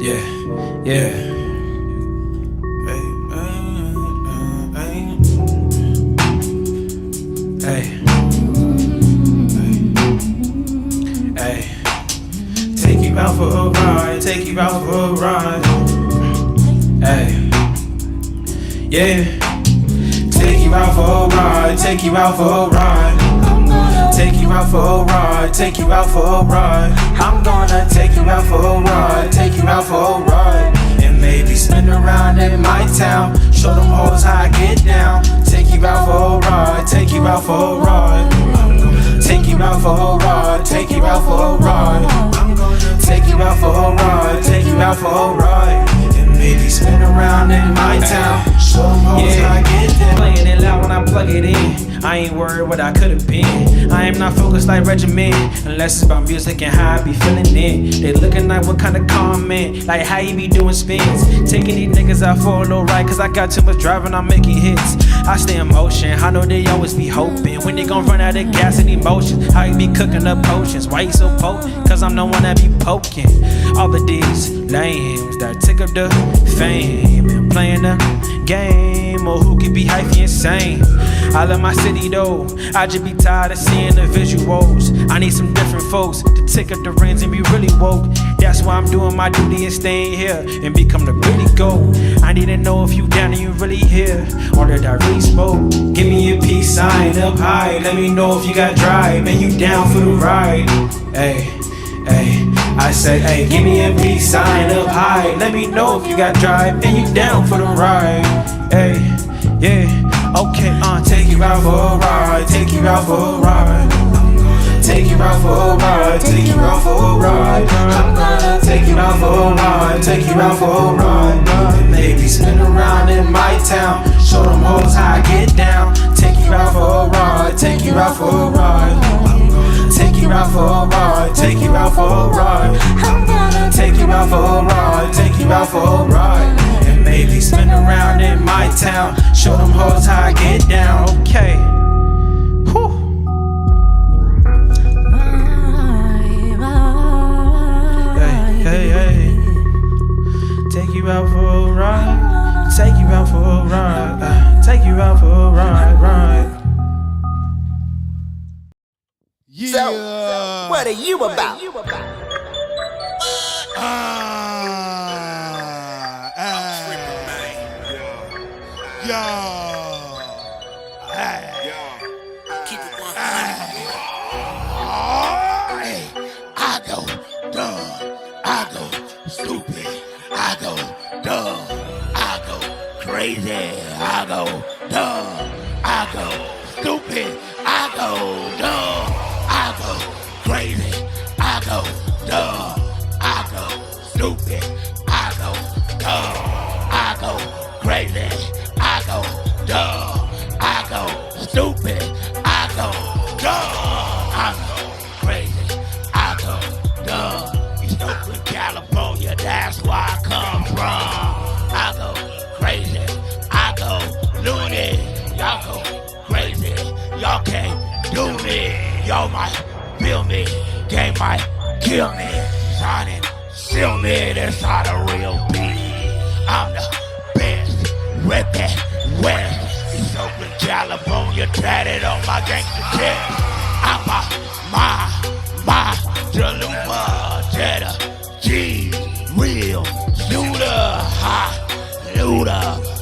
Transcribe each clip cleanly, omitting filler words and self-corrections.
Yeah, yeah. Hey, hey. Take you out for a ride, take you out for a ride. Hey, yeah. Take you out for a ride, take you out for a ride. Take you out for a ride, take you out for a ride. I'm gonna take you out for a ride, take you out for a ride. And maybe spin around in my town, show them hoes how I get down. Take you out for a ride, take you out for a ride. Take you out for a ride, take you out for a ride. Take you out for a ride, take you out for a ride. And maybe spin around in my town, show them hoes how I get down. Playing it loud when I plug it in. I ain't worried what I could've been. I am not focused like Regiment, unless it's about music and how I be feeling it. They looking like what kind of comment, like how you be doing spins. Taking these niggas out for a little ride, cause I got too much driving, I'm making hits. I stay in motion, I know they always be hoping when they gon' run out of gas and emotions. How you be cooking up potions, why you so potent? Cause I'm the one that be poking all of these lames that take up the fame and playing the game, or who could be hypey insane. I love my city though, I just be tired of seeing the visuals. I need some different folks to take up the reins and be really woke. That's why I'm doing my duty and staying here and become the really GOAT. I need to know if you down and you really here, or did I really smoke? Give me a peace sign up high, let me know if you got drive and you down for the ride. Hey, hey, I said, hey, give me a peace sign up high, let me know if you got drive and you down for the ride. Hey, yeah. Okay, take you out for a ride, take you out for a ride. Take you out for a ride, take you out for a ride. I'm gonna take you out for a ride, take you out for a ride. And maybe spin around in my town, show them hoes how I get down. Take you out for a ride, take you out for a ride. Take you out for a ride, take you out for a ride. I'm gonna take you out for a ride, take you out for a ride. And maybe spin around in my town, show them hoes how I get down. Okay. Whew. Hey, hey, hey. Take you out for a ride, take you out for a ride, take you out for a ride. Yeah. So, what are you about? I go dumb, I go stupid, I go dumb, I go crazy, I go dumb, I go stupid, I go dumb, I go crazy, I go dumb, I go stupid, I go dumb, I go crazy, I go dumb, I go stupid, I go dumb, I go crazy, I go dumb. East Oakland, California, that's where I come from. I go crazy, I go loony, y'all go crazy, y'all can't do me. Y'all might feel me, game might kill me, sign and seal me, that's how the real beat. I'm the best, rip it, west. East Oakland, California, tatted on my gangster chest. I'm my Jaluma, cheddar, cheese, real, shooter, hot, looter,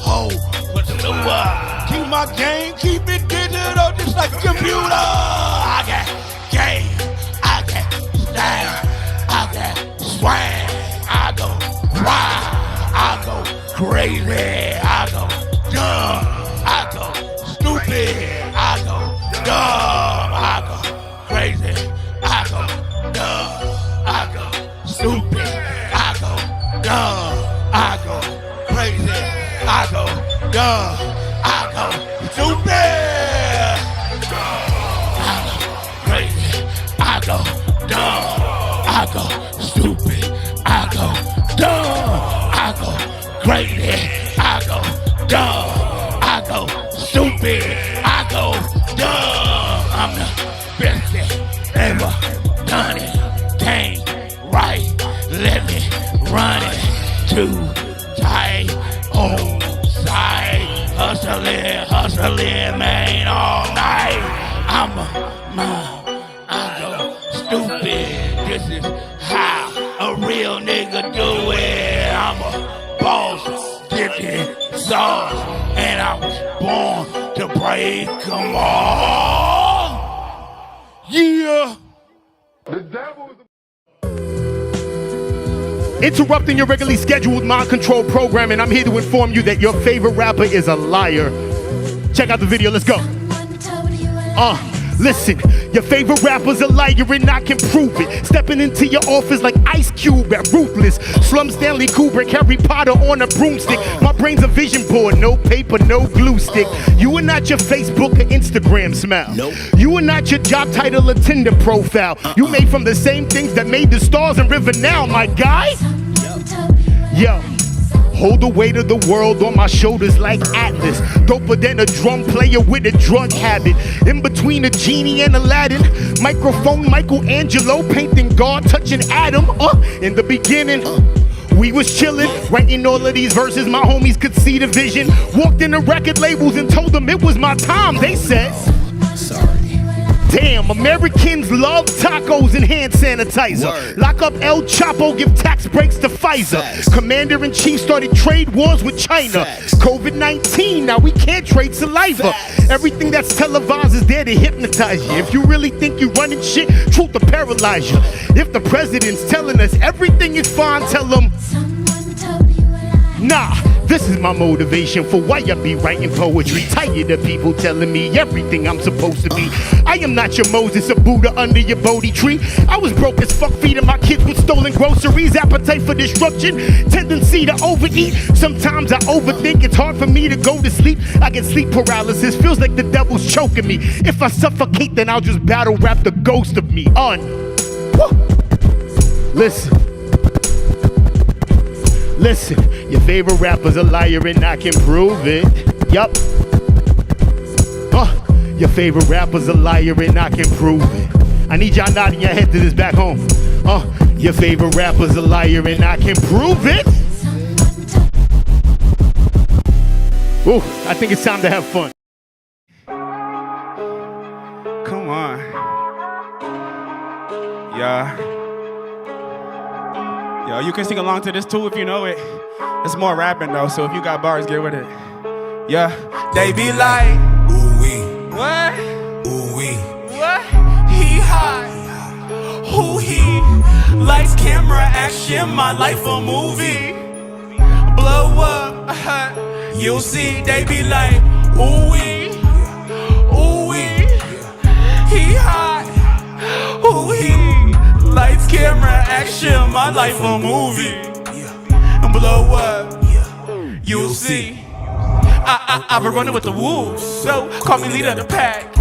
ho, what's the lure? Keep my game, keep it digital, just like a computer. I got game, I got style, I got swag, I go wild, I go crazy, I go dumb, I go stupid, I go dumb, I go crazy, I go dumb, I go stupid, I go dumb, I go crazy, I go dumb, I go stupid, I go crazy, I go dumb, I go stupid, I go dumb, I go crazy, I go dumb, I go stupid, I go dumb. I'm the best that ever done it. Game right, let me run it. This is how a real nigga do it. I'm a boss, dipped in sauce, and I was born to break 'em all. Yeah. Interrupting your regularly scheduled mind control programming, I'm here to inform you that your favorite rapper is a liar. Check out the video, let's go. Listen, your favorite rapper's a liar and I can prove it. Stepping into your office like Ice Cube at Ruthless. Slum Stanley Kubrick, Harry Potter on a broomstick. My brain's a vision board, no paper, no glue stick. You are not your Facebook or Instagram smile. Nope. You are not your job title or Tinder profile. You made from the same things that made the stars in River Now, my guy. Yo. Hold the weight of the world on my shoulders like Atlas. Doper than a drum player with a drug habit. In between a genie and Aladdin. Microphone Michelangelo painting God, touching Adam. In the beginning, we was chillin', writing all of these verses. My homies could see the vision. Walked in the record labels and told them it was my time. They said, sorry. Damn, Americans love tacos and hand sanitizer. Word. Lock up El Chapo, give tax breaks to Pfizer. Facts. Commander-in-Chief started trade wars with China. Facts. COVID-19, now we can't trade saliva. Facts. Everything that's televised is there to hypnotize you. If you really think you're running shit, truth will paralyze you. If the president's telling us everything is fine, tell him, nah, this is my motivation for why I be writing poetry. Tired of people telling me everything I'm supposed to be. I am not your Moses or Buddha under your Bodhi tree. I was broke as fuck, feeding my kids with stolen groceries. Appetite for destruction, tendency to overeat. Sometimes I overthink, it's hard for me to go to sleep. I get sleep paralysis, feels like the devil's choking me. If I suffocate, then I'll just battle rap the ghost of me. Listen. Listen, your favorite rapper's a liar and I can prove it. Yup. Your favorite rapper's a liar and I can prove it. I need y'all nodding your head to this back home. Your favorite rapper's a liar and I can prove it. Ooh, I think it's time to have fun. Come on. Yeah. Yo, you can sing along to this too if you know it. It's more rapping though, so if you got bars, get with it. Yeah. They be like, Ooh wee, what? ooh wee. What? He hot. Who he? Lights, camera, action, my life a movie. Blow up. You'll see, they be like, ooh wee, ooh wee. He hot. Who he? Lights, camera, action, my life a movie. Blow up, you'll see. I've been running with the wolves, so call me leader of the pack.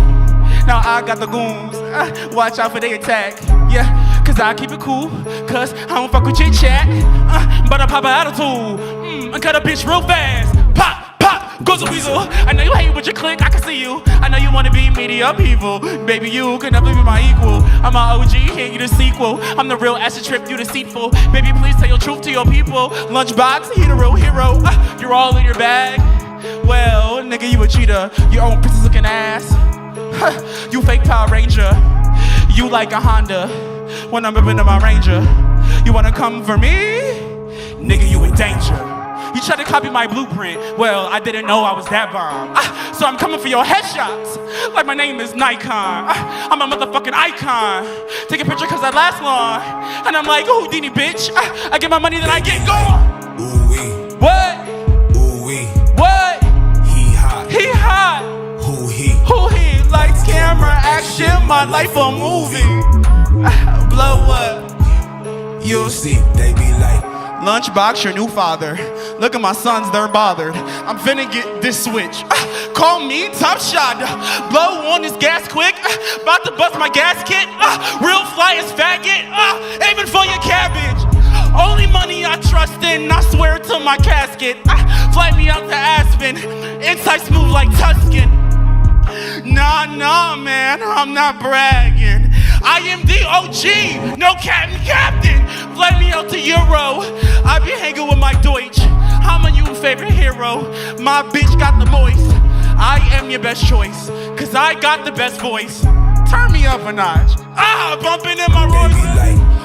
Now I got the goons, watch out for their attack. Yeah, cause I keep it cool, cause I don't fuck with chit chat. But I pop an attitude, and cut a bitch real fast. Pop, pop, goes a weasel. I know you hate with your clique, I can see you. I know you wanna be media people. Baby, you can never be my equal. I'm my OG, here you the sequel. I'm the real acid trip, you deceitful. Baby, please tell your truth to your people. Lunchbox, he the real hero. You're all in your bag. Well, nigga, you a cheater. Your own princess looking ass. You fake Power Ranger. You like a Honda when I'm ripping to my Ranger. You wanna come for me? Nigga, you in danger. You tried to copy my blueprint. Well, I didn't know I was that bomb. So I'm coming for your headshots. Like my name is Nikon. I'm a motherfucking icon. Take a picture cause I last long. And I'm like, Houdini, bitch. I get my money, then I get gone. Ooh wee, What? ooh wee. What? He hot, He hot. who he? Who he? Lights, camera, action, my life a movie. Blow up. You'll see, they be like, Lunchbox, your new father. Look at my sons, they're bothered. I'm finna get this switch. Call me Top Shot. Blow on this gas quick. About to bust my gasket. Real fly as faggot. Aiming for your cabbage. Only money I trust in, I swear to my casket. Fly me out to Aspen. Inside smooth like Tuscan. Nah, man, I'm not bragging. I am the OG, no captain. Fly me out to Euro. I be hanging with my Deutsch. I'm a new favorite hero. My bitch got the voice. I am your best choice, cause I got the best voice. Turn me up a notch. Bumping in my they be Royce. like,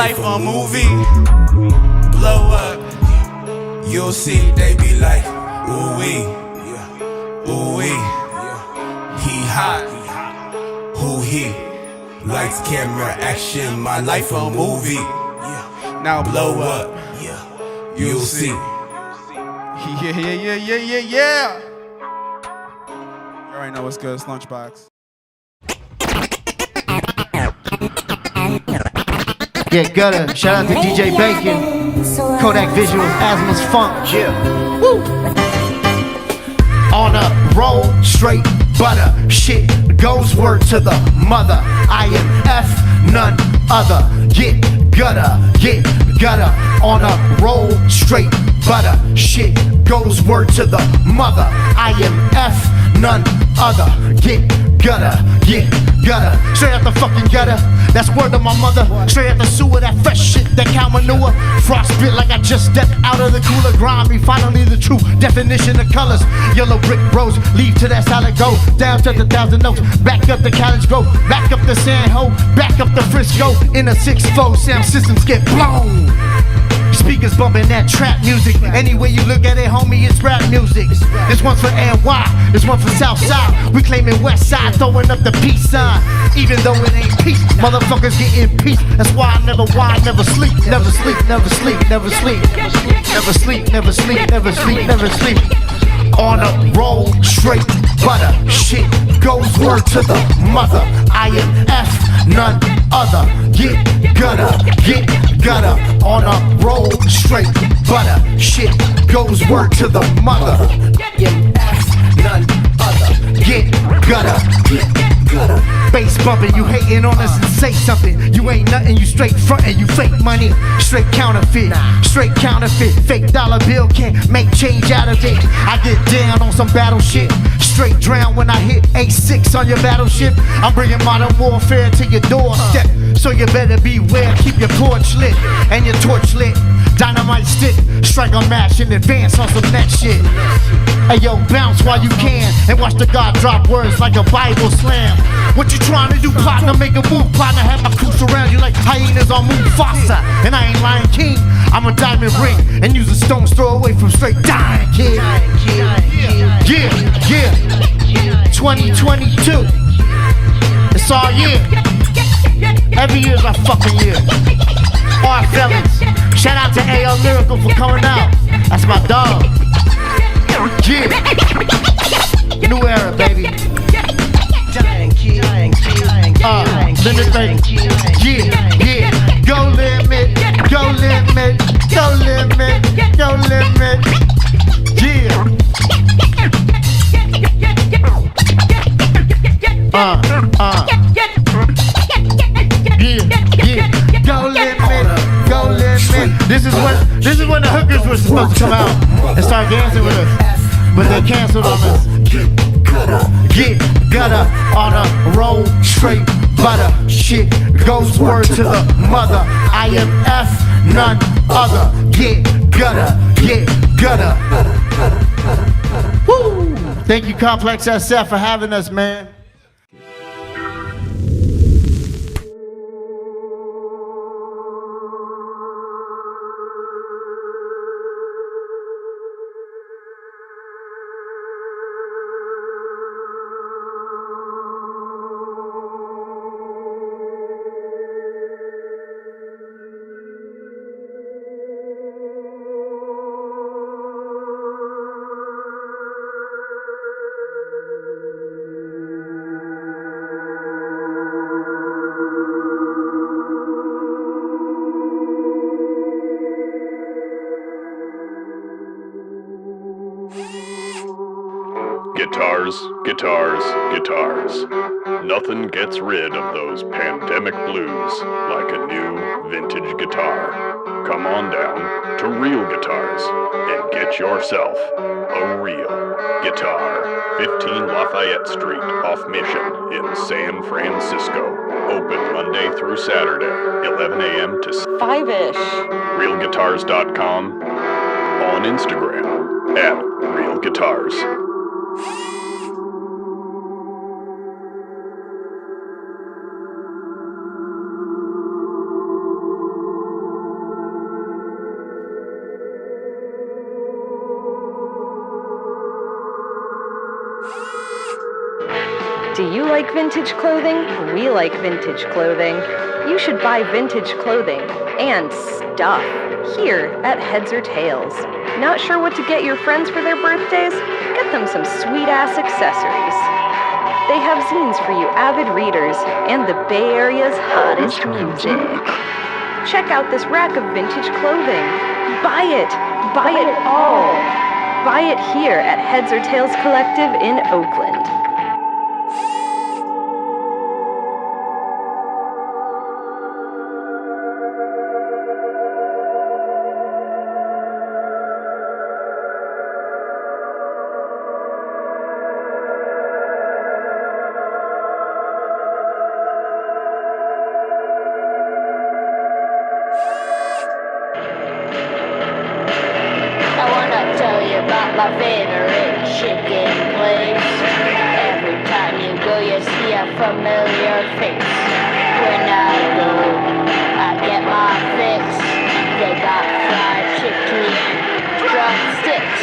life a movie. Blow up, you'll see. They be like, ooh wee, ooh wee. He hot, who he? Lights, camera, action, my life a movie. Now blow up, you'll see. Yeah. You already know what's good, it's Lunchbox. Yeah, gutter. Shout out to DJ Bacon, Kodak Visuals, Asthma's Funk. Yeah. Woo. On a roll, straight butter. Shit goes word to the mother. I am F, none other. Get gutter. On a roll, straight butter. Shit goes word to the mother. I am F, none other. Get gutter. Straight out the fucking gutter. That's word of my mother. Straight out the sewer, that fresh shit, that cow manure. Frost spit like I just stepped out of the cooler. Grimy, finally the true definition of colors. Yellow brick roads, leave to that solid go. Down to the 1,000 notes, back up the college go. Back up the San Ho, back up the Frisco. In a 6-4, sound systems get blown. Speakers bumping that trap music. Any way you look at it, homie, it's rap music. This one's for NY, this one for Southside. We claiming West Side, throwing up the peace sign. Even though it ain't peace, motherfuckers getting peace. That's why I never whine, never sleep. Never sleep, never sleep, never sleep. Never sleep, never sleep, never sleep, never sleep. On a roll, straight butter. Shit goes word to the mother. I am F, none other. Get gutter. On a roll, straight butter. Shit goes word to the mother. I am F, none other. Get gutter. Bass bumping, you hating on us and say something. You ain't nothing, you straight frontin', you fake money. Straight counterfeit. Fake dollar bill can't make change out of it. I get down on some battle shit. Straight drown when I hit A6 on your battleship. I'm bringing modern warfare to your doorstep. So you better beware, keep your porch lit and your torch lit. Dynamite stick, strike on mash in advance on some net shit. Hey yo, bounce while you can and watch the God drop words like a Bible slam. What you trying to do, partner? Make a move, partner. Have my crew surround you like hyenas on Mufasa. And I ain't Lion King, I'm a diamond ring and use a stone's throw away from straight dying kid. Yeah. 2022. It's our year. Every year's our fucking year. All fellas. Shout out to AO Lyrical for coming out. That's my dog. Yeah. New era, baby. Limit break. Yeah. Go limit. Yeah. Yeah. Go limit. This is when the hookers were supposed to come out and start dancing with us, but they canceled on us. Get gutter on a roll, straight butter. Shit goes word to the mother. I am F, none other. Get gutter. Woo! Thank you, Complex SF, for having us, man. Guitars. Nothing gets rid of those pandemic blues like a new vintage guitar. Come on down to Real Guitars and get yourself a real guitar. 15 Lafayette Street off Mission in San Francisco. Open Monday through Saturday, 11 a.m. to 5-ish. RealGuitars.com. On Instagram at Real Guitars. Do you like vintage clothing? We like vintage clothing. You should buy vintage clothing and stuff here at Heads or Tails. Not sure what to get your friends for their birthdays? Get them some sweet-ass accessories. They have zines for you avid readers and the Bay Area's hottest music. Check out this rack of vintage clothing. Buy it! Buy it all! Buy it here at Heads or Tails Collective in Oakland. My favorite chicken place. Every time you go, you see a familiar face. When I go, I get my fix. They got fried chicken and drumsticks.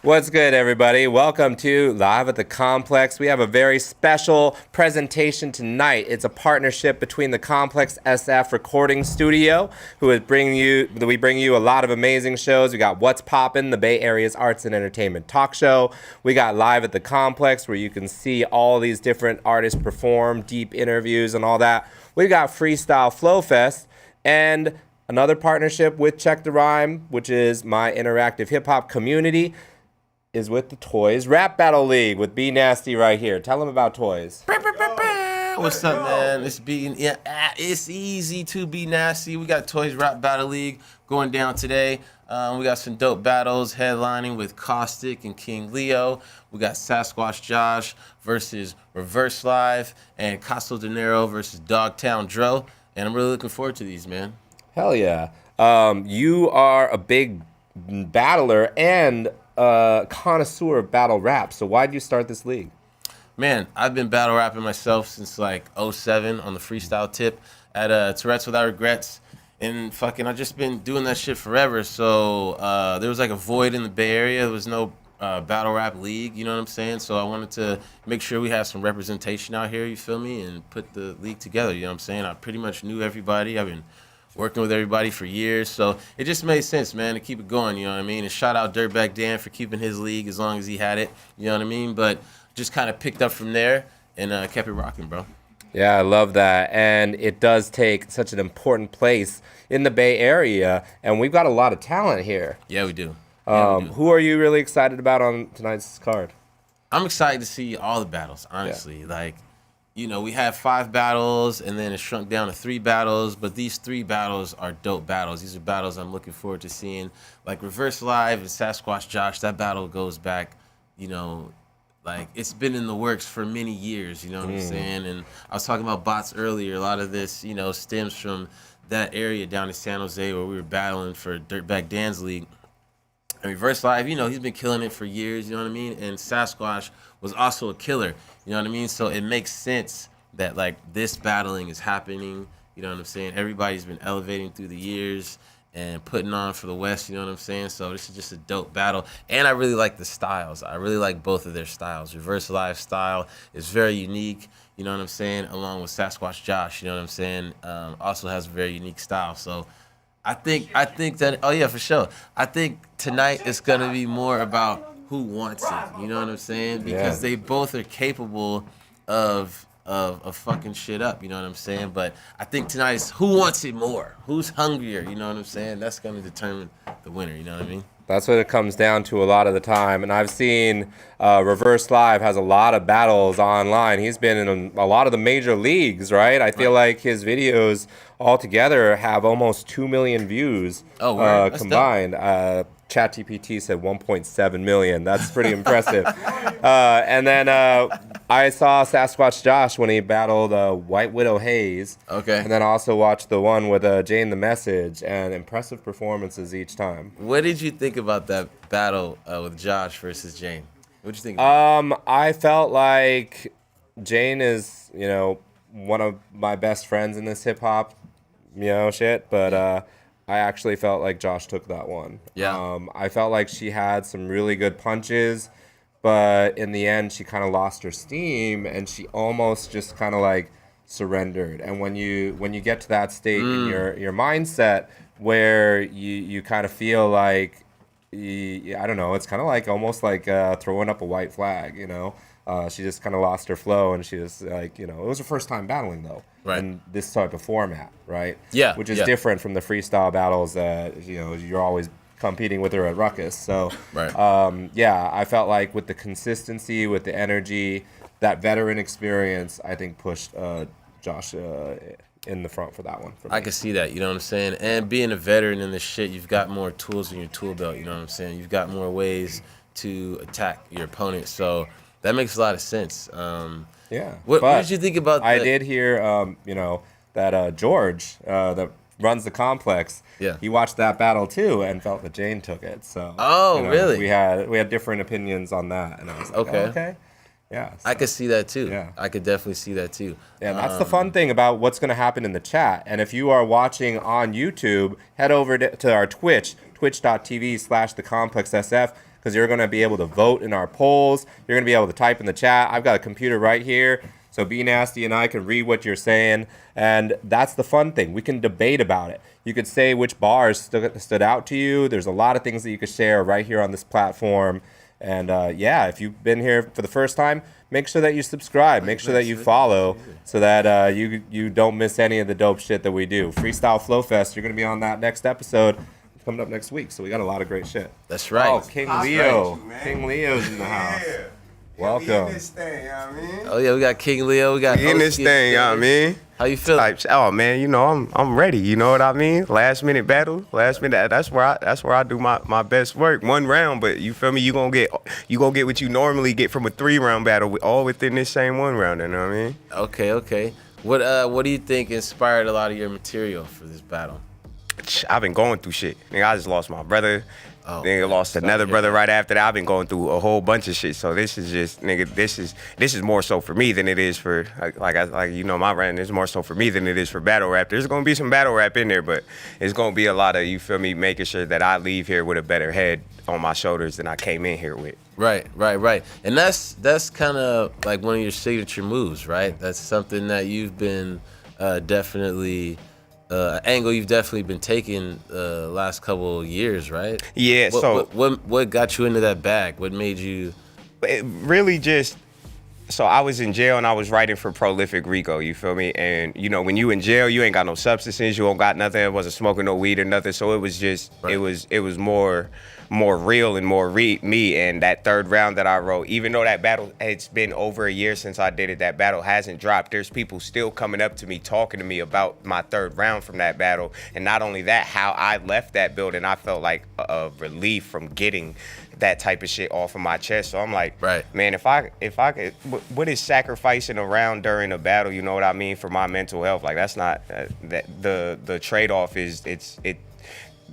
What's good, everybody? Welcome to Live at the Complex. We have a very special presentation tonight. It's a partnership between the Complex SF Recording Studio, we bring you a lot of amazing shows. We got What's Poppin', the Bay Area's arts and entertainment talk show. We got Live at the Complex, where you can see all these different artists perform, deep interviews and all that. We got Freestyle Flow Fest, and another partnership with Check the Rhyme, which is my interactive hip-hop community, is with the Toys Rap Battle League with B Nasty right here. Tell them about Toys. What's up, man? It's easy to be nasty. We got Toys Rap Battle League going down today. We got some dope battles headlining with Caustic and King Leo. We got Sasquatch Josh versus Reverse Live and Caso De Niro versus Dogtown Dro. And I'm really looking forward to these, man. Hell yeah. You are a big battler and connoisseur of battle rap. So why did you start this league? Man, I've been battle rapping myself since like 07 on the freestyle tip at Tourette's Without Regrets. And I've just been doing that shit forever. So there was like a void in the Bay Area. There was no battle rap league, you know what I'm saying? So I wanted to make sure we have some representation out here, you feel me? And put the league together, you know what I'm saying? I pretty much knew everybody. I've been working with everybody for years. So it just made sense, man, to keep it going, you know what I mean? And shout out Dirtbag Dan for keeping his league as long as he had it, you know what I mean? But just kind of picked up from there and kept it rocking, bro. Yeah, I love that. And it does take such an important place in the Bay Area, and we've got a lot of talent here. Yeah, we do. Who are you really excited about on tonight's card? I'm excited to see all the battles, honestly. Yeah. Like, you know, we had 5 battles, and then it shrunk down to 3 battles, but these 3 battles are dope battles. These are battles I'm looking forward to seeing. Like Reverse Live and Sasquatch Josh, that battle goes back, you know, like, it's been in the works for many years, you know what I'm saying? And I was talking about bots earlier. A lot of this, you know, stems from that area down in San Jose where we were battling for Dirtbag Dan's league. And Reverse Live, you know, he's been killing it for years, you know what I mean? And Sasquatch was also a killer, you know what I mean? So it makes sense that, like, this battling is happening, you know what I'm saying? Everybody's been elevating through the years and putting on for the West, you know what I'm saying? So this is just a dope battle. And I really like the styles. I really like both of their styles. Reverse Live style is very unique, you know what I'm saying? Along with Sasquatch Josh, you know what I'm saying? Also has a very unique style. So I think that, oh yeah, for sure. I think tonight it's gonna be more about who wants it, you know what I'm saying? Because they both are capable of fucking shit up, you know what I'm saying? But I think tonight is who wants it more? Who's hungrier, you know what I'm saying? That's going to determine the winner, you know what I mean? That's what it comes down to a lot of the time. And I've seen Reverse Live has a lot of battles online. He's been in a lot of the major leagues, right? I feel like his videos altogether have almost 2 million views combined. ChatGPT said 1.7 million. That's pretty impressive. And then I saw Sasquatch Josh when he battled White Widow Hayes. Okay. And then also watched the one with Jane the Message, and impressive performances each time. What did you think about that battle with Josh versus Jane? What did you think about it? I felt like Jane is, you know, one of my best friends in this hip hop, you know, shit. But I actually felt like Josh took that one. Yeah. I felt like she had some really good punches, but in the end, she kind of lost her steam, and she almost just kind of like surrendered. And when you get to that state in your mindset where you kind of feel like, I don't know, it's kind of like almost like throwing up a white flag, you know? She just kind of lost her flow, and she was like, you know, it was her first time battling though, in this type of format, right? Yeah, which is different from the freestyle battles that, you know, you're always competing with her at Ruckus. So, yeah, I felt like with the consistency, with the energy, that veteran experience, I think pushed Josh in the front for that one. I can see that, you know what I'm saying? And being a veteran in this shit, you've got more tools in your tool belt, you know what I'm saying? You've got more ways to attack your opponent. So that makes a lot of sense. Yeah. What did you think about that? I did hear, you know, that George, that runs the complex, he watched that battle too and felt that Jane took it. So, you know, really? We had different opinions on that, and I was like, okay. Yeah, so. I could see that too. Yeah. I could definitely see that too. Yeah, and that's the fun thing about what's going to happen in the chat. And if you are watching on YouTube, head over to our Twitch, twitch.tv/thecomplexsf, because you're going to be able to vote in our polls. You're going to be able to type in the chat. I've got a computer right here, so Be Nasty and I can read what you're saying. And that's the fun thing. We can debate about it. You could say which bars stood out to you. There's a lot of things that you could share right here on this platform. And yeah, if you've been here for the first time, make sure that you subscribe. Make sure that you follow so that you don't miss any of the dope shit that we do. Freestyle Flow Fest, you're going to be on that next episode coming up next week. So we got a lot of great shit. That's right. Oh, King Leo. King Leo's in the house. Welcome. thing, you know what I mean? Oh yeah, we got King Leo. We got In this Oski. thing, you know what I mean? How you feeling? Oh man, you know I'm ready. You know what I mean? Last minute battle, last minute. That's where I do my best work. 1 round, but you feel me? You gonna get what you normally get from a 3-round battle, all within this same 1 round. You know what I mean? Okay. What do you think inspired a lot of your material for this battle? I've been going through shit. Nigga, I just lost my brother. Oh, Nigga lost another brother right after that. I've been going through a whole bunch of shit. So this is just, nigga, this is more so for me than it is for like you know my rant is more so for me than it is for battle rap. There's gonna be some battle rap in there, but it's gonna be a lot of, you feel me, making sure that I leave here with a better head on my shoulders than I came in here with. Right. And that's kind of like one of your signature moves, right? That's something that you've been definitely. Angle you've definitely been taking last couple of years, right? Yeah. What got you into that bag? What made you? It really just. So I was in jail and I was writing for Prolific Rico, you feel me? And you know when you in jail, you ain't got no substances, you don't got nothing. I wasn't smoking no weed or nothing. So it was just, it was more real and more me. And that 3rd round that I wrote, even though that battle, it's been over a year since I did it, that battle hasn't dropped. There's people still coming up to me, talking to me about my 3rd round from that battle. And not only that, how I left that building, I felt like a relief from getting that type of shit off of my chest. So I'm like, man, if I could, what is sacrificing a round during a battle? You know what I mean? For my mental health, like that's not the trade-off is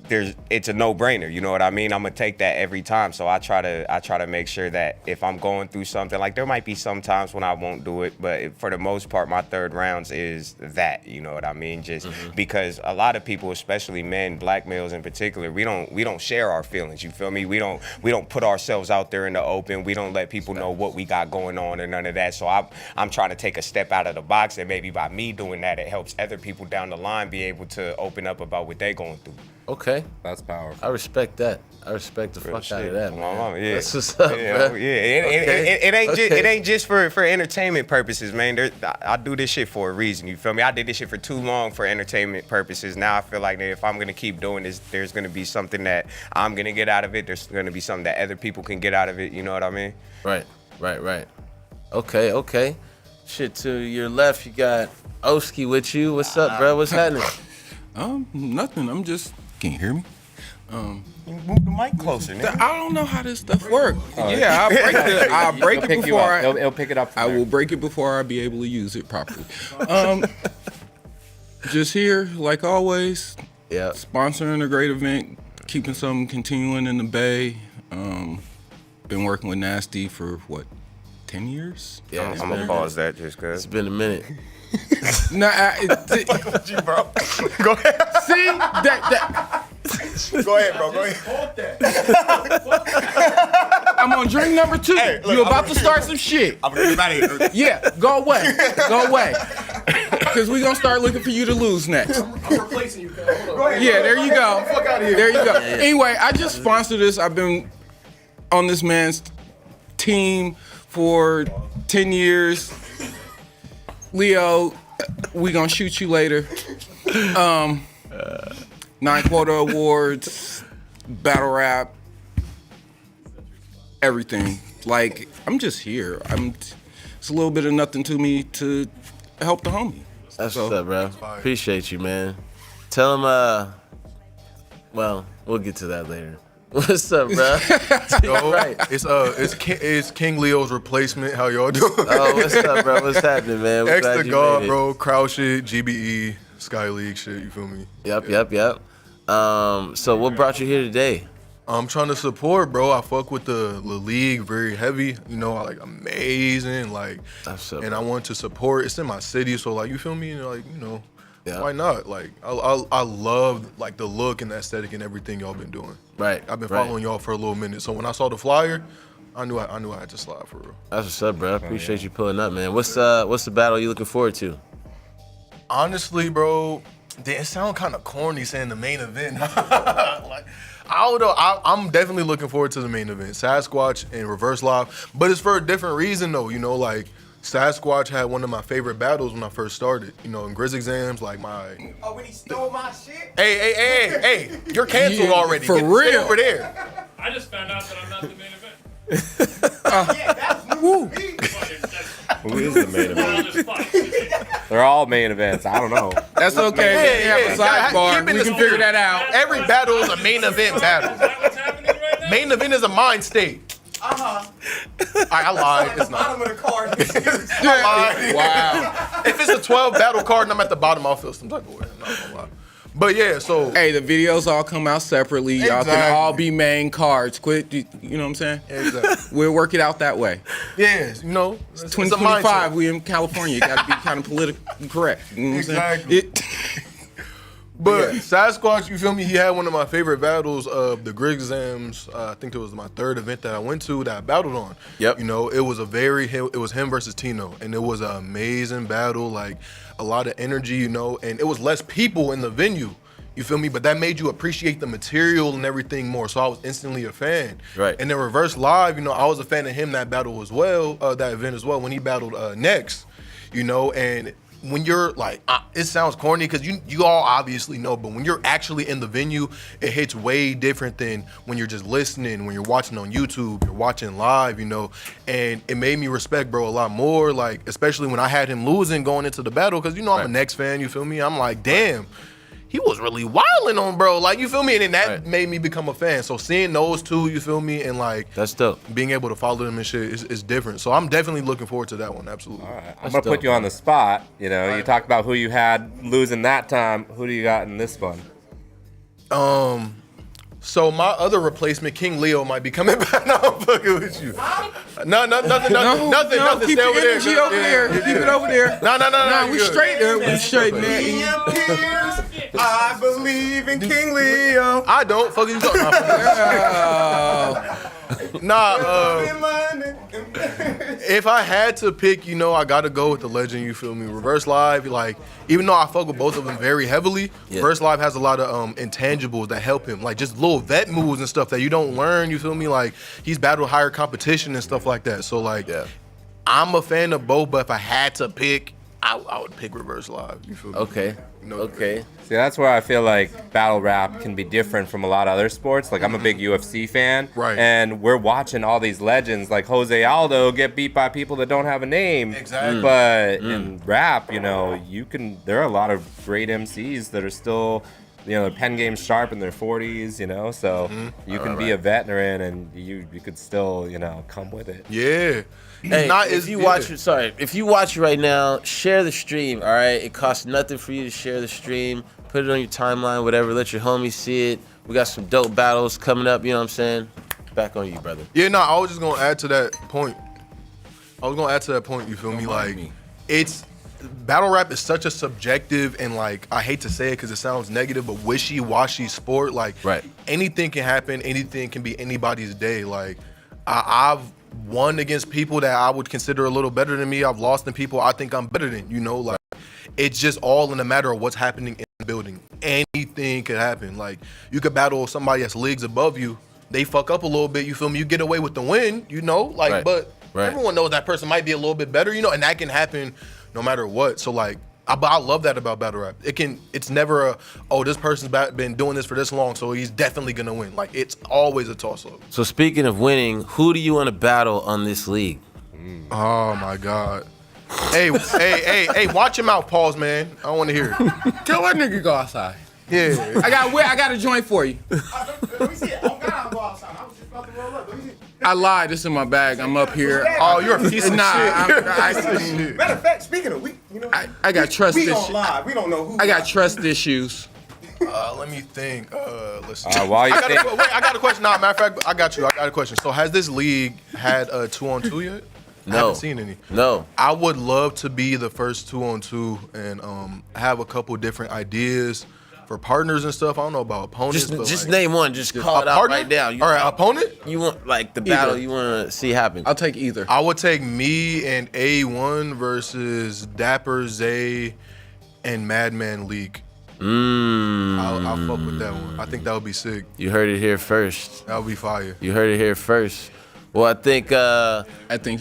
it's a no-brainer. You know what I mean? I'm gonna take that every time. So I try to make sure that if I'm going through something, like there might be some times when I won't do it, but for the most part, my 3rd rounds is that. You know what I mean? Just because a lot of people, especially men, black males in particular, we don't share our feelings. You feel me? We don't put ourselves out there in the open. We don't let people know what we got going on and none of that. So I'm trying to take a step out of the box, and maybe by me doing that, it helps other people down the line be able to open up about what they're going through. Okay. That's powerful. I respect that. I respect the fuck out of that, man. Yeah. That's what's up, bro. It ain't just for entertainment purposes, man. I do this shit for a reason, you feel me? I did this shit for too long for entertainment purposes. Now I feel like that if I'm gonna keep doing this, there's gonna be something that I'm gonna get out of it. There's gonna be something that other people can get out of it, you know what I mean? Right. Okay. Shit, to your left, you got Oski with you. What's up, bro? What's happening? Nothing. I'm just. Can you hear me? Move the mic closer, nigga. I don't know how this stuff works. Yeah, I'll break it before It'll pick it up. I will break it before I be able to use it properly. Just here, like always. Yeah. Sponsoring a great event, keeping something continuing in the Bay. Been working with Nasty for what, 10 years? Yeah, I'm gonna pause that just cause. It's been a minute. Nah, bro. Go ahead. See that. Go ahead, bro. Go ahead. I'm on drink number 2. Hey, look, you about to start some shit. I'm gonna get out of here. Yeah, go away. Because we gonna start looking for you to lose next. I'm replacing you. Go ahead. Yeah, there you go. Fuck out of here. There you go. Anyway, I just sponsored this. I've been on this man's team for 10 years. Leo, we gonna shoot you later. 9 Quota Awards, battle rap, everything. Like, I'm just here. It's a little bit of nothing to me to help the homie. That's what's up, bro. Appreciate you, man. Tell him, well, we'll get to that later. What's up, bro? Yo, right. It's King Leo's replacement. How y'all doing? Oh, what's up, bro? What's happening, man? We're Extra glad you God, made it. bro. Crowd shit, GBE, Sky League shit. You feel me? Yep. So what brought you here today? I'm trying to support, bro. I fuck with the league very heavy. You know, like amazing. Like, and I want to support. It's in my city, so like, you feel me? And like, you know. Yeah. Why not? Like, I love like the look and the aesthetic and everything y'all been doing. Right. I've been following y'all for a little minute. So when I saw the flyer, I knew I had to slide for real. That's what's up, bro. Appreciate you pulling up, man. What's the battle you looking forward to? Honestly, bro, it sound kind of corny saying the main event. Like, I don't know. I'm definitely looking forward to the main event, Sasquatch and Reverse Live. But it's for a different reason, though. You know, like, Sasquatch had one of my favorite battles when I first started. You know, in Grizz Exams, like my. Oh, when he stole my shit? Hey, you're canceled already. For real. Stay over there. I just found out that I'm not the main event. Yeah, that's Who is the main event? They're all main events. I don't know. That's okay. We have a sidebar. We can figure that out. Every battle is a main event battle. Main event is a mind state. I lied. It's not. Bottom of the card. I lied. Wow. If it's a 12 battle card and I'm at the bottom, I'll feel some type of way. I'm not gonna lie. But yeah, so Hey, the videos all come out separately. Y'all can Exactly. all be main cards. Quit. You know what I'm saying? Exactly. We'll work it out that way. yeah, you know, it's a 2025. mindset. We in California. You got to be kind of politically correct. You know what I'm Exactly. saying? But Sasquatch, you feel me? He had one of my favorite battles of the Grig Exams. I think it was my third event that I went to that I battled on. Yep. You know, it was it was him versus Tino, and it was an amazing battle. Like a lot of energy, you know, and it was less people in the venue. You feel me? But that made you appreciate the material and everything more. So I was instantly a fan. Right. And then Reverse Live, you know, I was a fan of him that battle as well, that event as well, when he battled Next, you know, and when you're like, it sounds corny because you all obviously know, but when you're actually in the venue, it hits way different than when you're just listening, when you're watching on YouTube, you're watching live, you know, and it made me respect bro a lot more, like, especially when I had him losing going into the battle, because, you know, I'm a Next fan, you feel me? I'm like, damn, he was really wilding on bro, like, you feel me? And then that made me become a fan. So seeing those two, you feel me, and like that's dope. Being able to follow them and shit is different. So I'm definitely looking forward to that one. Absolutely. All right. I'm gonna put you on the spot. You know, you talked about who you had losing that time. Who do you got in this one? So my other replacement, King Leo, might be coming back. No, I'm fucking with you. Nothing. Keep Stay your over there. energy over there. Keep it over there. No. We straight there. We straight, man. I believe in King Leo. I don't. Fuck you talking about? If I had to pick, you know, I gotta go with the legend. You feel me? Reverse Live, like, even though I fuck with both of them very heavily, Reverse Live has a lot of intangibles that help him, like just little vet moves and stuff that you don't learn. You feel me? Like he's battled higher competition and stuff like that. So like, I'm a fan of both, but if I had to pick, I would pick Reverse Live. You feel me? Okay. Okay. See, that's where I feel like battle rap can be different from a lot of other sports. Like, I'm a big UFC fan. Right. And we're watching all these legends like Jose Aldo get beat by people that don't have a name. Exactly. But in rap, you know, there are a lot of great MCs that are still, you know, their pen game's sharp in their 40s, you know, so you can be a veteran and you could still, you know, come with it. Yeah. Hey, if you watch right now, share the stream, all right? It costs nothing for you to share the stream. Put it on your timeline, whatever. Let your homies see it. We got some dope battles coming up, you know what I'm saying? Back on you, brother. Yeah, no, I was just gonna add to that point. You feel me? Like, it's battle rap is such a subjective and, like, I hate to say it because it sounds negative, but wishy-washy sport. Like, anything can happen. Anything can be anybody's day. Like, I've won against people that I would consider a little better than me. I've lost in people I think I'm better than. You know, like, it's just all in a matter of what's happening in the building. Anything could happen. Like, you could battle somebody that's leagues above you. They fuck up a little bit. You feel me? You get away with the win. You know, like, but everyone knows that person might be a little bit better. You know, and that can happen no matter what. So like, I love that about battle rap. It's never this person's been doing this for this long, so he's definitely gonna win. Like, it's always a toss-up. So speaking of winning, who do you want to battle on this league? Oh my God. Hey, watch your mouth, pause, man. I don't want to hear it. Tell that nigga go outside. Yeah. I got a joint for you. I lied. This in my bag. I'm up here. Oh, you're a piece of shit. Matter of fact, speaking of, I got trust we issues. on live. We don't know who. I got trust issues. Let me think. Listen. While you I got a question. Nah, matter of fact, I got a question. So has this league had a 2-on-2 yet? No. I haven't seen any. No. I would love to be the first 2-on-2 and have a couple different ideas for partners and stuff. I don't know about opponents. Just name one. Just call it out partner? right now. All right, opponent? You want like the battle you want to see happen? I'll take either. I would take me and A1 versus Dapper, Zay, and Madman League. I'll fuck with that one. I think that would be sick. You heard it here first. That would be fire. You heard it here first. Well, I think he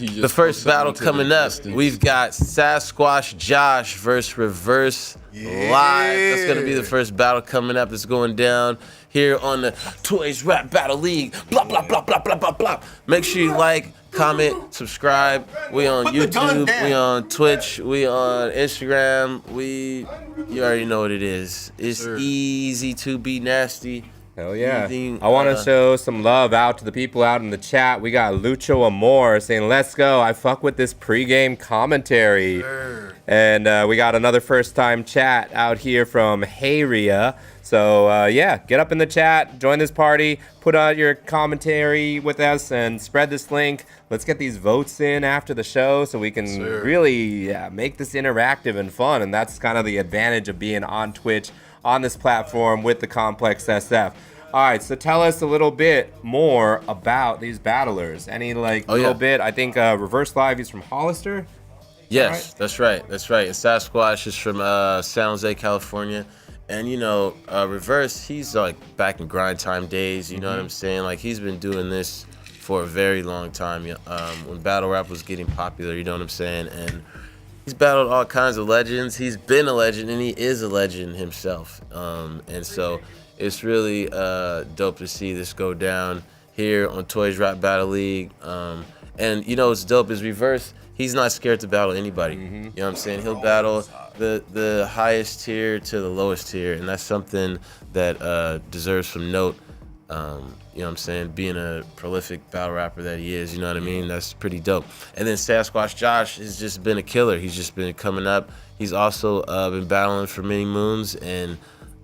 just the first battle coming up, we've got Sasquatch Josh versus Reverse Live. That's gonna be the first battle coming up. It's going down here on the Toys Rap Battle League. Blah blah blah blah blah blah blah. Make sure you like, comment, subscribe. We on YouTube, we on Twitch, we on Instagram. You already know what it is. It's easy to be nasty. Hell yeah. I want to show some love out to the people out in the chat. We got Lucho Amor saying, let's go. I fuck with this pregame commentary. And we got another first-time chat out here from Hayria. So, yeah, get up in the chat, join this party, put out your commentary with us, and spread this link. Let's get these votes in after the show so we can really make this interactive and fun. And that's kind of the advantage of being on Twitch, on this platform with the Complex SF. All right, so tell us a little bit more about these battlers. Any little bit? I think Reverse Live, he's from Hollister. Yes, that's right. And Sasquatch is from San Jose, California. And Reverse, he's like back in grind time days. You know what I'm saying? Like he's been doing this for a very long time. When battle rap was getting popular, you know what I'm saying? And he's battled all kinds of legends. He's been a legend, and he is a legend himself. And so it's really dope to see this go down here on Toys Rap Battle League. And what's dope is Reverse, he's not scared to battle anybody. You know what I'm saying? He'll battle the highest tier to the lowest tier, and that's something that deserves some note. You know what I'm saying? Being a prolific battle rapper that he is, you know what I mean? That's pretty dope. And then Sasquatch Josh has just been a killer. He's just been coming up. He's also been battling for many moons, and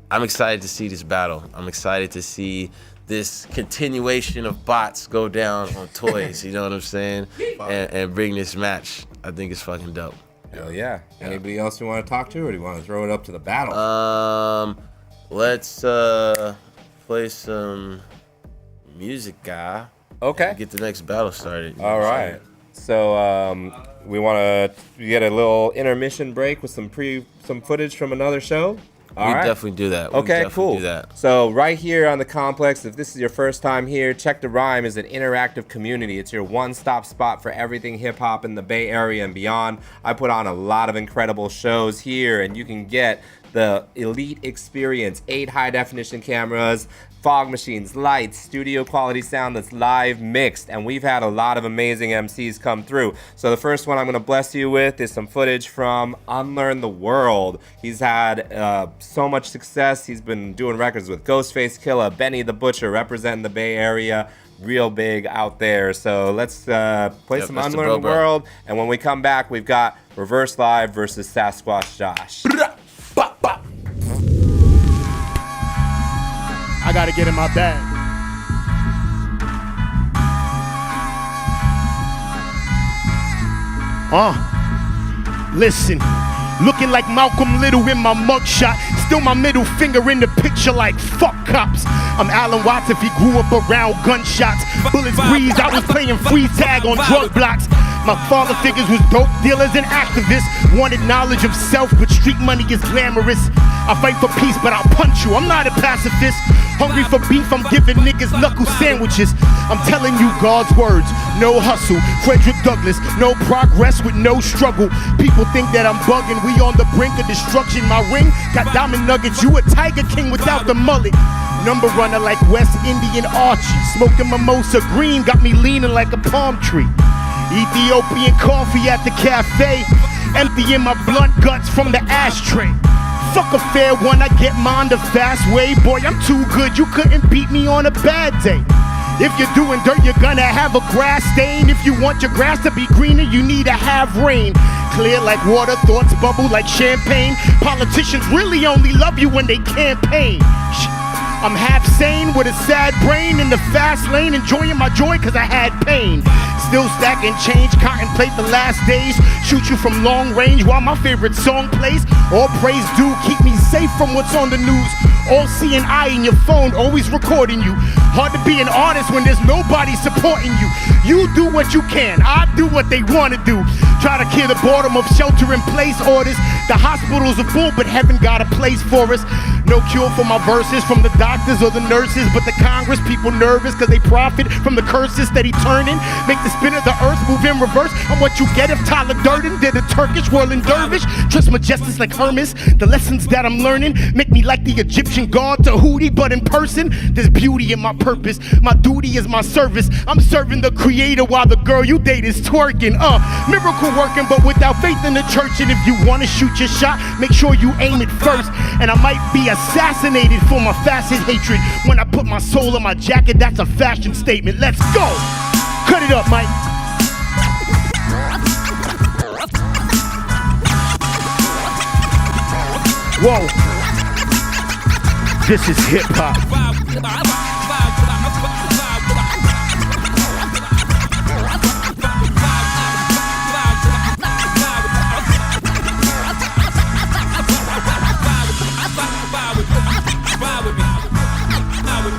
I'm excited to see this battle. I'm excited to see this continuation of bots go down on Toys, you know what I'm saying? And bring this match. I think it's fucking dope. Hell yeah. Anybody else you want to talk to, or do you want to throw it up to the battle? Let's play some music, guy. Okay. Get the next battle started. All right. So we want to get a little intermission break with some footage from another show. We definitely do that. Okay, cool. So right here on the Complex, if this is your first time here, Check the Rhyme is an interactive community. It's your one-stop spot for everything hip-hop in the Bay Area and beyond. I put on a lot of incredible shows here, and you can get the elite experience, 8 high-definition cameras, fog machines, lights, studio quality sound that's live mixed, and we've had a lot of amazing MCs come through. So the first one I'm going to bless you with is some footage from Unlearn the World. He's had so much success. He's been doing records with Ghostface Killah, Benny the Butcher, representing the Bay Area, real big out there. So let's play some Unlearn the World, and when we come back, we've got Reverse Live versus Sasquatch Josh. I gotta get in my bag. Listen, looking like Malcolm Little in my mugshot. Still my middle finger in the picture like fuck cops. I'm Alan Watts if he grew up around gunshots. Bullets breeze, I was playing freeze tag on drug blocks. My father figures was dope dealers and activists. Wanted knowledge of self, but street money is glamorous. I fight for peace, but I'll punch you. I'm not a pacifist. Hungry for beef, I'm giving niggas knuckle sandwiches. I'm telling you God's words, no hustle. Frederick Douglass, no progress with no struggle. People think that I'm bugging, we on the brink of destruction. My ring got diamond nuggets, you a Tiger King without the mullet. Number runner like West Indian Archie. Smoking mimosa green, got me leaning like a palm tree. Ethiopian coffee at the cafe, emptying my blunt guts from the ashtray. Fuck a fair one, I get mine the fast way. Boy, I'm too good, you couldn't beat me on a bad day. If you're doing dirt, you're gonna have a grass stain. If you want your grass to be greener, you need to have rain. Clear like water, thoughts bubble like champagne. Politicians really only love you when they campaign. I'm half sane with a sad brain in the fast lane, enjoying my joy cause I had pain. Still stacking change, contemplate the last days. Shoot you from long range while my favorite song plays. All praise due, keep me safe from what's on the news. All seeing eye in your phone, always recording you. Hard to be an artist when there's nobody supporting you. You do what you can, I do what they wanna do. Try to clear the boredom of shelter in place orders. The hospitals are full, but heaven got a place for us. No cure for my verses from the doctors or the nurses, but the Congress people nervous cause they profit from the curses steady turning. Make the spin of the earth move in reverse. I'm what you get if Tyler Durden did a Turkish whirling dervish. Trust my justice like Hermes. The lessons that I'm learning make me like the Egyptian god to Hootie, but in person, there's beauty in my purpose. My duty is my service. I'm serving the creator while the girl you date is twerking. Miracle working, but without faith in the church. And if you wanna shoot your shot, make sure you aim it first. And I might be assassinated for my facet hatred. When I put my soul in my jacket, that's a fashion statement. Let's go! Cut it up, Mike. Whoa. This is hip hop.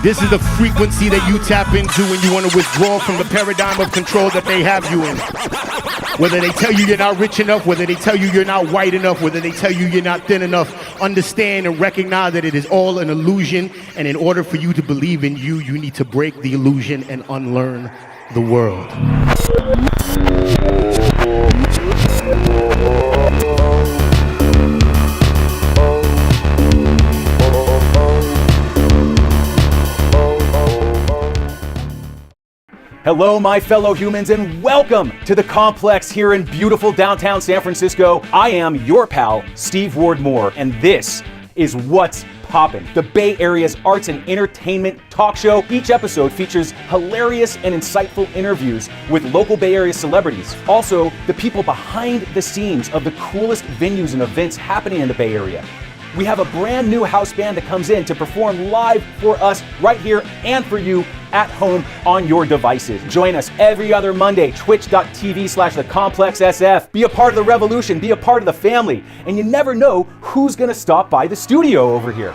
This is the frequency that you tap into when you want to withdraw from the paradigm of control that they have you in. Whether they tell you you're not rich enough, whether they tell you you're not white enough, whether they tell you you're not thin enough, understand and recognize that it is all an illusion. And in order for you to believe in you, you need to break the illusion and unlearn the world. Hello, my fellow humans, and welcome to the Complex here in beautiful downtown San Francisco. I am your pal, Steve Ward Moore, and this is What's Poppin', the Bay Area's arts and entertainment talk show. Each episode features hilarious and insightful interviews with local Bay Area celebrities. Also, the people behind the scenes of the coolest venues and events happening in the Bay Area. We have a brand new house band that comes in to perform live for us right here and for you at home on your devices. Join us every other Monday, twitch.tv/thecomplexsf. Be a part of the revolution, be a part of the family, and you never know who's gonna stop by the studio over here.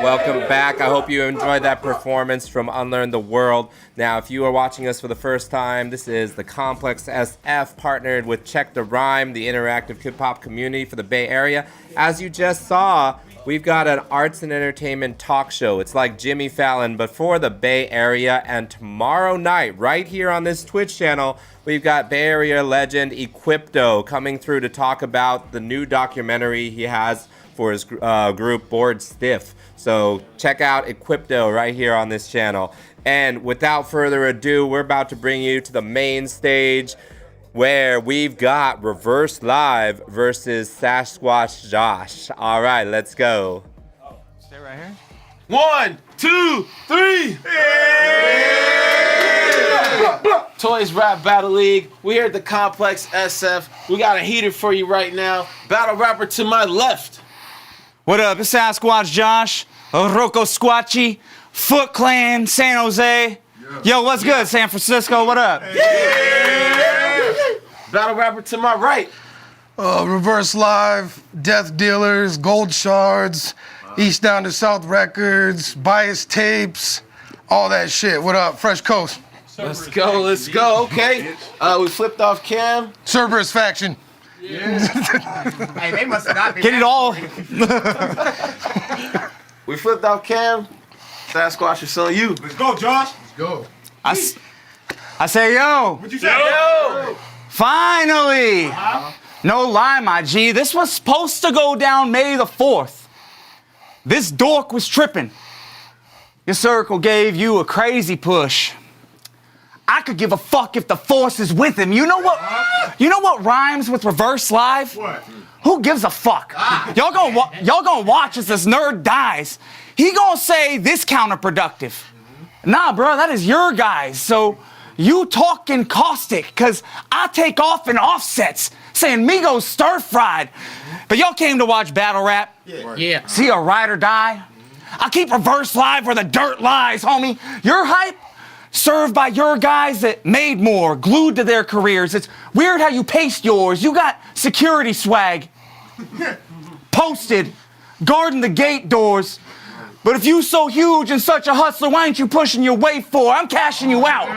Welcome back. I hope you enjoyed that performance from Unlearn the World. Now, if you are watching us for the first time, this is the Complex SF partnered with Check the Rhyme, the interactive hip-hop community for the Bay Area. As you just saw, we've got an arts and entertainment talk show. It's like Jimmy Fallon, but for the Bay Area. And tomorrow night, right here on this Twitch channel, we've got Bay Area legend Equipto coming through to talk about the new documentary he has for his group Bored Stiff. So check out Equipto right here on this channel. And without further ado, we're about to bring you to the main stage where we've got Reverse Live versus Sasquatch Josh. All right, let's go. Stay right here. 1, 2, 3. Toys Rap Battle League. We here at the Complex SF. We got a heater for you right now. Battle rapper to my left. What up? It's Sasquatch Josh, Rocco Squatchy, Foot Clan, San Jose. Yo, what's good, San Francisco? What up? Battle rapper to my right. Reverse Live, Death Dealers, Gold Shards, East Down to South Records, Bias Tapes, all that shit. What up? Fresh Coast. Let's go. Okay. We flipped off Cam. Cerberus Faction. Hey, they must have not been. Get it all. We flipped off Cam. Sasquatch, it's on you. Let's go, Josh. Let's go. I say, yo. What'd you say? Yo. Finally. No lie, my G. This was supposed to go down May the 4th. This dork was tripping. Your circle gave you a crazy push. I could give a fuck if the force is with him. You know what rhymes with Reverse Live? What? Who gives a fuck? Y'all gonna watch as this nerd dies. He gonna say this counterproductive. Nah, bro, that is your guys. So you talking caustic, cause I take off in offsets, saying Migos stir-fried. But y'all came to watch battle rap? Yeah. See a ride or die? I keep Reverse Live where the dirt lies, homie. Your hype? Served by your guys that made more, glued to their careers. It's weird how you paced yours. You got security swag. Posted, guarding the gate doors. But if you so huge and such a hustler, why ain't you pushing your way for? I'm cashing you out.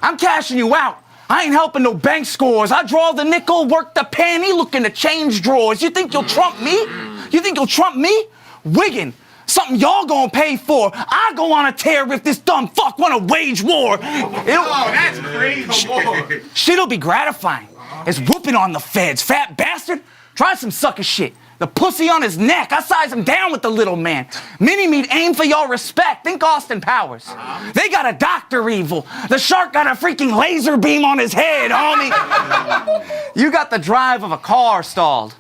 I'm cashing you out. I ain't helping no bank scores. I draw the nickel, work the penny, looking to change drawers. You think you'll trump me? You think you'll trump me? Wiggin'. Something y'all gonna pay for. I go on a tear if this dumb fuck wanna wage war. That's crazy. Shit'll be gratifying. It's whooping on the feds. Fat bastard. Try some sucker shit. The pussy on his neck. I size him down with the little man. Mini-meat aim for y'all respect. Think Austin Powers. They got a Dr. Evil. The shark got a freaking laser beam on his head, homie. You got the drive of a car stalled.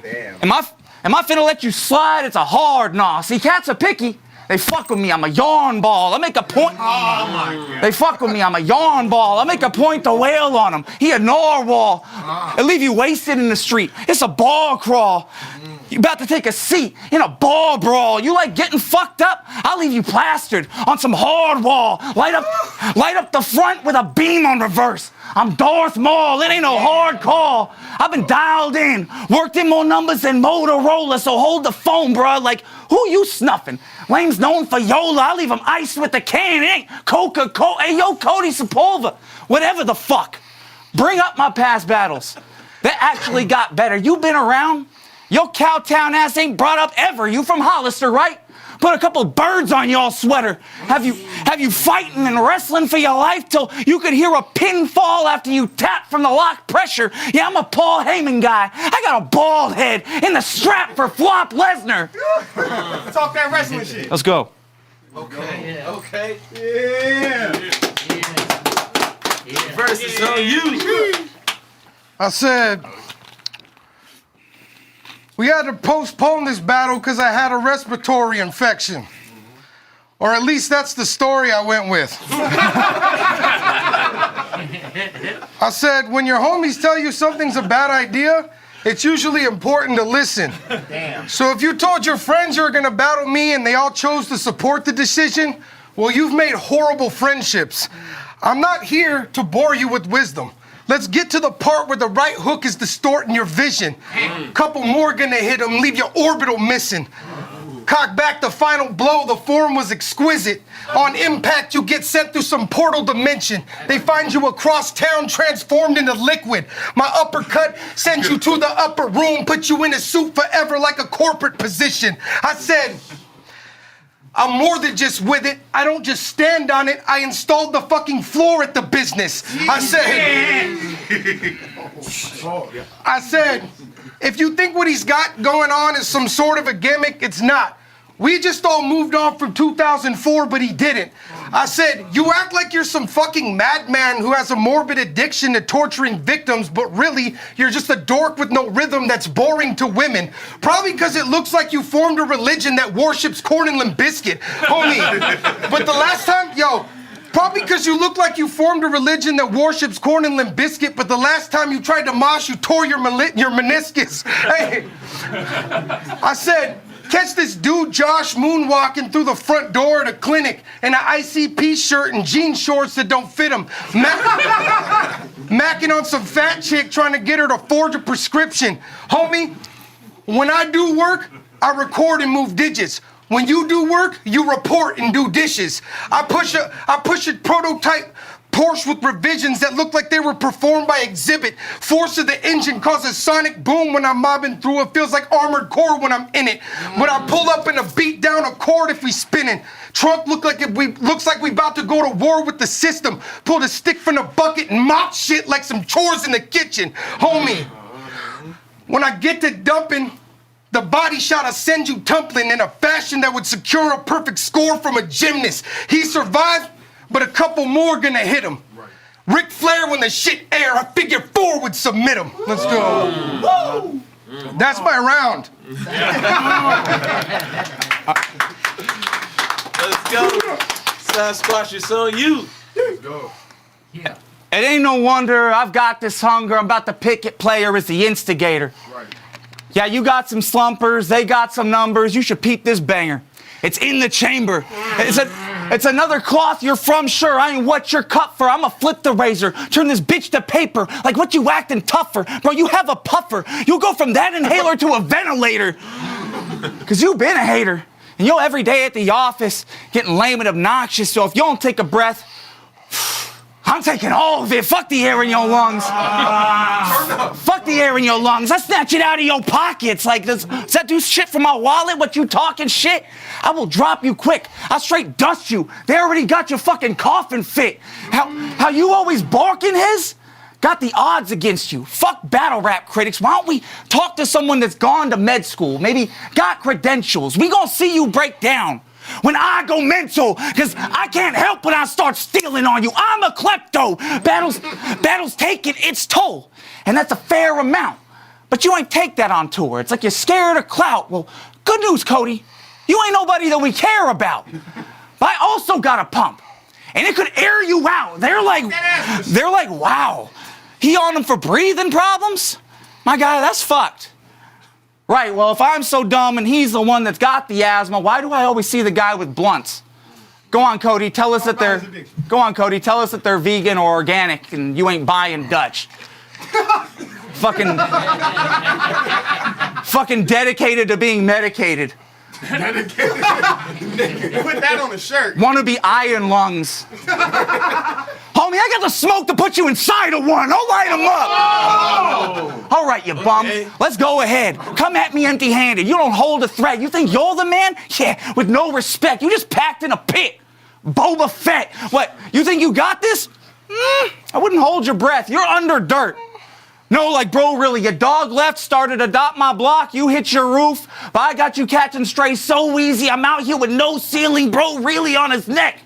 Damn. Am I finna let you slide? It's a hard nah. See, cats are picky. They fuck with me, I'm a yawn ball. I make a point. Oh my God. They fuck with me, I'm a yawn ball. I make a point to wail on him. He a narwhal. I leave you wasted in the street. It's a ball crawl. You about to take a seat in a ball brawl. You like getting fucked up? I'll leave you plastered on some hard wall. Light up the front with a beam on reverse. I'm Darth Maul, it ain't no hard call. I've been dialed in, worked in more numbers than Motorola, so hold the phone, bruh. Like, who you snuffing? Lane's known for Yola, I leave him iced with the can. It ain't Coca-Cola. Hey, yo, Cody Sepulveda. Whatever the fuck. Bring up my past battles. That actually got better. You been around? Your Cowtown ass ain't brought up ever. You from Hollister, right? Put a couple birds on y'all sweater. Have you fighting and wrestling for your life till you could hear a pin fall after you tap from the lock pressure? Yeah, I'm a Paul Heyman guy. I got a bald head and the strap for Flop Lesnar. Talk that wrestling shit. Let's go. Okay. Yeah. Okay. Yeah. Versus on you. I said, we had to postpone this battle because I had a respiratory infection. Or at least that's the story I went with. I said, when your homies tell you something's a bad idea, it's usually important to listen. Damn. So if you told your friends you were gonna battle me and they all chose to support the decision, well, you've made horrible friendships. I'm not here to bore you with wisdom. Let's get to the part where the right hook is distorting your vision. Couple more gonna hit him, leave your orbital missing. Cock back the final blow, the form was exquisite. On impact, you get sent through some portal dimension. They find you across town, transformed into liquid. My uppercut sends you to the upper room, put you in a suit forever like a corporate position. I said, I'm more than just with it. I don't just stand on it. I installed the fucking floor at the business. I said, if you think what he's got going on is some sort of a gimmick, it's not. We just all moved on from 2004, but he didn't. I said, you act like you're some fucking madman who has a morbid addiction to torturing victims, but really, you're just a dork with no rhythm that's boring to women. Probably because it looks like you formed a religion that worships Korn and Limp Bizkit. Homie, but the last time, probably because you look like you formed a religion that worships Korn and Limp Bizkit, but the last time you tried to mosh, you tore your meniscus. Hey, I said, catch this dude Josh moonwalking through the front door at a clinic in an ICP shirt and jean shorts that don't fit him. Macking on some fat chick trying to get her to forge a prescription. Homie, when I do work, I record and move digits. When you do work, you report and do dishes. I push a prototype Porsche with revisions that look like they were performed by Exhibit. Force of the engine causes sonic boom when I'm mobbing through. It feels like Armored Core when I'm in it. When I pull up in a beat down a chord if we spinning. Trunk looks like we about to go to war with the system. Pull the stick from the bucket and mop shit like some chores in the kitchen. Homie, when I get to dumping, the body shot will send you tumbling in a fashion that would secure a perfect score from a gymnast. He survived, but a couple more gonna hit him. Ric Flair when the shit air, I figure 4 would submit him. Let's do it. That's my round. Let's go. Sasquatch, it's on you. Let's go. Yeah. It ain't no wonder I've got this hunger. I'm about to pick it player as the instigator. Right. Yeah, you got some slumpers, they got some numbers. You should peep this banger. It's in the chamber. It's another cloth you're from, sure. I ain't what you're cut for. I'ma flip the razor, turn this bitch to paper. Like what you acting tougher. Bro, you have a puffer. You'll go from that inhaler to a ventilator. Cause you been a hater. And you're every day at the office getting lame and obnoxious. So if you don't take a breath, I'm taking all of it. Fuck the air in your lungs. Fuck the air in your lungs. I snatch it out of your pockets. Like, does that do shit for my wallet? What you talking shit? I will drop you quick. I'll straight dust you. They already got your fucking coffin fit. How you always barking his? Got the odds against you. Fuck battle rap critics. Why don't we talk to someone that's gone to med school? Maybe got credentials. We gonna see you break down. When I go mental, because I can't help when I start stealing on you. I'm a klepto. Battles taking its toll, and that's a fair amount. But you ain't take that on tour. It's like you're scared of clout. Well, good news, Cody. You ain't nobody that we care about. But I also got a pump, and it could air you out. They're like, wow, he on them for breathing problems? My guy, that's fucked. Right, well, if I'm so dumb and he's the one that's got the asthma, why do I always see the guy with blunts? Go on, Cody, tell us that they're vegan or organic and you ain't buying Dutch. Fucking dedicated to being medicated. Dedicated. Put that on a shirt. Wanna be iron lungs. Homie, I got the smoke to put you inside of one. I'll light them up. Oh. All right, you bum. Let's go ahead. Come at me empty-handed. You don't hold a threat. You think you're the man? Yeah, with no respect. You just packed in a pit. Boba Fett. What, you think you got this? I wouldn't hold your breath. You're under dirt. No, like, bro, really, your dog left, started to dot my block, you hit your roof, but I got you catching strays so easy, I'm out here with no ceiling, bro, really on his neck.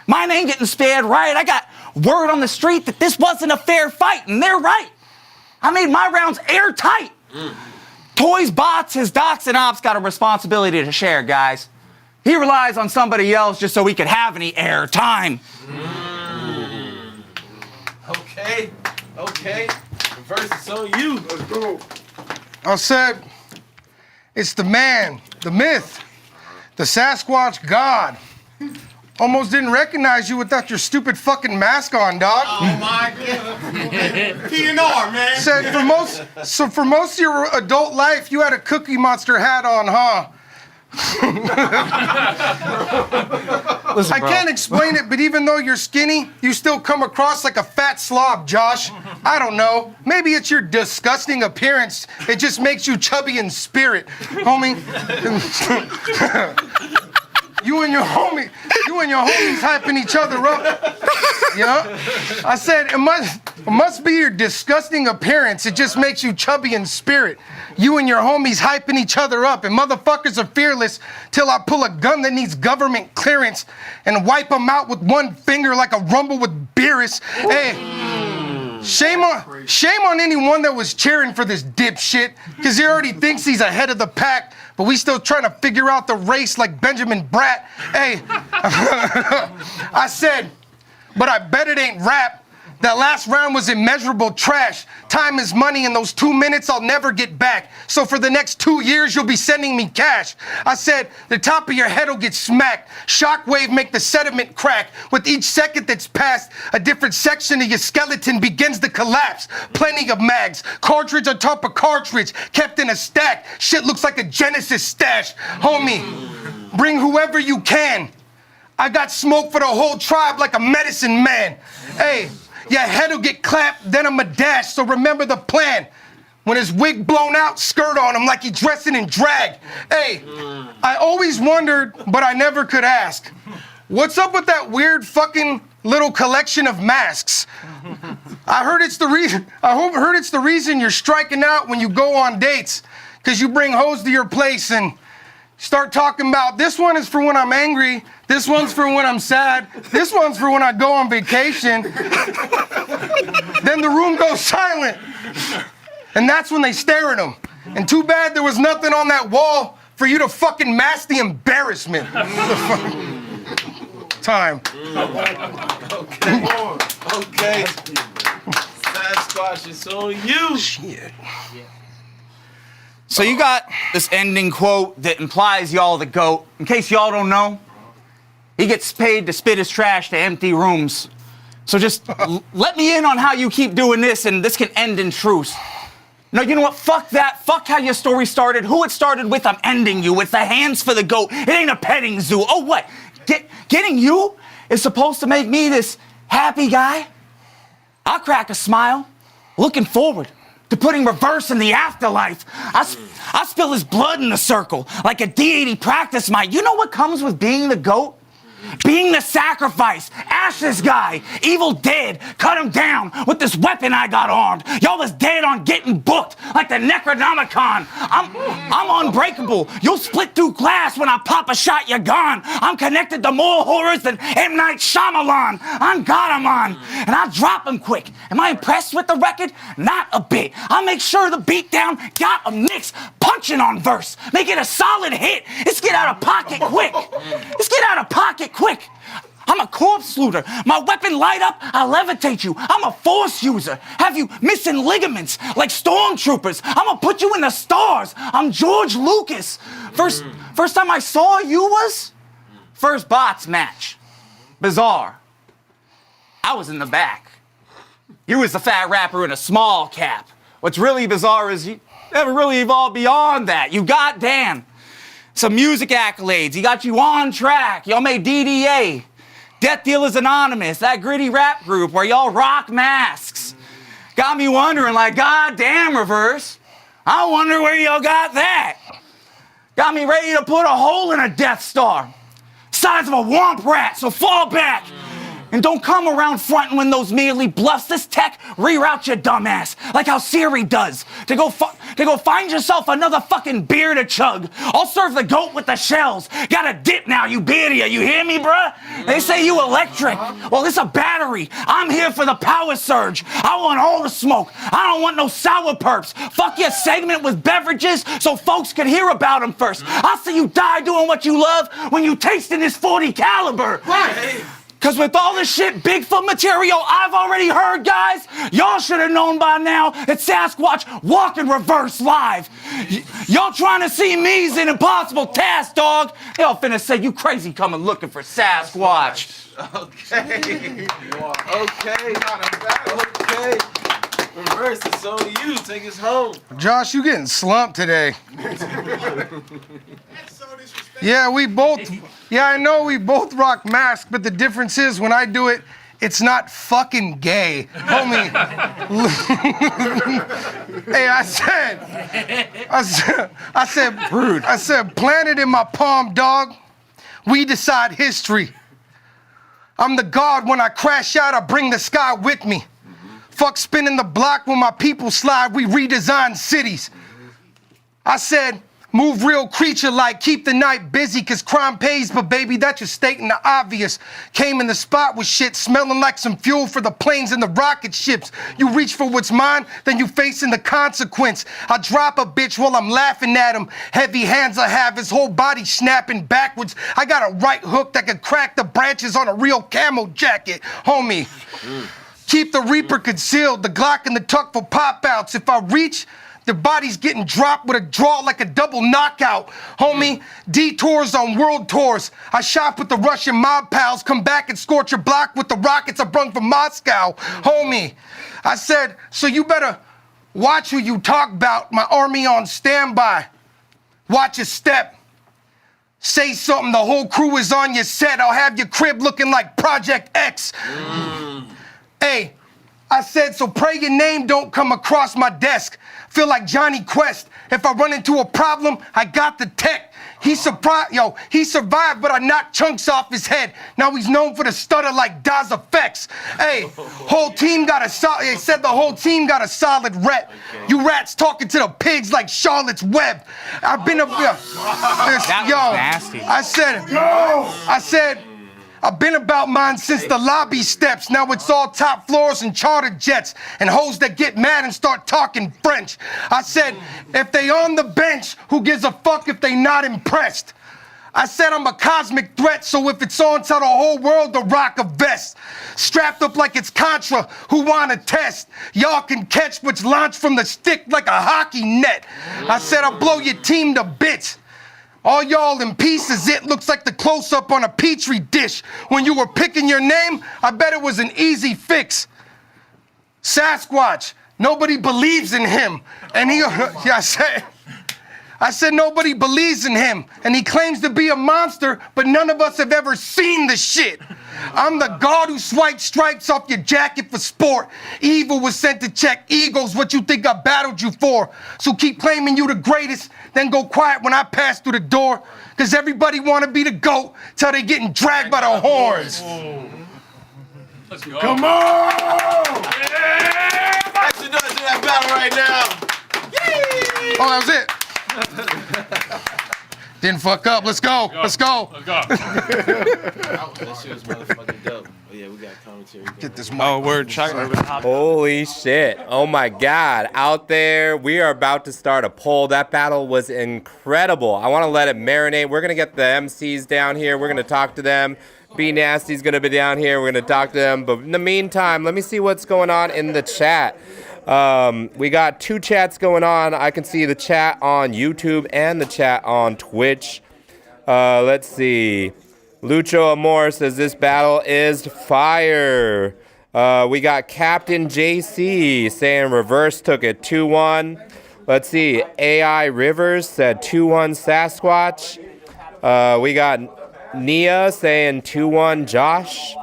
Mine ain't getting spared, right? I got word on the street that this wasn't a fair fight, and they're right. I made my rounds airtight. Toys, bots, his docs, and ops got a responsibility to share, guys. He relies on somebody else just so he could have any air time. Okay. Verse is on you. Let's go. I said, it's the man, the myth, the Sasquatch God. Almost didn't recognize you without your stupid fucking mask on, dog. Oh my God. PNR, man. Said for most of your adult life, you had a Cookie Monster hat on, huh? Listen, I can't explain it, but even though you're skinny, you still come across like a fat slob, Josh. I don't know. Maybe it's your disgusting appearance. It just makes you chubby in spirit, homie. You and your homies hyping each other up. Yeah. I said it must be your disgusting appearance. It just makes you chubby in spirit. You and your homies hyping each other up, and motherfuckers are fearless till I pull a gun that needs government clearance and wipe them out with one finger like a rumble with Beerus. Hey, shame on anyone that was cheering for this dipshit, because he already thinks he's ahead of the pack, but we still trying to figure out the race like Benjamin Bratt. Hey, I said, but I bet it ain't rap. That last round was immeasurable trash. Time is money, and those 2 minutes I'll never get back. So for the next 2 years, you'll be sending me cash. I said, the top of your head will get smacked. Shockwave make the sediment crack. With each second that's passed, a different section of your skeleton begins to collapse. Plenty of mags, cartridge on top of cartridge, kept in a stack. Shit looks like a Genesis stash. Homie, bring whoever you can. I got smoke for the whole tribe like a medicine man. Hey, your head'll get clapped, then I'ma dash, so remember the plan. When his wig blown out, skirt on him like he dressing in drag. Hey, I always wondered, but I never could ask. What's up with that weird fucking little collection of masks? I heard it's the reason you're striking out when you go on dates, cause you bring hoes to your place and start talking about this one is for when I'm angry, this one's for when I'm sad, this one's for when I go on vacation. Then the room goes silent. And that's when they stare at him. And too bad there was nothing on that wall for you to fucking mask the embarrassment. Time. Okay. Sasquatch, it's on you. Shit. So you got this ending quote that implies y'all the GOAT. In case y'all don't know, he gets paid to spit his trash to empty rooms. So just let me in on how you keep doing this, and this can end in truce. No, you know what? Fuck that. Fuck how your story started. Who it started with, I'm ending you with the hands for the GOAT. It ain't a petting zoo. Oh, what? Getting you is supposed to make me this happy guy? I'll crack a smile, looking forward to putting reverse in the afterlife. I spill his blood in the circle like a deity practice might. You know what comes with being the GOAT? Being the sacrifice, Ashes guy, evil dead, cut him down with this weapon I got armed. Y'all was dead on getting booked like the Necronomicon. I'm unbreakable. You'll split through glass when I pop a shot, you're gone. I'm connected to more horrors than M. Night Shyamalan. I'm got him on, and I drop him quick. Am I impressed with the record? Not a bit. I'll make sure the beatdown got a mix, punching on verse. Make it a solid hit. Let's get out of pocket quick. Let's get out of pocket quick. I'm a corpse looter. My weapon light up, I levitate you. I'm a force user. Have you missing ligaments like stormtroopers? I'm gonna put you in the stars. I'm George Lucas. First time I saw you was first bots match. Bizarre. I was in the back. You was the fat rapper in a small cap. What's really bizarre is you never really evolved beyond that. You goddamn. Some music accolades. He got you on track. Y'all made DDA. Death Dealers Anonymous, that gritty rap group where y'all rock masks. Got me wondering, like, goddamn, Reverse. I wonder where y'all got that. Got me ready to put a hole in a Death Star. Size of a womp rat, so fall back. And don't come around fronting when those merely bluffs. This tech reroute your dumbass, like how Siri does. To go find yourself another fucking beer to chug. I'll serve the GOAT with the shells. Got a dip now, you beardia. You hear me, bruh? They say you electric. Well, it's a battery. I'm here for the power surge. I want all the smoke. I don't want no sour perps. Fuck your segment with beverages so folks can hear about them first. I'll see you die doing what you love when you tasting this 40 caliber. Right. Cause with all this shit Bigfoot material I've already heard, guys, y'all should have known by now that Sasquatch walk in reverse live. Y'all trying to see me's an impossible task, dog. Y'all finna say you crazy coming looking for Sasquatch. Okay. Okay. Reverse, it's on you. Take us home. Josh, you getting slumped today. Yeah, I know we both rock masks, but the difference is when I do it, it's not fucking gay. Homie. Hey, I said, planted in my palm, dog. We decide history. I'm the god. When I crash out, I bring the sky with me. Fuck spinning the block when my people slide, we redesign cities. I said, move real creature like, keep the night busy, cause crime pays, but baby, that's just stating the obvious. Came in the spot with shit, smelling like some fuel for the planes and the rocket ships. You reach for what's mine, then you facing the consequence. I drop a bitch while I'm laughing at him. Heavy hands I have, his whole body snapping backwards. I got a right hook that could crack the branches on a real camo jacket, homie. Keep the Reaper concealed, the Glock and the tuck for pop-outs. If I reach, the body's getting dropped with a draw like a double knockout. Homie, detours on world tours. I shop with the Russian mob pals, come back and scorch your block with the rockets I brung from Moscow. Homie, I said, so you better watch who you talk about, my army on standby. Watch your step. Say something, the whole crew is on your set. I'll have your crib looking like Project X. Hey, I said, so pray your name don't come across my desk. Feel like Johnny Quest. If I run into a problem, I got the tech. He survived, but I knocked chunks off his head. Now he's known for the stutter like Daz Effects. Hey, whole team got a solid, they said the whole team got a solid rep. You rats talking to the pigs like Charlotte's Web. I've been nasty. I said, I've been about mine since the lobby steps. Now it's all top floors and charter jets and hoes that get mad and start talking French. I said, if they on the bench, who gives a fuck if they not impressed? I said I'm a cosmic threat, so if it's on, tell the whole world to rock a vest. Strapped up like it's Contra, who wanna test? Y'all can catch which launch from the stick like a hockey net. I said I'll blow your team to bits. All y'all in pieces, it looks like the close-up on a Petri dish. When you were picking your name, I bet it was an easy fix. Sasquatch, nobody believes in him. And he, I said nobody believes in him. And he claims to be a monster, but none of us have ever seen the shit. I'm the god who swiped stripes off your jacket for sport. Evil was sent to check egos, what you think I battled you for. So keep claiming you the greatest, then go quiet when I pass through the door. Cause everybody wanna be the GOAT till they getting dragged by the horns. Let's go. Come on! Yeah! That's enough to that battle right now. Yay! Oh, that was it. Didn't fuck up. Let's go. Let's go. Let's go. That shit was motherfucking dope. Oh, yeah, we got commentary. Get this mic. Oh, word. Holy shit. Oh my God. Out there, we are about to start a poll. That battle was incredible. I want to let it marinate. We're going to get the MCs down here. We're going to talk to them. B Nasty's going to be down here. We're going to talk to them. But in the meantime, let me see what's going on in the chat. We got 2 chats going on. I can see the chat on YouTube and the chat on Twitch. Let's see. Lucho Amor says this battle is fire. We got Captain JC saying Reverse took it 2-1. Let's see. AI Rivers said 2-1 Sasquatch. We got Nia saying 2-1 Josh.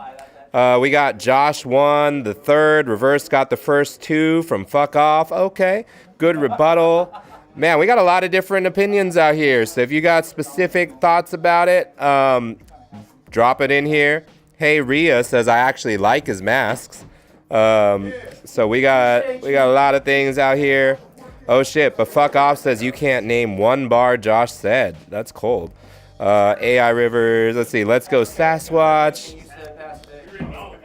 We got Josh won the third. Reverse got the first 2 from Fuck Off. Okay, good rebuttal. Man, we got a lot of different opinions out here. So if you got specific thoughts about it, drop it in here. Hey, Rhea says I actually like his masks. So we got a lot of things out here. Oh shit, but Fuck Off says you can't name one bar Josh said. That's cold. AI Rivers, let's see. Let's go Sasquatch.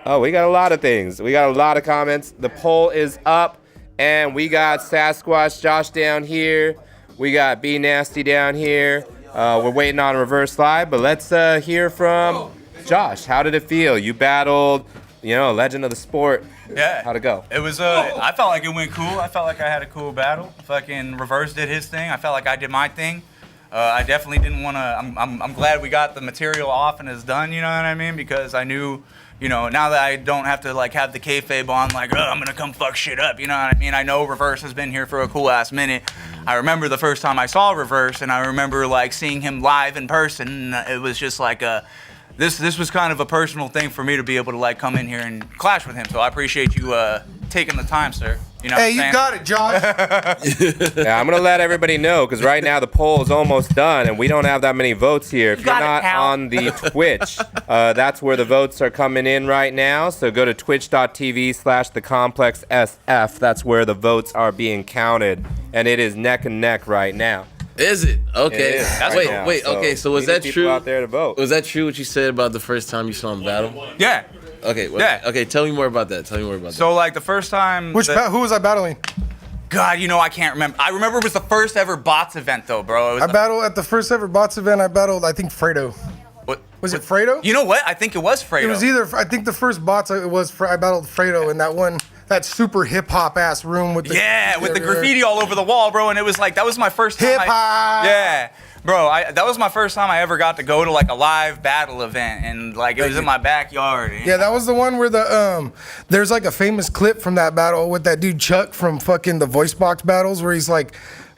Oh, we got a lot of things. We got a lot of comments. The poll is up, and we got Sasquatch Josh down here. We got B Nasty down here. We're waiting on Reverse Live, but let's hear from Josh. How did it feel? You battled, a legend of the sport. Yeah. How'd it go? It was, I felt like it went cool. I felt like I had a cool battle. Fucking Reverse did his thing. I felt like I did my thing. I definitely didn't want to, I'm glad we got the material off and it's done, you know what I mean? Because I knew, now that I don't have to have the kayfabe on, I'm gonna come fuck shit up, you know what I mean? I know Reverse has been here for a cool ass minute. I remember the first time I saw Reverse, and I remember seeing him live in person. It was just this was kind of a personal thing for me to be able to come in here and clash with him. So I appreciate you taking the time, sir. Hey, you got it, Josh. Yeah, I'm gonna let everybody know because right now the poll is almost done and we don't have that many votes here. If you're not on the Twitch, that's where the votes are coming in right now. So go to twitch.tv/thecomplexsf. That's where the votes are being counted, and it is neck and neck right now. Is it? Okay. It is wait. Okay. So was that true? Out there to vote. Was that true? What you said about the first time you saw him battle? Yeah. Okay. Yeah. Okay. Tell me more about that. So the first time. Who was I battling? God, I can't remember. I remember it was the first ever bots event though, bro. I battled at the first ever bots event. I battled, I think, Fredo. What was it? Fredo? You know what? I think it was Fredo. It was either. I think the first bots I battled Fredo in that super hip hop ass room with the with the graffiti all over the wall, bro. And it was that was my first time. Hip hop. Yeah. Bro, that was my first time I ever got to go to a live battle event, and it was in my backyard. Yeah, that was the one where there's a famous clip from that battle with that dude Chuck from fucking the Voice Box battles where he's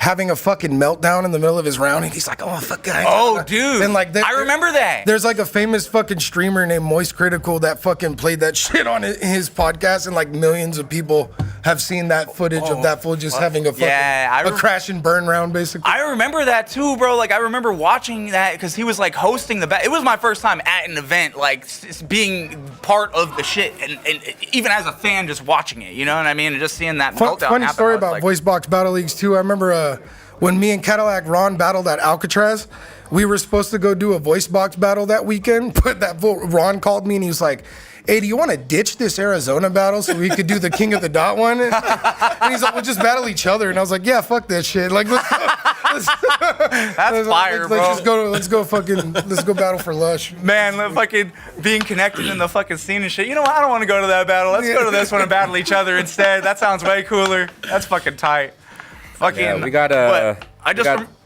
having a fucking meltdown in the middle of his round, and he's like, "Oh fuck, guys." Oh, dude. And like, I remember that. There's like a famous fucking streamer named Moist Critical that fucking played that shit on his podcast, and like millions of people have seen that footage of that fool just having a fucking a crash and burn round, basically. I remember that too, bro. Like I remember watching that because he was like hosting the It was my first time at an event, like being part of the shit, and even as a fan, just watching it. You know what I mean? And just seeing that meltdown Funny happen, story I was about like, Voice Box Battle Leagues too. I remember when me and Cadillac Ron battled at Alcatraz. We were supposed to go do a voice box battle that weekend, but Ron called me and he was like, "Hey, do you want to ditch this Arizona battle so we could do the King of the Dot one?" And he's like, "We'll just battle each other." And I was like, "Yeah, fuck that shit. Like, let's fire, bro. Let's go battle for Lush." Man, fucking being connected in the fucking scene and shit. You know what? I don't want to go to that battle. Let's go to this one and battle each other instead. That sounds way cooler. That's fucking tight. Fucking. Yeah, we got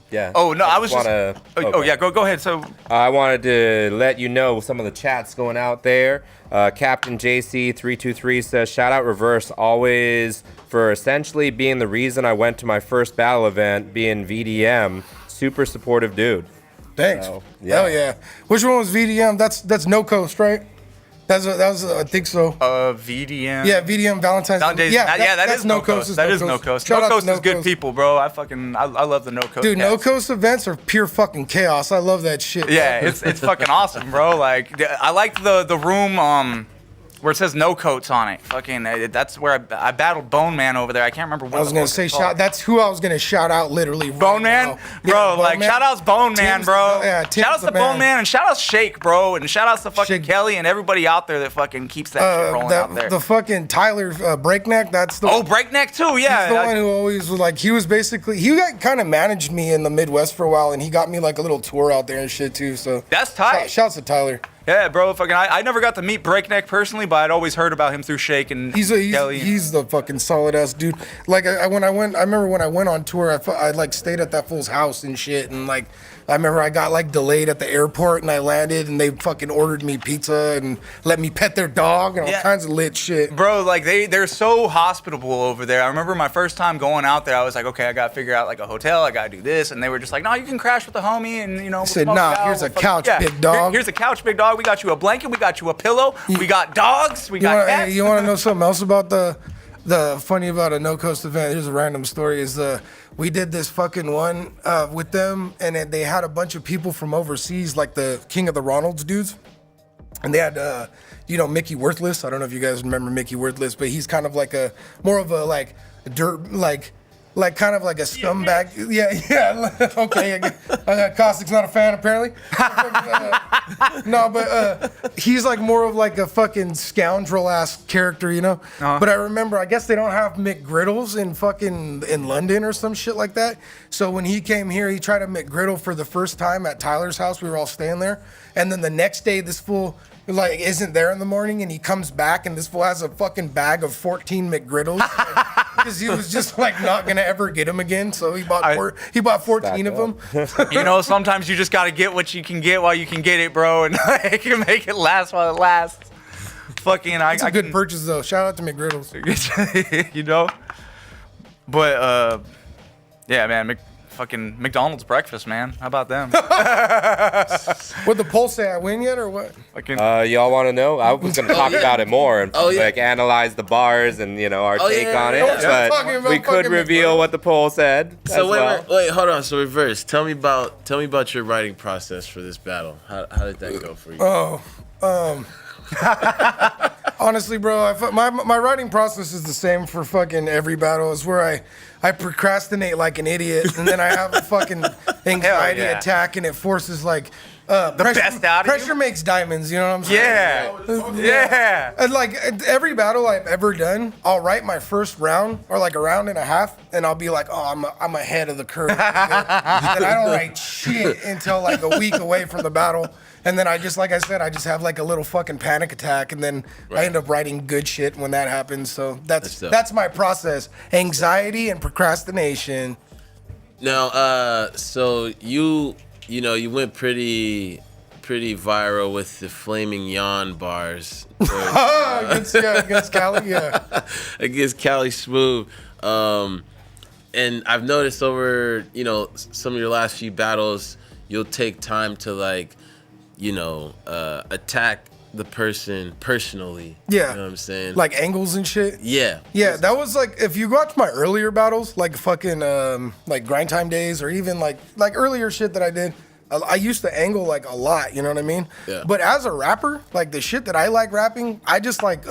yeah. Oh no, I was just. Okay. Oh yeah, go ahead. So I wanted to let you know some of the chats going out there. Captain JC323 says, "Shout out Reverse always for essentially being the reason I went to my first battle event, being VDM. Super supportive dude." Thanks. So, Hell yeah. Which one was VDM? That's No Coast, right? That was I think so. VDM. Yeah, VDM Valentine's Day. That is No Coast. That is No Coast. No Coast is good people, bro. I love the No Coast. Dude, guys. No Coast events are pure fucking chaos. I love that shit. Yeah, it's fucking awesome, bro. Like I like the room where it says No Coats on it. Fucking that's where I battled Bone Man over there. I can't remember what I was gonna say that's who I was gonna shout out literally. Bone Man, bro. Like shout outs Bone Man, bro. Shout outs to Bone Man and shout outs Shake, bro, and shout outs to fucking Kelly and everybody out there that fucking keeps that shit rolling out there. The fucking Tyler Breakneck. That's the Breakneck too. Yeah, he's the one who always was like he was kind of managed me in the Midwest for a while, and he got me like a little tour out there and shit too. So that's tight. Shouts to Tyler. Yeah, bro. Fucking, I never got to meet Breakneck personally, but I'd always heard about him through Shake and Kelly. He's the fucking solid ass dude. Like I remember when I went on tour, I like stayed at that fool's house and shit, and like I remember I got like delayed at the airport and I landed and they fucking ordered me pizza and let me pet their dog and all kinds of lit shit. Bro, like they're so hospitable over there. I remember my first time going out there, I was like, okay, I gotta figure out like a hotel, I gotta do this, and they were just like, no, you can crash with the homie, and you know. I said, nah, here's a couch, big dog. Here's a couch, big dog. We got you a blanket, we got you a pillow, we got dogs, we got cats. You want to know something else about the funny about a No Coast event? Here's a random story. Is we did this fucking one with them, and they had a bunch of people from overseas, like the King of the Ronalds dudes, and they had Mickey Worthless. I don't know if you guys remember Mickey Worthless, but he's kind of like more of a like dirt like kind of like a scumbag. Yeah. Okay. Caustic's not a fan apparently. No, but he's like more of like a fucking scoundrel ass character, you know. Uh-huh. But I remember, I guess they don't have McGriddles in London or some shit like that. So when he came here, he tried a McGriddle for the first time at Tyler's house. We were all staying there, and then the next day, this fool like isn't there in the morning, and he comes back, and this fool has a fucking bag of 14 McGriddles. Because he was just like not gonna ever get him again, so he bought 14 of them. You know, sometimes you just gotta get what you can get while you can get it, bro, and like, make it last while it lasts. Fucking, it's a good purchase though. Shout out to McGriddles. You know, but yeah, man, fucking McDonald's breakfast, man. How about them? Would the poll say I win yet or what? Y'all want to know? I was going to talk about it more and like analyze the bars and our take on it, but we could reveal what the poll said. So wait, hold on. So Reverse, tell me about your writing process for this battle. How did that go for you? Honestly, bro, my writing process is the same for fucking every battle. It's where I procrastinate like an idiot, and then I have a fucking anxiety attack, and it forces like the best out of you. Pressure makes diamonds. You know what I'm saying? Yeah. And like every battle I've ever done, I'll write my first round or like a round and a half, and I'll be like, oh, I'm ahead of the curve. And I don't write shit until like a week away from the battle. And then I just have like a little fucking panic attack, and then I end up writing good shit when that happens. So that's my process: anxiety and procrastination. Now, so you went pretty viral with the flaming yawn bars against Cali, yeah. Against Cali Smooth. and I've noticed over, you know, some of your last few battles, you'll take time to like, you know, attack the person personally. Yeah. You know what I'm saying? Like angles and shit. Yeah. Yeah, that was like, if you watch my earlier battles, like fucking like Grind Time Days, or even like earlier shit that I did, I used to angle like a lot, you know what I mean? Yeah. But as a rapper, like the shit that I like rapping, I just like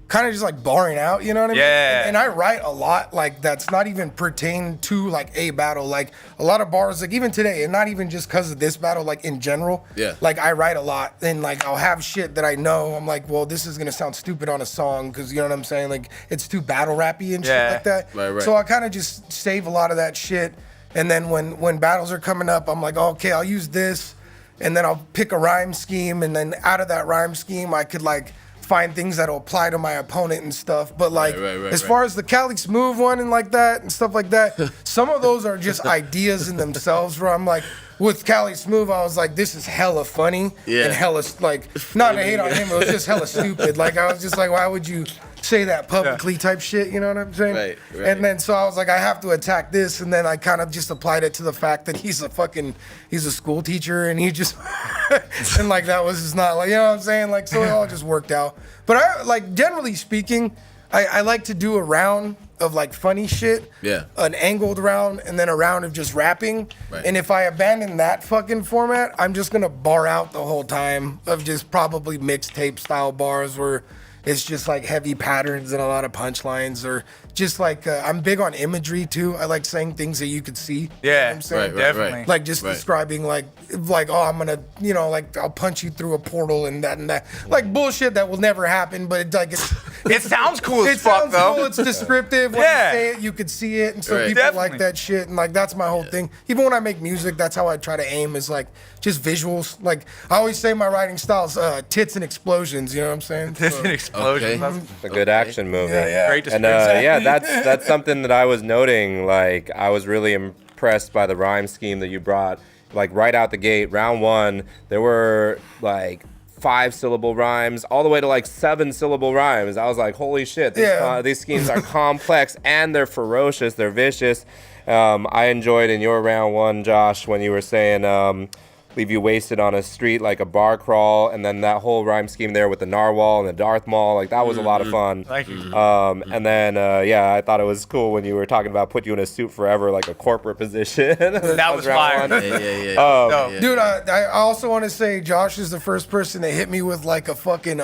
kind of just like barring out, you know what I mean? Yeah. And I write a lot like that's not even pertain to like a battle. Like a lot of bars, like even today, and not even just because of this battle, like in general. Yeah. Like I write a lot, and like I'll have shit that I know. I'm like, well, this is gonna sound stupid on a song because you know what I'm saying? Like it's too battle rappy and shit like that. Right. So I kind of just save a lot of that shit. And then when battles are coming up, I'm like, okay, I'll use this, and then I'll pick a rhyme scheme, and then out of that rhyme scheme, I could like find things that'll apply to my opponent and stuff. But like, as far as the Cali Smooth one and like that and stuff like that, some of those are just ideas in themselves. Where I'm like, with Cali Smooth, I was like, this is hella funny and hella like, not to hate on him, it was just hella stupid. Like I was just like, why would you say that publicly type shit, you know what I'm saying? Right. And then so I was like, I have to attack this, and then I kind of just applied it to the fact that he's a school teacher, and he just and like that was just not like, you know what I'm saying? Like so it all just worked out. But I like, generally speaking, I like to do a round of like funny shit, an angled round, and then a round of just rapping. Right. And if I abandon that fucking format, I'm just gonna bar out the whole time of just probably mixtape style bars where it's just like heavy patterns and a lot of punchlines, or just like I'm big on imagery too. I like saying things that you could see. You know Yeah, what I'm saying? definitely. Like just describing like oh, I'm gonna, you know, like I'll punch you through a portal and that, like bullshit that will never happen, but it sounds cool as fuck, sounds though. cool. It's descriptive. When you say it, you could see it, and so people like that shit. And like that's my whole thing. Even when I make music, that's how I try to aim, is like just visuals. Like I always say my writing style's tits and explosions. You know what I'm saying? Tits and explosions. It's a good action movie. Great And description. yeah, that's something that I was noting. Like I was really impressed by the rhyme scheme that you brought. Like right out the gate, round one, there were like 5-syllable rhymes all the way to like 7-syllable rhymes. I was like, holy shit, these schemes are complex and they're ferocious, they're vicious. I enjoyed in your round one, Josh, when you were saying leave you wasted on a street like a bar crawl, and then that whole rhyme scheme there with the narwhal and the Darth Maul, like that was a lot of fun. Thank you. And then I thought it was cool when you were talking about put you in a suit forever, like a corporate position. That was fire. Dude, I also want to say Josh is the first person to hit me with like a fucking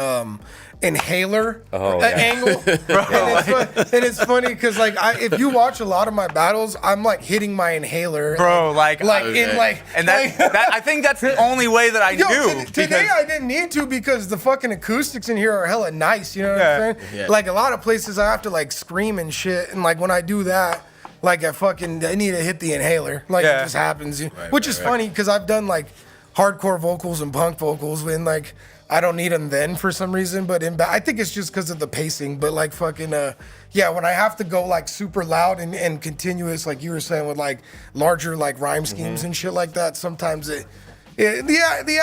inhaler angle. And it's funny because like if you watch a lot of my battles, I'm like hitting my inhaler, bro. Like and that I think that's the only way that I do. Today I didn't need to because the fucking acoustics in here are hella nice. You know what I'm saying? Yeah. Like a lot of places I have to like scream and shit, and like when I do that, like I need to hit the inhaler. Like it just happens, which is funny because I've done like hardcore vocals and punk vocals when like I don't need them then for some reason, but I think it's just because of the pacing. But like fucking when I have to go like super loud and continuous, like you were saying, with like larger like rhyme schemes and shit like that, sometimes the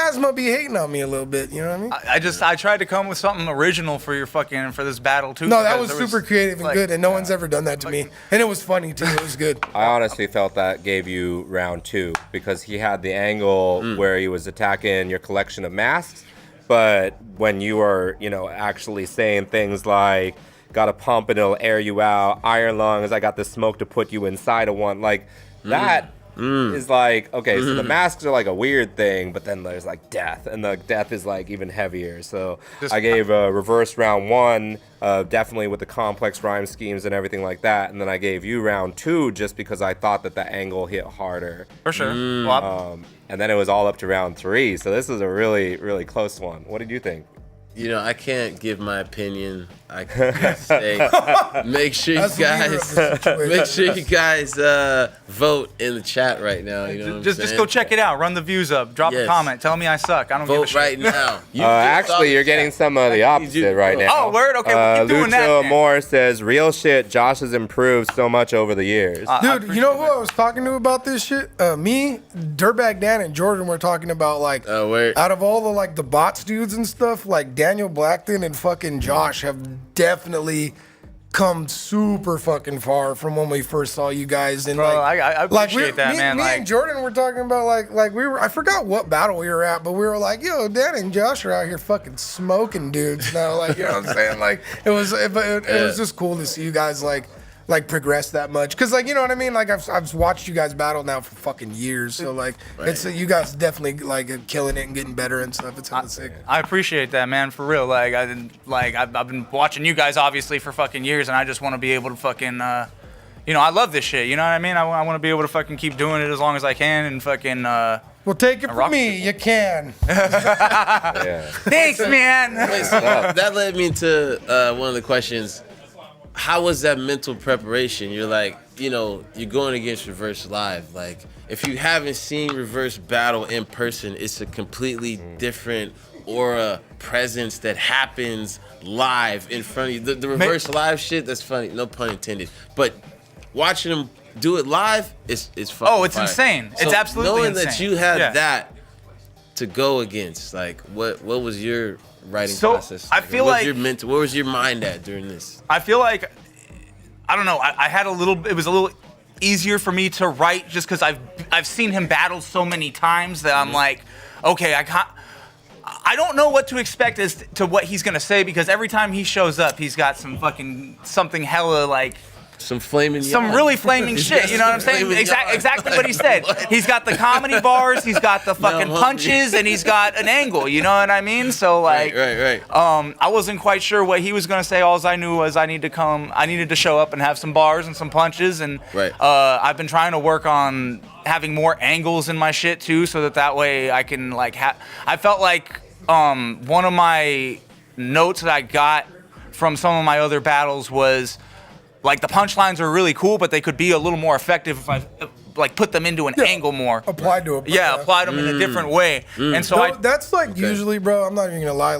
asthma be hating on me a little bit. You know what I mean? I tried to come with something original for for this battle too. No, that was super creative and good, and no one's ever done that to me. And it was funny too. It was good. I honestly felt that gave you round two because he had the angle where he was attacking your collection of masks. But when you are, actually saying things like, got a pump and it'll air you out, iron lungs, I got the smoke to put you inside of one, like that is like, okay, so the masks are like a weird thing, but then there's like death, and the death is like even heavier. So I gave a reverse round one, definitely with the complex rhyme schemes and everything like that, and then I gave you round two just because I thought that the angle hit harder. For sure. And then it was all up to round three, so this was a really, really close one. What did you think? I can't give my opinion. I can just say, make sure you guys vote in the chat right now. You know, just go check it out. Run the views up. Drop a comment. Tell me I suck. I don't give a shit. Vote right now. Actually, you're getting some of the opposite right now. Oh, word? Okay, we'll keep doing that. Lucho Moore says, real shit, Josh has improved so much over the years. Dude, you know who I was talking to about this shit? Me, Dirtbag Dan, and Jordan were talking about like, out of all the like the bots dudes and stuff, like Daniel Blackton and fucking Josh have definitely come super fucking far from when we first saw you guys. And Bro, like, I appreciate that, man. Me Like, and Jordan were talking about like we were. I forgot what battle we were at, but we were like, yo, Dan and Josh are out here fucking smoking dudes now. Like, you know what I'm saying? Like, it was just cool to see you guys like progress that much. Cause like, you know what I mean? Like I've watched you guys battle now for fucking years. So like, it's you guys definitely like killing it and getting better and stuff. It's hella sick. I appreciate that, man, for real. Like, I've been watching you guys obviously for fucking years, and I just want to be able to fucking, you know, I love this shit. You know what I mean? I want to be able to fucking keep doing it as long as I can and fucking. Well, take it from me, you can. Thanks, man. Wait, so that led me to one of the questions. How was that mental preparation? You're like, you know, you're going against Reverse live. Like, if you haven't seen Reverse battle in person, it's a completely different aura, presence that happens live in front of you. The Reverse live shit, that's funny, no pun intended. But watching them do it live, it's fucking Oh, it's fire. insane. So It's absolutely knowing insane. that you had Yeah. that to go against, like, what was your writing So, process? I feel what like- was your mental, where was your mind at during this? I feel like, I don't know. I had it was a little easier for me to write just because I've seen him battle so many times that I'm like, okay, I don't know what to expect as to what he's gonna say because every time he shows up, he's got something hella like. Some flaming really flaming shit, you know what I'm saying? Exactly what he said. He's got the comedy bars, he's got the fucking punches, and he's got an angle, you know what I mean? So like, right. I wasn't quite sure what he was gonna say. All I knew was I needed to show up and have some bars and some punches, and I've been trying to work on having more angles in my shit too, so that way I can like I felt like one of my notes that I got from some of my other battles was. Like the punchlines are really cool, but they could be a little more effective if I like put them into an angle more. Applied to it. Yeah, applied them in a different way. And so that's like usually, bro. I'm not even gonna lie.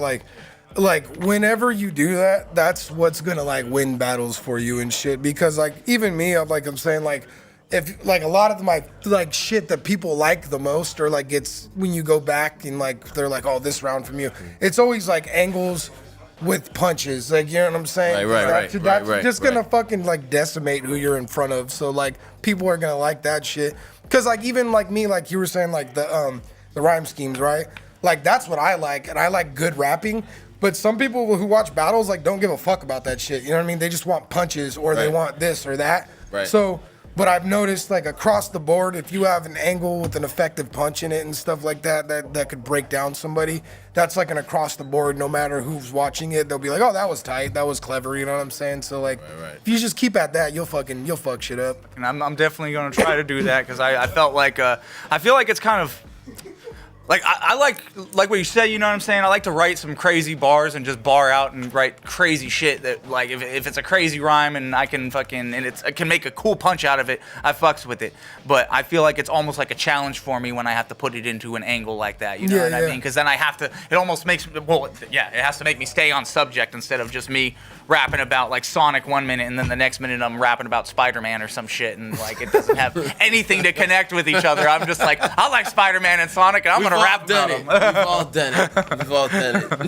Like whenever you do that, that's what's gonna like win battles for you and shit. Because like even me, I'm saying like. If like a lot of my like shit that people like the most, or like it's when you go back and like they're like, oh, this round from you, it's always like angles with punches, like, you know what I'm saying? That's just gonna fucking like decimate who you're in front of. So like people are gonna like that shit. Cause like even like me, like you were saying, like the rhyme schemes, right? Like that's what I like, and I like good rapping. But some people who watch battles like don't give a fuck about that shit. You know what I mean? They just want punches or they want this or that. Right. So. But I've noticed, like, across the board, if you have an angle with an effective punch in it and stuff like that, that could break down somebody, that's like an across the board, no matter who's watching it, they'll be like, oh, that was tight, that was clever, you know what I'm saying? So, like, if you just keep at that, you'll fuck shit up. And I'm definitely gonna try to do that because I felt like I feel like it's kind of like I like what you said, you know what I'm saying? I like to write some crazy bars and just bar out and write crazy shit that like if it's a crazy rhyme and I can fucking and I can make a cool punch out of it, I fucks with it. But I feel like it's almost like a challenge for me when I have to put it into an angle like that, you know what I mean? Because then I have to, it almost makes, it has to make me stay on subject instead of just me rapping about like Sonic 1 minute and then the next minute I'm rapping about Spider-Man or some shit and like it doesn't have anything to connect with each other. I'm just like, I like Spider-Man and Sonic and I'm gonna rap about them. We've all done it.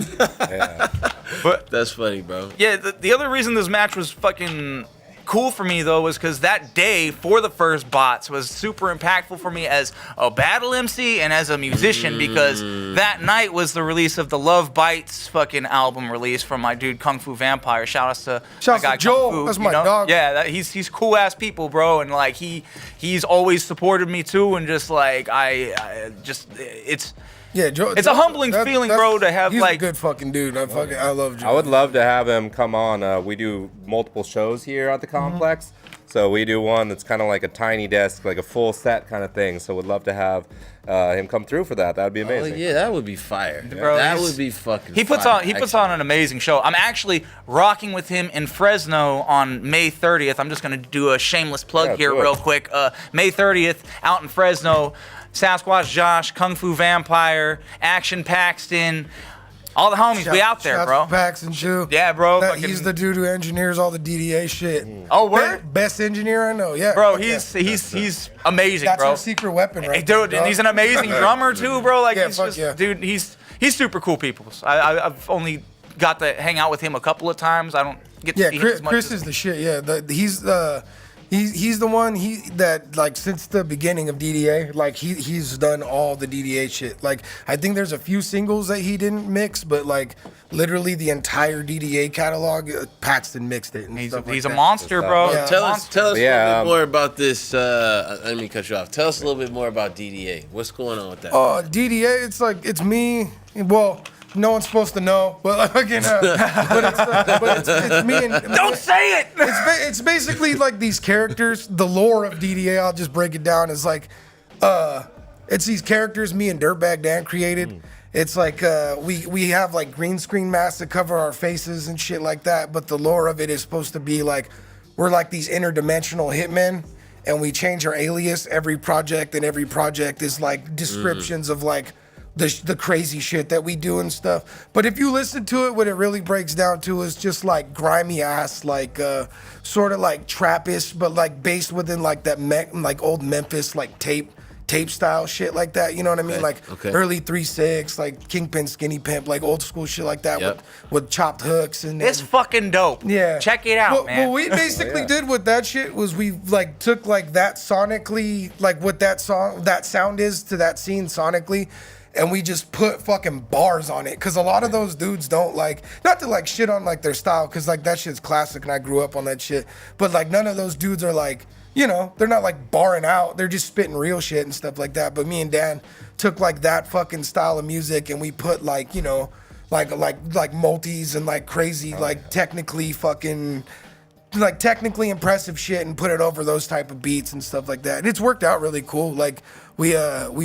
But that's funny, bro. Yeah, the other reason this match was fucking cool for me though was because that day for the first bots was super impactful for me as a battle MC and as a musician because that night was the release of the Love Bites fucking album release from my dude Kung Fu Vampire. Shout out to Joel. Kung Fu, That's my dog. Yeah, he's cool ass people, bro, and like he's always supported me too, and just like it's a humbling feeling, bro, to have he's like a good fucking dude. I love Joel. I would love to have him come on. We do multiple shows here at the complex. So we do one that's kind of like a tiny desk, like a full set kind of thing. So we'd love to have him come through for that. That would be amazing. Oh, yeah, that would be fire. Bro, that would be fucking He puts on an amazing show. I'm actually rocking with him in Fresno on May 30th. I'm just going to do a shameless plug here real quick. May 30th out in Fresno. Sasquatch Josh, Kung Fu Vampire, Action Paxton, all the homies, we out there, bro. Paxton too. Yeah, bro. He's the dude who engineers all the DDA shit. Oh, word? Best engineer I know. Yeah, bro. He's amazing, That's bro. our secret weapon, right? Dude, and he's an amazing drummer too, bro. Like dude, he's super cool people. I've only got to hang out with him a couple of times. I don't get to see him as much. Chris is the shit. Yeah, he's the one that like since the beginning of DDA, like he's done all the DDA shit. Like I think there's a few singles that he didn't mix, but like literally the entire DDA catalog, Paxton mixed it. And He's a monster, bro. Yeah. Tell us a little Yeah, bit more about this. Let me cut you off. Tell us a little bit more about DDA. What's going on with that? DDA, it's me. Well, no one's supposed to know, but like, it's me and don't say it. It's basically like these characters. The lore of DDA, I'll just break it down. Is like, it's these characters me and Dirtbag Dan created. It's like we have like green screen masks that cover our faces and shit like that. But the lore of it is supposed to be like we're like these interdimensional hitmen, and we change our alias every project, and every project is like descriptions of like the crazy shit that we do and stuff. But if you listen to it, what it really breaks down to is just like grimy ass, like sort of like trappish, but like based within like that like old Memphis like tape style shit like that. You know what I mean? Like early 3-6, like Kingpin, Skinny Pimp, like old school shit like that with chopped hooks and. It's fucking dope. Yeah, check it out, man. What we basically did with that shit was we like took like that sonically, like what that sound is to that scene sonically. And we just put fucking bars on it. Cause a lot of those dudes don't like, not to like shit on like their style, cause like that shit's classic and I grew up on that shit. But like none of those dudes are like, you know, they're not like barring out. They're just spitting real shit and stuff like that. But me and Dan took like that fucking style of music and we put like, you know, like multis and like crazy, like technically impressive shit and put it over those type of beats and stuff like that. And it's worked out really cool. Like we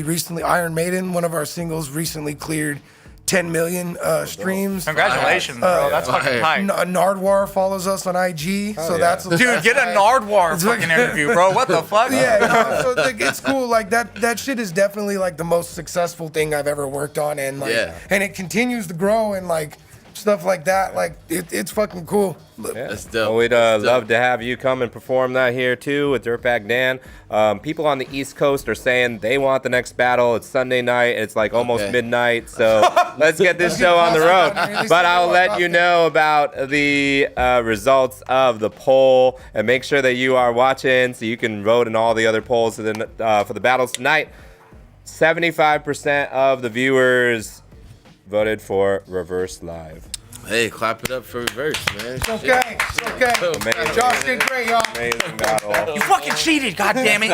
recently, Iron Maiden, one of our singles recently cleared 10 million streams. Congratulations, bro. That's fucking tight. Nardwar follows us on IG, that's dude. Get a Nardwar fucking interview, bro. What the fuck? Yeah, so like, it's cool. Like that shit is definitely like the most successful thing I've ever worked on, and like, and it continues to grow and like stuff like that. Like it's fucking cool. That's dope. Well, we'd love to have you come and perform that here too with Dirtbag Dan. People on the East Coast are saying they want the next battle. It's Sunday night. It's like almost midnight. So let's get this show on the road. But I'll let you know about the results of the poll, and make sure that you are watching so you can vote in all the other polls for the battles tonight. 75% of the viewers voted for Reverse Live. Hey, clap it up for Reverse, man. It's okay. Amazing. Josh did great, y'all. Amazing battle. You fucking cheated, goddammit.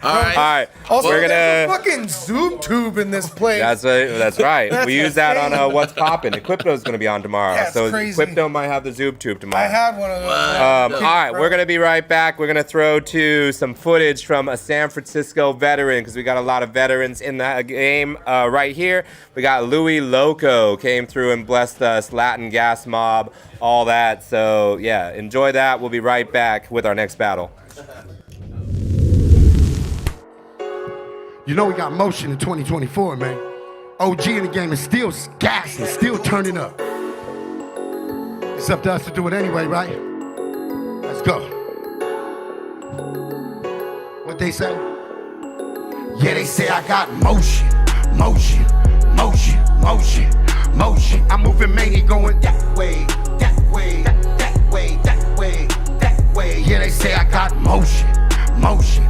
All right. Also, we're there's a fucking Zoom tube in this place. That's right. We use that on What's Poppin'. Equipto's going to be on tomorrow. Yeah, so crazy. Equipto might have the Zoom tube tomorrow. I had one of those. All right, we're going to be right back. We're going to throw to some footage from a San Francisco veteran, because we got a lot of veterans in the game right here. We got Louis Loco came through and blessed us, Latin Gas Mob, all that. So yeah, enjoy that. We'll be right back with our next battle. You know we got motion in 2024, man. OG in the game is still gassing, still turning up. It's up to us to do it anyway, right? Let's go. What they say? Yeah, they say I got motion, motion, motion, motion, motion. I'm moving mainly going that way, that way, that way, that way, that way. Yeah, they say I got motion, motion,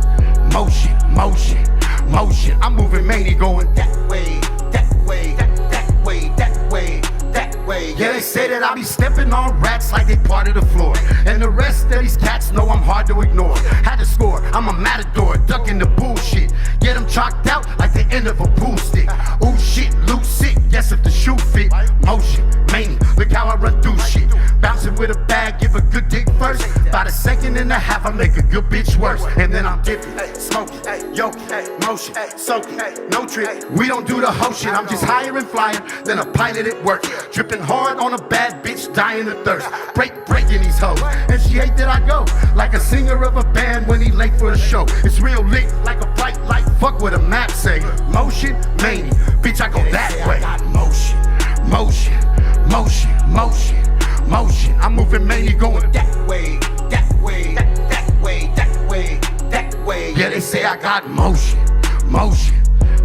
motion, motion, motion. I'm moving mainly going that way, that way, that way, that way, that way. Yeah, they say that I be stepping on rats like they part of the floor, and the rest of these cats know I'm hard to ignore. Had to score, I'm a matador, ducking the bullshit. Get them chalked out like the end of a pool stick. Ooh shit, loose sick, yes if the shoe fit. Motion, mania, look how I run through shit. Bouncing with a bag, give a good dick first. About a second and a half, I make a good bitch worse. And then I'm dipping, smoking, yoking, motion, soaking, no trick. We don't do the whole shit, I'm just higher and flyer than a pilot at work. Dripping hard on a bad bitch, dying of thirst. Breaking these hoes, and she hate that I go like a singer of a band when he late for a show. It's real lit, like a bright light. Fuck what a map say. Motion, mania, bitch, I go that way. I got motion, motion, motion, motion, motion. I'm moving mainly going that way, that way, that way, that way, that way. Yeah, they say I got motion, motion,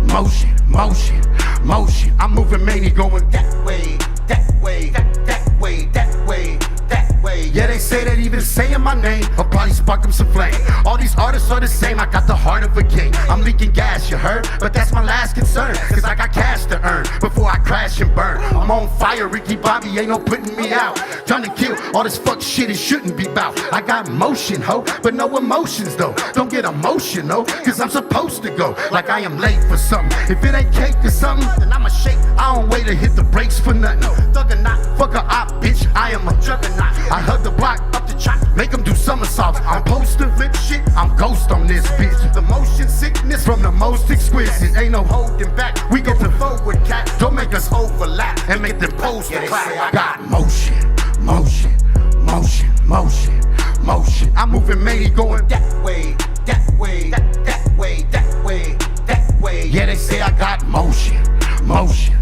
motion, motion, motion. I'm moving mainly going that way, that way, that way, that way, that way. Yeah, they say that even saying my name will probably spark them some flame. All these artists are the same, I got the heart of a king. I'm leaking gas, you heard? But that's my last concern, cause I got cash to earn before I crash and burn. I'm on fire, Ricky Bobby, ain't no putting me out. Trying to kill all this fuck shit it shouldn't be bout. I got motion, ho, but no emotions though. Don't get emotional, cause I'm supposed to go like I am late for something. If it ain't cake or something, then I'ma shake. I don't wait to hit the brakes for nothing. Thug or not, fuck a op, bitch, I am a juggernaut. I hug the block up the chop, make them do somersaults. I'm poster flip shit, I'm ghost on this bitch. The motion sickness from the most exquisite. Ain't no holding back, we get the forward cat. Don't make us overlap and make them pose the clap. I got motion, motion, motion, motion, motion. I'm moving many going that way, that way, that way, that way, that way. Yeah, they say I got motion, motion,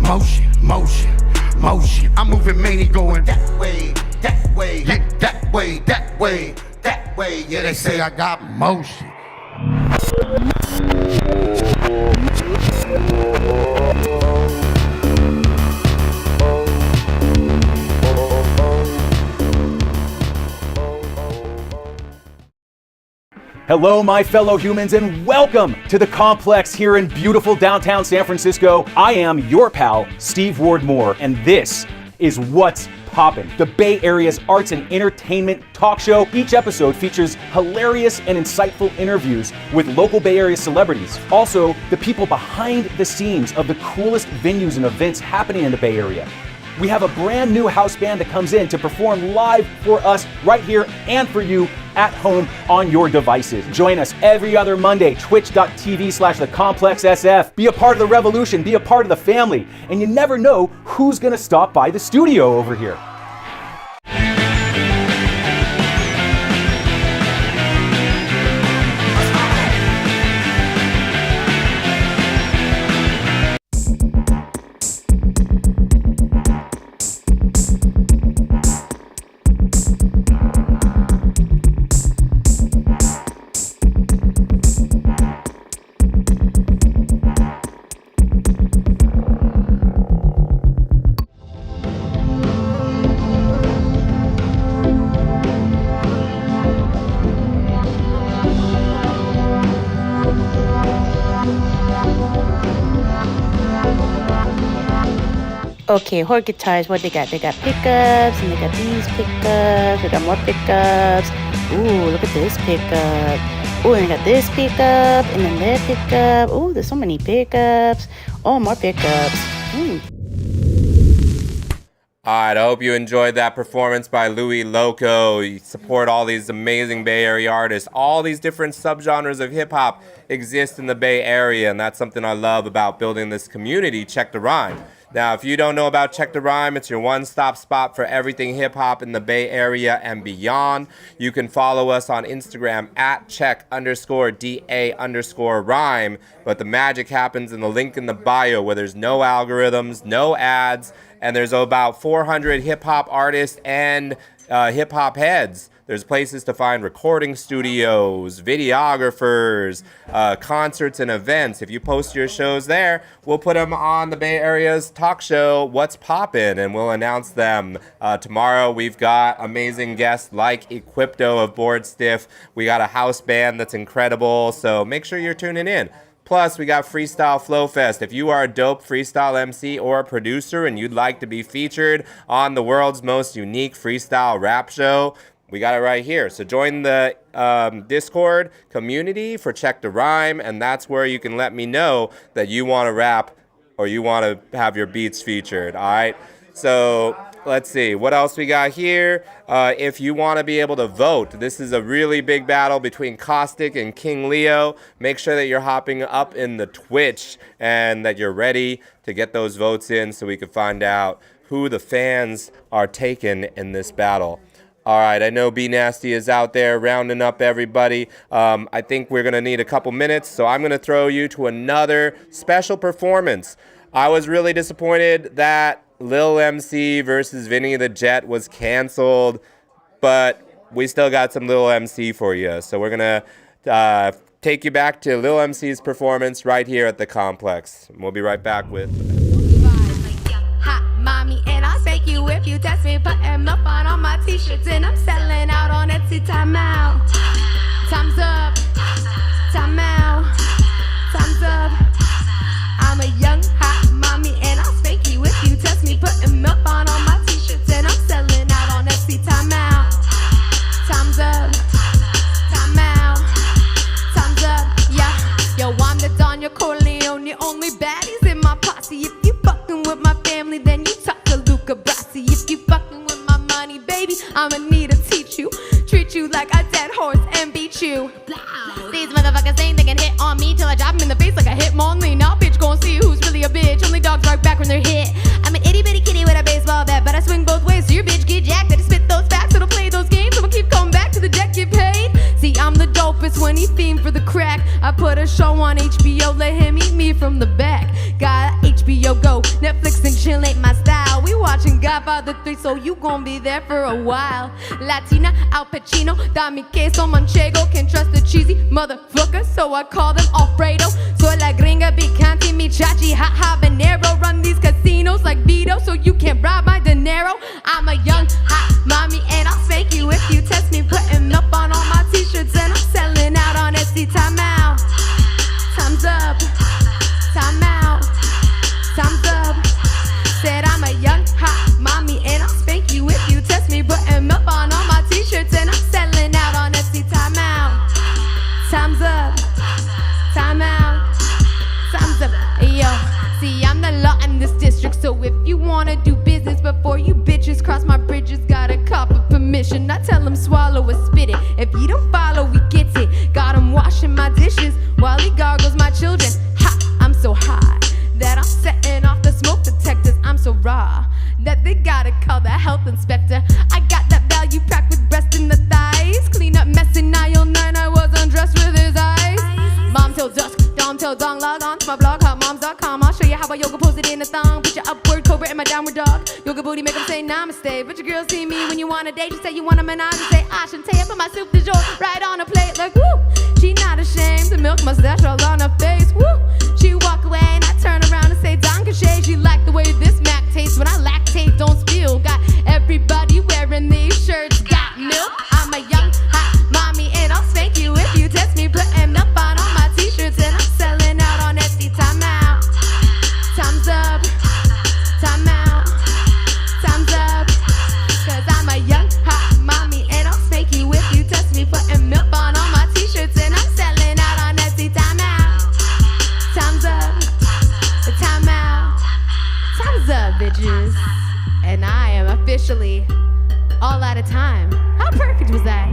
motion, motion, motion. I'm moving many going that way, that way, yeah, that way, that way, that way. Yeah, they say I got motion. Hello, my fellow humans, and welcome to the Complex here in beautiful downtown San Francisco. I am your pal, Steve Ward Moore, and this is What's Poppin', the Bay Area's arts and entertainment talk show. Each episode features hilarious and insightful interviews with local Bay Area celebrities. Also, the people behind the scenes of the coolest venues and events happening in the Bay Area. We have a brand new house band that comes in to perform live for us right here and for you at home on your devices. Join us every other Monday, twitch.tv/thecomplexsf. Be a part of the revolution, be a part of the family, and you never know who's gonna stop by the studio over here. Okay, Horde guitars, what they got? They got pickups, and they got these pickups. They got more pickups. Ooh, look at this pickup. Ooh, and they got this pickup, and then that pickup. Ooh, there's so many pickups. Oh, more pickups. All right, I hope you enjoyed that performance by Louis Loco. You support all these amazing Bay Area artists. All these different subgenres of hip-hop exist in the Bay Area, and that's something I love about building this community, Check the Rhyme. Now, if you don't know about Check the Rhyme, it's your one-stop spot for everything hip-hop in the Bay Area and beyond. You can follow us on Instagram at check_DA_rhyme, but the magic happens in the link in the bio where there's no algorithms, no ads, and there's about 400 hip-hop artists and hip-hop heads. There's places to find recording studios, videographers, concerts and events. If you post your shows there, we'll put them on the Bay Area's talk show, What's Poppin', and we'll announce them. Tomorrow we've got amazing guests like Equipto of Board Stiff. We got a house band that's incredible, so make sure you're tuning in. Plus, we got Freestyle Flow Fest. If you are a dope freestyle MC or a producer and you'd like to be featured on the world's most unique freestyle rap show, we got it right here. So join the Discord community for Check the Rhyme, and that's where you can let me know that you want to rap or you want to have your beats featured, all right? So let's see. What else we got here? If you want to be able to vote, this is a really big battle between Caustic and King Leo. Make sure that you're hopping up in the Twitch and that you're ready to get those votes in so we can find out who the fans are taking in this battle. All right, I know B Nasty is out there rounding up everybody. I think we're going to need a couple minutes, so I'm going to throw you to another special performance. I was really disappointed that Lil MC versus Vinny the Jet was canceled, but we still got some Lil MC for you. So we're going to take you back to Lil MC's performance right here at the Complex. And we'll be right back with... Hot mommy and if you test me. Putting milk on all my t-shirts and I'm selling out on Etsy. Time out. Time's up. Time out. Time's up. I'm a young hot mommy and I'll spank you if you test me. Putting milk on all my t-shirts and I'm selling out on Etsy. Time out. Time's up. Time out. Time's up. Yeah. Yo, I'm the Donya Corleone, only baddies in my posse. If you fucking with my family, then you talk to Luca Brasi. If you fucking with my money, baby, I'ma need to teach you. Treat you like a dead horse and beat you. These motherfuckers think they can hit on me till I drop them in the face like I hit Monley. Now bitch gon' see who's really a bitch. Only dogs bark back when they're hit. I'm an itty bitty kitty with a baseball bat, but I swing both ways, so your bitch get jacked. I just spit those facts, it'll play those games, I'ma keep coming back to the deck, get paid. See, I'm the dopest when he themed for the crack. I put a show on HBO, let him eat me from the back. Got HBO Go, Netflix and chill ain't my style. We watching Godfather 3, so you gon' be there for a while. Latina, Al Pacino, dame queso manchego. Can't trust the cheesy motherfucker, so I call them Alfredo. Soy la gringa picante, mi chachi, hot habanero. Run these casinos like Vito, so you can't bribe my dinero. I'm a young hot mommy and I'll spank you if you test me. Putting up on all my t-shirts and I'm selling out on Etsy. Time out. Time's up. Time out. Time's up. Said I'm a young hot mommy and I'll spank you if you test me. Putting up on all my t-shirts and I'm selling out on Etsy. Time out. Time's up. Time out. Time's up. Yo, see, I'm the law in this district, so if you wanna do business before you bitches cross my bridges, gotta cop a permission. I tell him swallow or spit it. If he don't follow, he gets it. Got him washing my dishes while he gargles my children. Ha, I'm so high that I'm setting off the smoke detectors. I'm so raw that they gotta call the health inspector. I got that value packed with breast in the thighs. Clean up mess in aisle 9, I was undressed with his eyes. Mom till dusk, dom till dawn, log on to my blog, hotmoms.com. I'll show you how I yoga pose it in a thong. Put your upward cobra in my downward dog. Yoga booty make them say namaste. But your girls see me when you want a date. You say you want a menage, you say I should take put my soup du jour right on a plate like woo. She not ashamed to milk mustache all on her face, woo. She walk away and I turn around and say Don Cachet. She like the way this Mac tastes when I lactate, don't spill. Got everybody wearing these shirts, got milk. I'm a young hot mommy and I'll spank you if you test me. Putting up on all my t-shirts and I'm selling out on Etsy. Time out. Time's up. Time out. Time's up. Cause I'm a young hot mommy and I'll spank you if you test me. Putting milk on all my t-shirts and I'm selling out on Etsy. Time out. Time's up. Time out. Time's up, bitches. And I am officially all out of time. How perfect was that?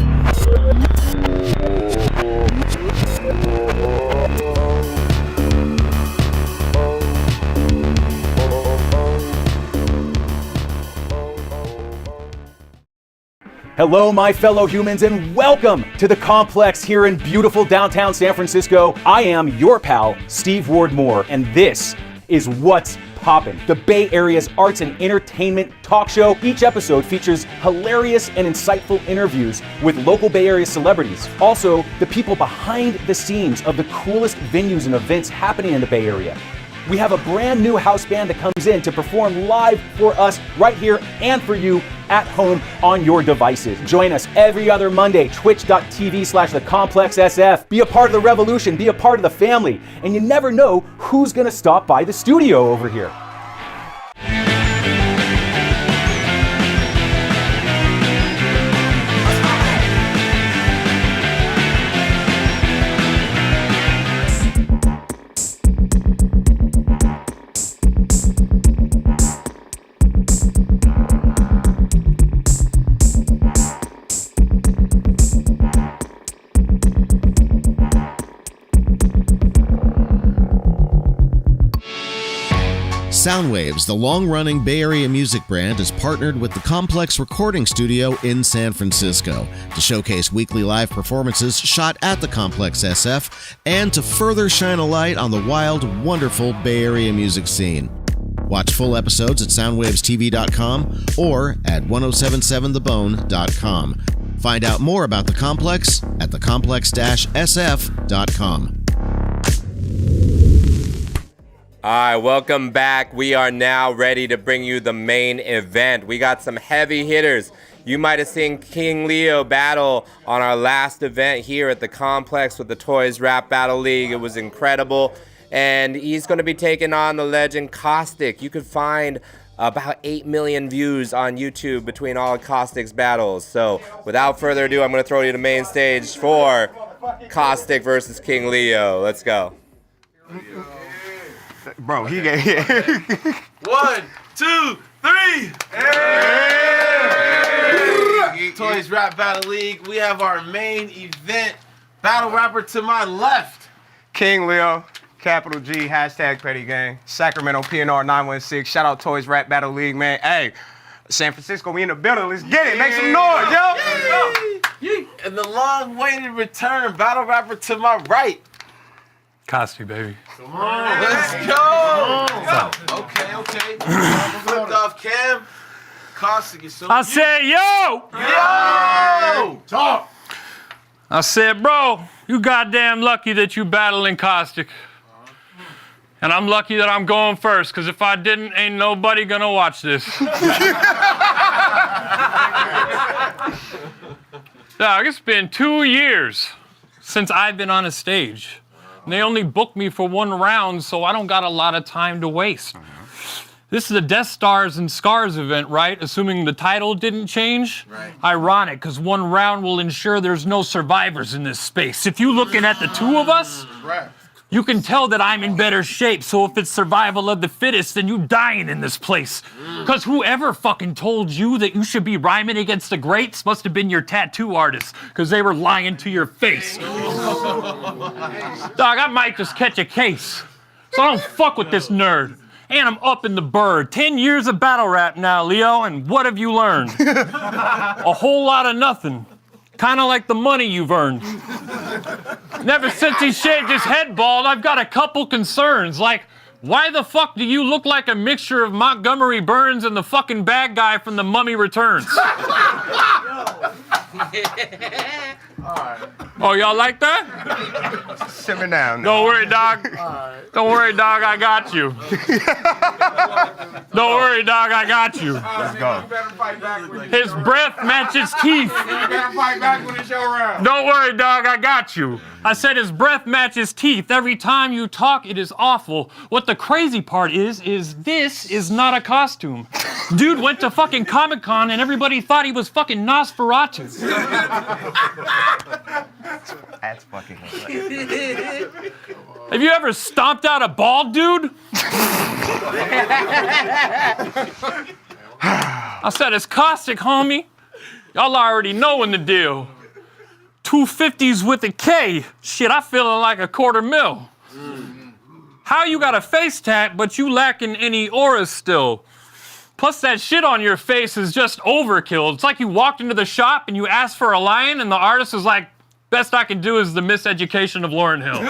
Hello, my fellow humans, and welcome to the Complex here in beautiful downtown San Francisco. I am your pal, Steve Ward Moore, and this is What's Poppin', the Bay Area's arts and entertainment talk show. Each episode features hilarious and insightful interviews with local Bay Area celebrities. Also, the people behind the scenes of the coolest venues and events happening in the Bay Area. We have a brand new house band that comes in to perform live for us right here and for you at home on your devices. Join us every other Monday, twitch.tv/thecomplexsf. Be a part of the revolution, be a part of the family, and you never know who's gonna stop by the studio over here. Soundwaves, the long-running Bay Area music brand, is partnered with the Complex Recording Studio in San Francisco to showcase weekly live performances shot at the Complex SF and to further shine a light on the wild, wonderful Bay Area music scene. Watch full episodes at soundwavestv.com or at 1077thebone.com. Find out more about the Complex at thecomplex-sf.com. All right, welcome back. We are now ready to bring you the main event. We got some heavy hitters. You might have seen King Leo battle on our last event here at the Complex with the Toys Rap Battle League. It was incredible. And he's going to be taking on the legend Caustic. You could find about 8 million views on YouTube between all of Caustic's battles. So without further ado, I'm going to throw you to the main stage for Caustic versus King Leo. Let's go. Bro, he got hit. 1, 2, 3. Toys Rap Battle League. We have our main event. Battle rapper to my left. King Leo, capital G, hashtag Petty Gang, Sacramento PNR 916. Shout out Toys Rap Battle League, man. Hey, San Francisco, we in the building. Let's get it. Make some noise, yo. And the long-awaited return, battle rapper to my right. Caustic, baby. Come on, let's go. Okay. Flipped off cam. Caustic is so I said, yo! Talk! I said, bro, you goddamn lucky that you battling Caustic. And I'm lucky that I'm going first, because if I didn't, ain't nobody gonna watch this. Dog, it's been 2 years since I've been on a stage. And they only booked me for 1 round, so I don't got a lot of time to waste. This is a Death Stars and Scars event, right? Assuming the title didn't change? Right. Ironic, because 1 round will ensure there's no survivors in this space. If you're looking at the 2 of us, you can tell that I'm in better shape. So if it's survival of the fittest, then you dying in this place. Because whoever fucking told you that you should be rhyming against the greats must have been your tattoo artist, because they were lying to your face. Dog, I might just catch a case. So I don't fuck with this nerd. And I'm up in the bird. 10 years of battle rap now, Leo, and what have you learned? A whole lot of nothing. Kind of like the money you've earned. Never since he shaved his head bald, I've got a couple concerns. Like, why the fuck do you look like a mixture of Montgomery Burns and the fucking bad guy from The Mummy Returns? Oh, y'all like that? Simmer down. Don't worry, dog. Don't worry, dog, I got you. Don't worry, dog, I got you. Let's go. His breath matches teeth. Don't worry, dog, I got you. I said his breath matches teeth. Every time you talk, it is awful. What the crazy part is this is not a costume. Dude went to fucking Comic-Con and everybody thought he was fucking Nosferatu. That's fucking hilarious. Have you ever stomped out a bald dude? I said, it's Caustic, homie. Y'all already knowing the deal. 250s with a K. Shit, I feeling like $250,000. How you got a face tat, but you lacking any aura still? Plus that shit on your face is just overkill. It's like you walked into the shop and you asked for a lion and the artist was like, best I can do is the miseducation of Lauryn Hill.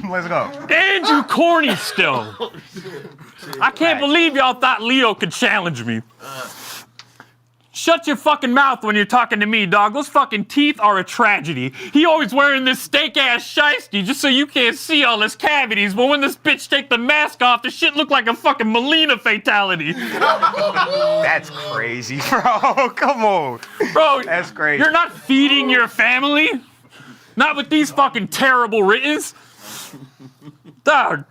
Let's go. And you corny still. I can't believe y'all thought Leo could challenge me. Shut your fucking mouth when you're talking to me, dog. Those fucking teeth are a tragedy. He always wearing this steak-ass shiesty just so you can't see all his cavities, but when this bitch take the mask off, the shit look like a fucking Melina fatality. That's crazy, bro. Come on. Bro, that's crazy. You're not feeding your family? Not with these fucking terrible writtens? Dog.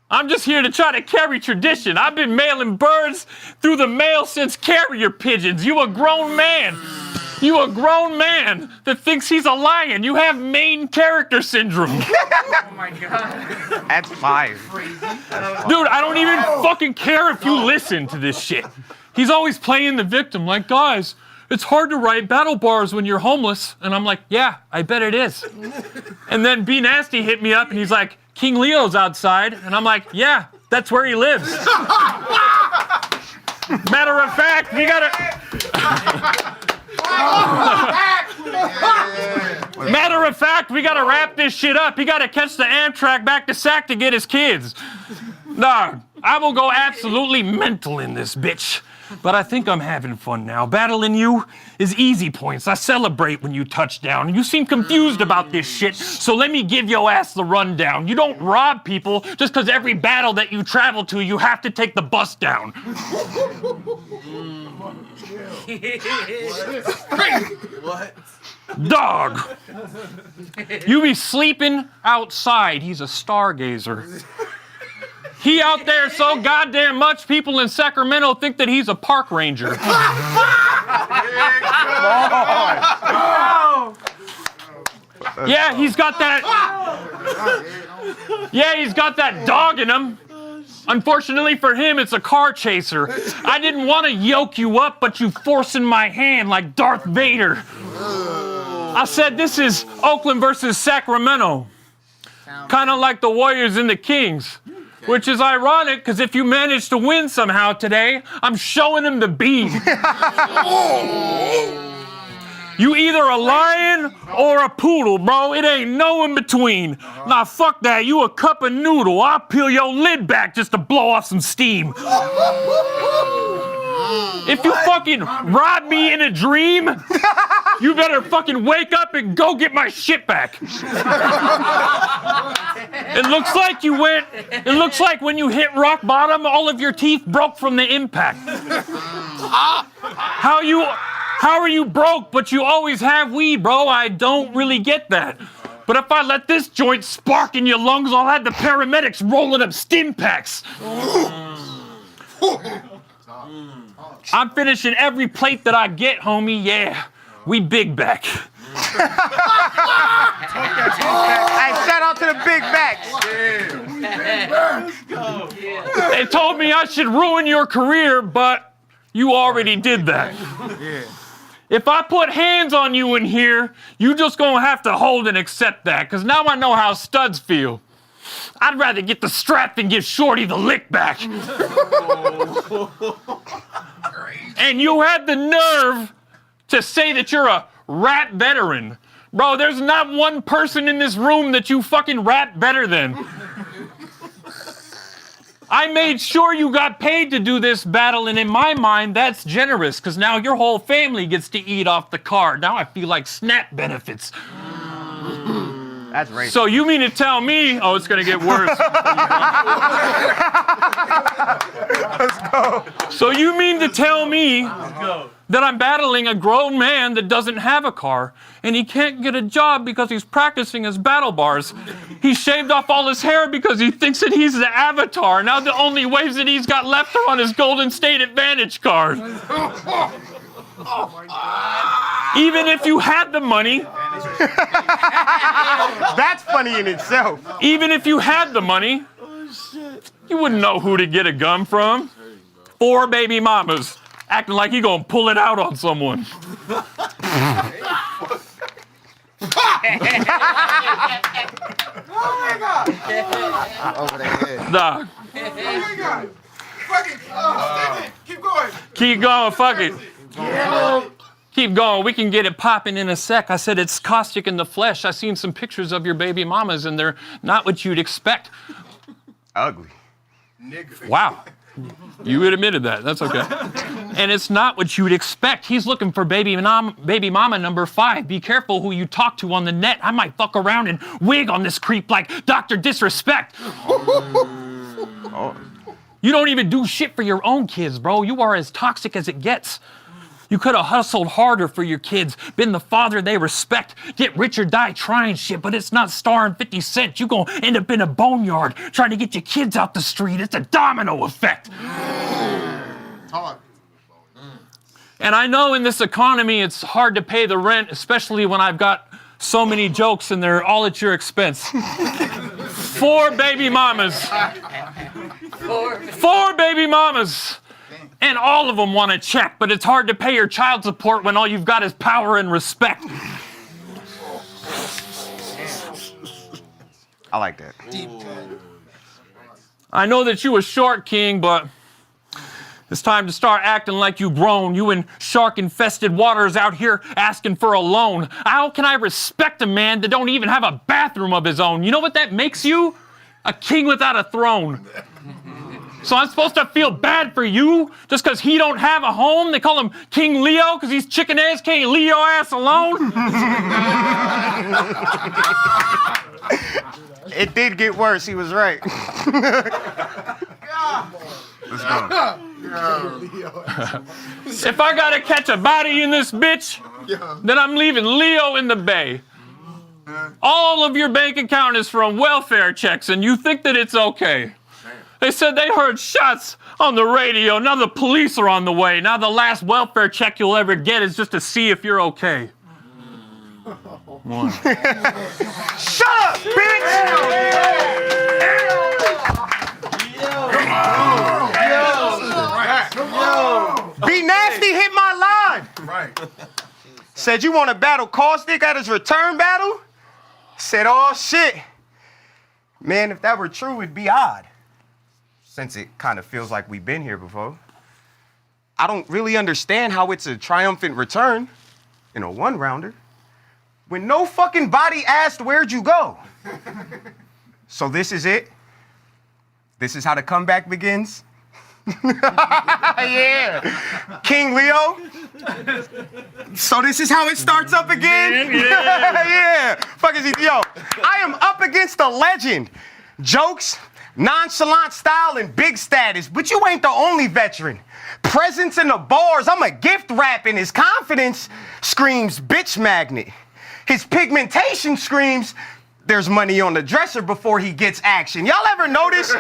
I'm just here to try to carry tradition. I've been mailing birds through the mail since carrier pigeons. You a grown man. You a grown man that thinks he's a lion. You have main character syndrome. Oh my God. That's fire. Dude, I don't even fucking care if you listen to this shit. He's always playing the victim. Like, guys, it's hard to write battle bars when you're homeless. And I'm like, yeah, I bet it is. And then B Nasty hit me up and he's like, King Leo's outside. And I'm like, yeah, that's where he lives. Matter of fact, we gotta... Matter of fact, we gotta wrap this shit up. He gotta catch the Amtrak back to Sac to get his kids. No, I will go absolutely mental in this bitch. But I think I'm having fun now. Battling you is easy points. I celebrate when you touch down. You seem confused about this shit, so let me give your ass the rundown. You don't rob people just because every battle that you travel to, you have to take the bus down. What? Dog. You be sleeping outside. He's a stargazer. He out there so goddamn much, people in Sacramento think that he's a park ranger. Yeah, he's got that. Yeah, he's got that dog in him. Unfortunately for him, it's a car chaser. I didn't want to yoke you up, but you forcing my hand like Darth Vader. I said this is Oakland versus Sacramento. Kind of like the Warriors and the Kings. Which is ironic, because if you manage to win somehow today, I'm showing him the bead. You either a lion or a poodle, bro. It ain't no in between. Nah, fuck that. You a cup of noodle. I'll peel your lid back just to blow off some steam. If you fucking rob me in a dream, you better fucking wake up and go get my shit back. It looks like when you hit rock bottom, all of your teeth broke from the impact. How are you broke, but you always have weed, bro? I don't really get that. But if I let this joint spark in your lungs, I'll have the paramedics rolling up stim packs. I'm finishing every plate that I get, homie. Yeah, we big back. Hey, shout out to the big backs. They told me I should ruin your career, but you already did that. If I put hands on you in here, you just gonna have to hold and accept that, because now I know how studs feel. I'd rather get the strap than give Shorty the lick back. And you had the nerve to say that you're a rap veteran. Bro, there's not one person in this room that you fucking rap better than. I made sure you got paid to do this battle, and in my mind, that's generous, because now your whole family gets to eat off the card. Now I feel like SNAP benefits. That's racist. So you mean to tell me, oh, it's gonna get worse. Let's go. So you mean to tell me that I'm battling a grown man that doesn't have a car, and he can't get a job because he's practicing his battle bars. He shaved off all his hair because he thinks that he's the Avatar. Now the only waves that he's got left are on his Golden State Advantage card. Even if you had the money, that's funny in itself. Even if you had the money, you wouldn't know who to get a gun from. 4 baby mamas acting like he gonna pull it out on someone. Oh my God! Over their head. Dog. Oh my God! Fuck it! Keep going! Keep going, fuck it. Keep going, we can get it popping in a sec. I said it's caustic in the flesh. I seen some pictures of your baby mamas and they're not what you'd expect. Ugly. Wow. You admitted that, that's okay. And it's not what you'd expect. He's looking for baby mama number 5. Be careful who you talk to on the net. I might fuck around and wig on this creep like Dr. Disrespect. You don't even do shit for your own kids, bro. You are as toxic as it gets. You could have hustled harder for your kids, been the father they respect, get rich or die trying shit, but it's not starring 50 Cent. You gonna end up in a boneyard trying to get your kids out the street. It's a domino effect. And I know in this economy it's hard to pay the rent, especially when I've got so many jokes and they're all at your expense. 4 baby mamas. 4 baby mamas. And all of them want a check, but it's hard to pay your child support when all you've got is power and respect. I like that. I know that you a short king, but it's time to start acting like you grown. You in shark-infested waters out here asking for a loan. How can I respect a man that don't even have a bathroom of his own? You know what that makes you? A king without a throne. So I'm supposed to feel bad for you just because he don't have a home? They call him King Leo because he's chicken ass, can't leave your ass alone? It did get worse. He was right. Let's go. If I gotta catch a body in this bitch, then I'm leaving Leo in the bay. All of your bank account is from welfare checks, and you think that it's okay. They said they heard shots on the radio. Now the police are on the way. Now the last welfare check you'll ever get is just to see if you're okay. Shut up, bitch! Be Nasty hit my line. Right. Said you want to battle Caustic at his return battle? Said, oh shit. Man, if that were true, it'd be odd. Since it kind of feels like we've been here before. I don't really understand how it's a triumphant return in a one-rounder when no fucking body asked where'd you go. So this is it? This is how the comeback begins? Yeah. King Leo? So this is how it starts up again? Yeah. Fuck is he? Yo, I am up against a legend. Jokes, nonchalant style, and big status, but you ain't the only veteran. Presence in the bars, I'm a gift wrap, and his confidence screams bitch magnet. His pigmentation screams there's money on the dresser before he gets action. Y'all ever notice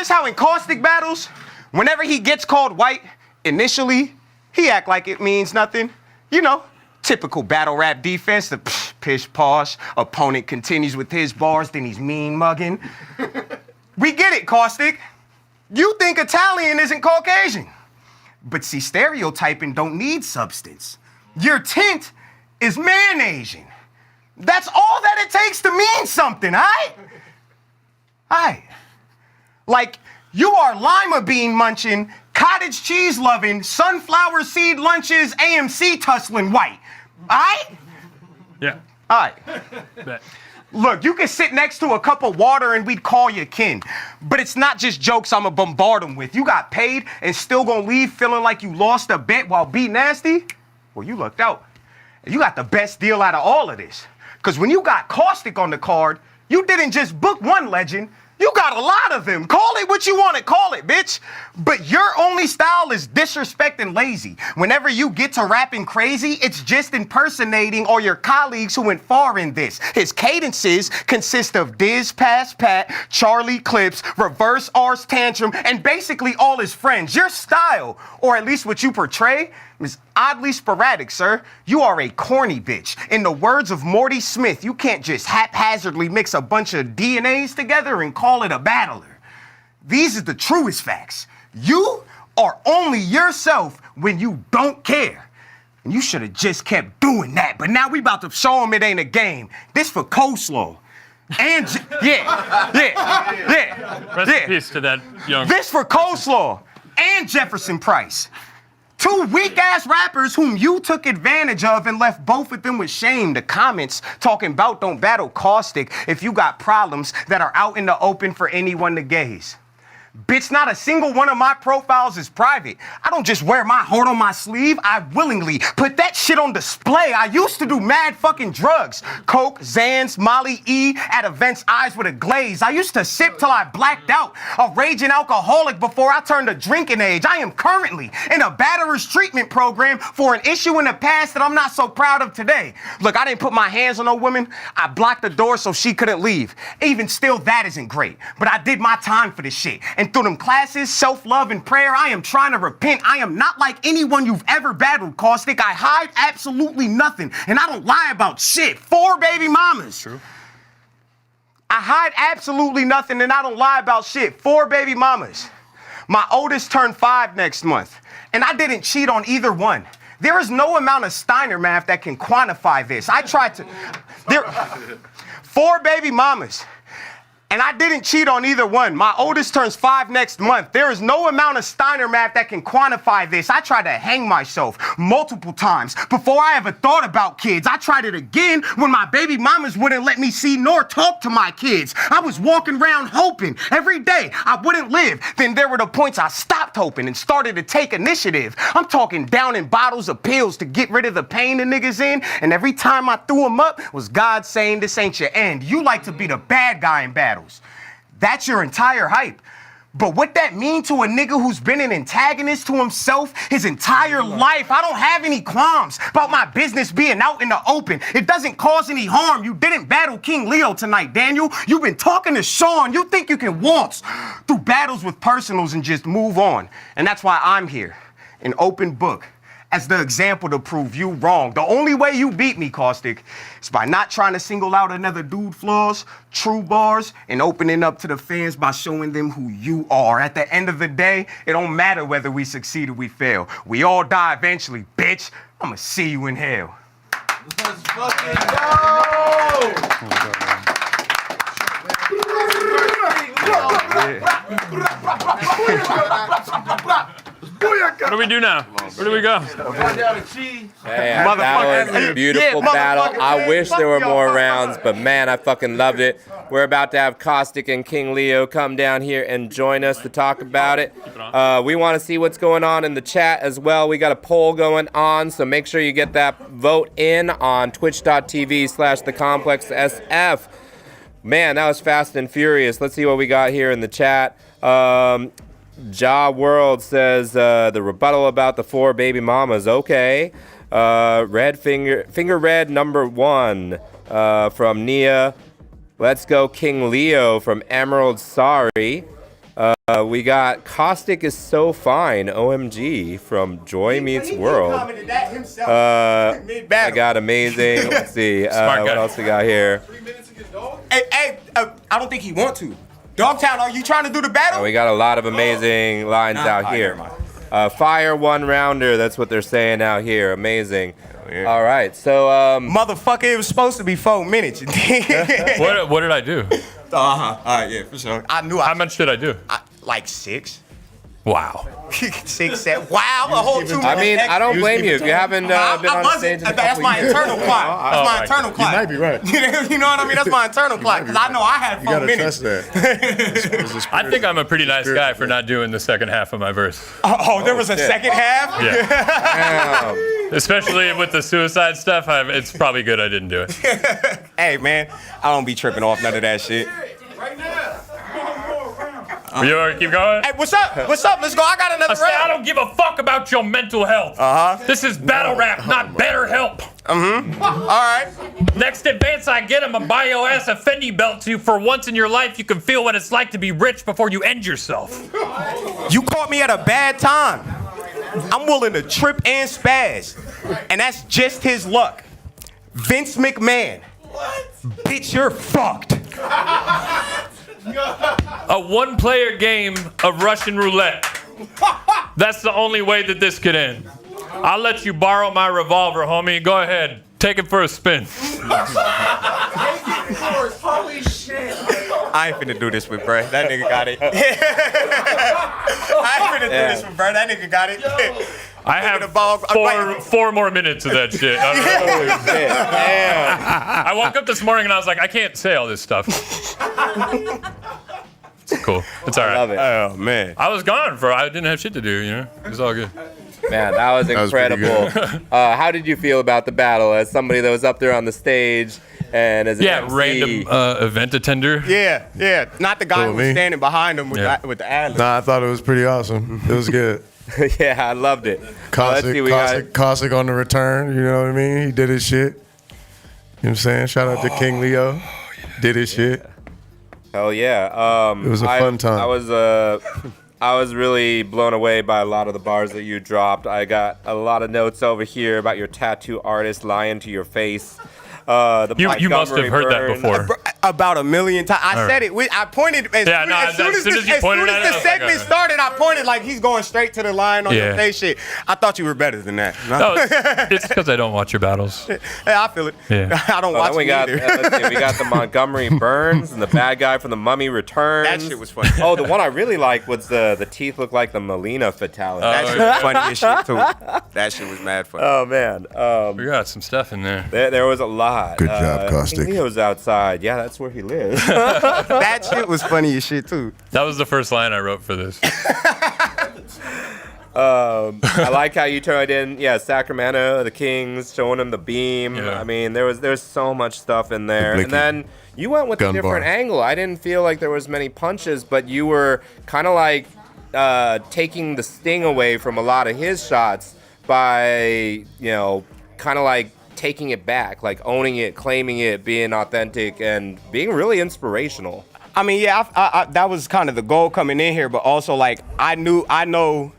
how in Caustic battles, whenever he gets called white, initially, he act like it means nothing? You know, typical battle rap defense, the pish posh, opponent continues with his bars, then he's mean mugging. We get it, Caustic. You think Italian isn't Caucasian. But see, stereotyping don't need substance. Your tint is man-Asian. That's all that it takes to mean something, aight? Aight. Like, you are lima bean munching, cottage cheese loving, sunflower seed lunches, AMC tussling white. Aight? Yeah. Aight. Bet. Look, you can sit next to a cup of water and we'd call you kin. But it's not just jokes I'ma bombard them with. You got paid and still gonna leave feeling like you lost a bet while Be Nasty? Well, you lucked out. You got the best deal out of all of this. Because when you got Caustic on the card, you didn't just book one legend, you got a lot of them. Call it what you want to call it, bitch. But your only style is disrespect and lazy. Whenever you get to rapping crazy, it's just impersonating all your colleagues who went far in this. His cadences consist of Diz, Pass, Pat, Charlie Clips, Reverse Ars Tantrum, and basically all his friends. Your style, or at least what you portray, is oddly sporadic, sir. You are a corny bitch. In the words of Morty Smith, you can't just haphazardly mix a bunch of DNAs together and call it a battler. These are the truest facts. You are only yourself when you don't care. And you should have just kept doing that. But now we about to show him it ain't a game. This for coleslaw. And, Rest in peace to that young... This for coleslaw and Jefferson Price. Two weak-ass rappers whom you took advantage of and left both of them with shame. The comments talking about don't battle Caustic if you got problems that are out in the open for anyone to gaze. Bitch, not a single one of my profiles is private. I don't just wear my heart on my sleeve. I willingly put that shit on display. I used to do mad fucking drugs. Coke, Xans, Molly E, at events, eyes with a glaze. I used to sip till I blacked out. A raging alcoholic before I turned to drinking age. I am currently in a batterer's treatment program for an issue in the past that I'm not so proud of today. Look, I didn't put my hands on no woman. I blocked the door so she couldn't leave. Even still, that isn't great. But I did my time for this shit. And through them classes, self-love, and prayer, I am trying to repent. I am not like anyone you've ever battled, Caustic. I hide absolutely nothing, and I don't lie about shit. 4 baby mamas. True. I hide absolutely nothing, and I don't lie about shit. 4 baby mamas. My oldest turned 5 next month, and I didn't cheat on either one. There is no amount of Steiner math that can quantify this. I tried to... 4 baby mamas. And I didn't cheat on either one. My oldest turns 5 next month. There is no amount of Steiner math that can quantify this. I tried to hang myself multiple times before I ever thought about kids. I tried it again when my baby mamas wouldn't let me see nor talk to my kids. I was walking around hoping every day I wouldn't live. Then there were the points I stopped hoping and started to take initiative. I'm talking downing bottles of pills to get rid of the pain the niggas in. And every time I threw them up was God saying, this ain't your end. You like to be the bad guy in battles. That's your entire hype. But what that mean to a nigga who's been an antagonist to himself his entire life? I don't have any qualms about my business being out in the open. It doesn't cause any harm. You didn't battle King Leo tonight, Daniel. You've been talking to Sean. You think you can waltz through battles with personals and just move on. And that's why I'm here, an open book, as the example to prove you wrong. The only way you beat me, Caustic, is by not trying to single out another dude flaws, true bars, and opening up to the fans by showing them who you are. At the end of the day, it don't matter whether we succeed or we fail. We all die eventually, bitch. I'ma see you in hell. Let's fucking go! What do we do now? Where do we go? Hey, that was a beautiful battle. I wish there were more rounds, but man, I fucking loved it. We're about to have Caustic and King Leo come down here and join us to talk about it. We want to see what's going on in the chat as well. We got a poll going on, so make sure you get that vote in on twitch.tv/thecomplexsf. Man, that was fast and furious. Let's see what we got here in the chat. Ja World says the rebuttal about the 4 baby mamas. Okay. Red Finger Red #1 from Nia. Let's go King Leo from Emerald. Sorry. We got Caustic is so fine. OMG from Joy Meets World. I got amazing. Let's see. What else we got here? Hey, I don't think he want to. Dogtown, are you trying to do the battle? We got a lot of amazing lines out here. Fire 1 rounder, that's what they're saying out here. Amazing. All right, so motherfucker, it was supposed to be 4 minutes. What did I do? All right, yeah, for sure. How much did I do? Like 6. Wow. 6, 7. Wow, a whole 2 minutes. I mean, I don't blame you if you haven't been on stage in a That's my internal clock. That's my internal clock. You might be right. You know what I mean? That's my internal clock, because I know I had 4 minutes. You gotta trust that. I think I'm a pretty nice guy for not doing the second half of my verse. Oh, there was a second half? Yeah. Especially with the suicide stuff, it's probably good I didn't do it. Hey, man, I don't be tripping off none of that shit. Right now. You want to keep going? Hey, what's up? What's up? Let's go. I got another round. I don't give a fuck about your mental health. This is battle rap, not better help. All right. Next advance I get, I'm gonna buy your ass a Fendi belt so for once in your life you can feel what it's like to be rich before you end yourself. You caught me at a bad time. I'm willing to trip and spaz. And that's just his luck. Vince McMahon. Bitch, you're fucked. A 1-player game of Russian roulette. That's the only way that this could end. I'll let you borrow my revolver, homie. Go ahead. Take it for a spin. Holy shit. I ain't finna do this with bruh. That nigga got it. I ain't finna do this with bruh. That nigga got it. I have 4 more minutes of that shit. I woke up this morning and I was like, I can't say all this stuff. It's cool. It's all right. I love it. Oh, man. I was gone I didn't have shit to do, you know? It was all good. Man, that was incredible. How did you feel about the battle as somebody that was up there on the stage and as an MC? Random event attender. Yeah. Not the guy who was standing behind him with the ad. Nah, I thought it was pretty awesome. It was good. Yeah, I loved it. Caustic on the return, you know what I mean? He did his shit. You know what I'm saying? Shout out to King Leo. Did his shit. Hell yeah. It was a fun time. I was really blown away by a lot of the bars that you dropped. I got a lot of notes over here about your tattoo artist lying to your face. You must have heard that before. About a million times. I All said it. I pointed as soon as the segment started. I pointed like he's going straight to the line on your face. Shit. I thought you were better than that. No, it's because I don't watch your battles. Yeah, I feel it. Yeah. I don't watch we got, either. let's see, we got the Montgomery Burns and the bad guy from the Mummy Returns. That shit was funny. Oh, the one I really liked was the teeth look like the Melina fatality. That shit was funny as shit too. That shit was mad funny. Oh man, we got some stuff in there. There was a lot. Good job, Caustic. Leo's outside. Yeah, that's where he lives. That shit was funny as shit too. That was the first line I wrote for this. I like how you turned in, Sacramento, the Kings, showing him the beam. Yeah. I mean, there's so much stuff in there. And then you went with a Gun different bar. angle. I didn't feel like there was many punches, but you were kind of like taking the sting away from a lot of his shots by, kind of like taking it back, like owning it, claiming it, being authentic, and being really inspirational. I mean, yeah, I that was kind of the goal coming in here, but also like I know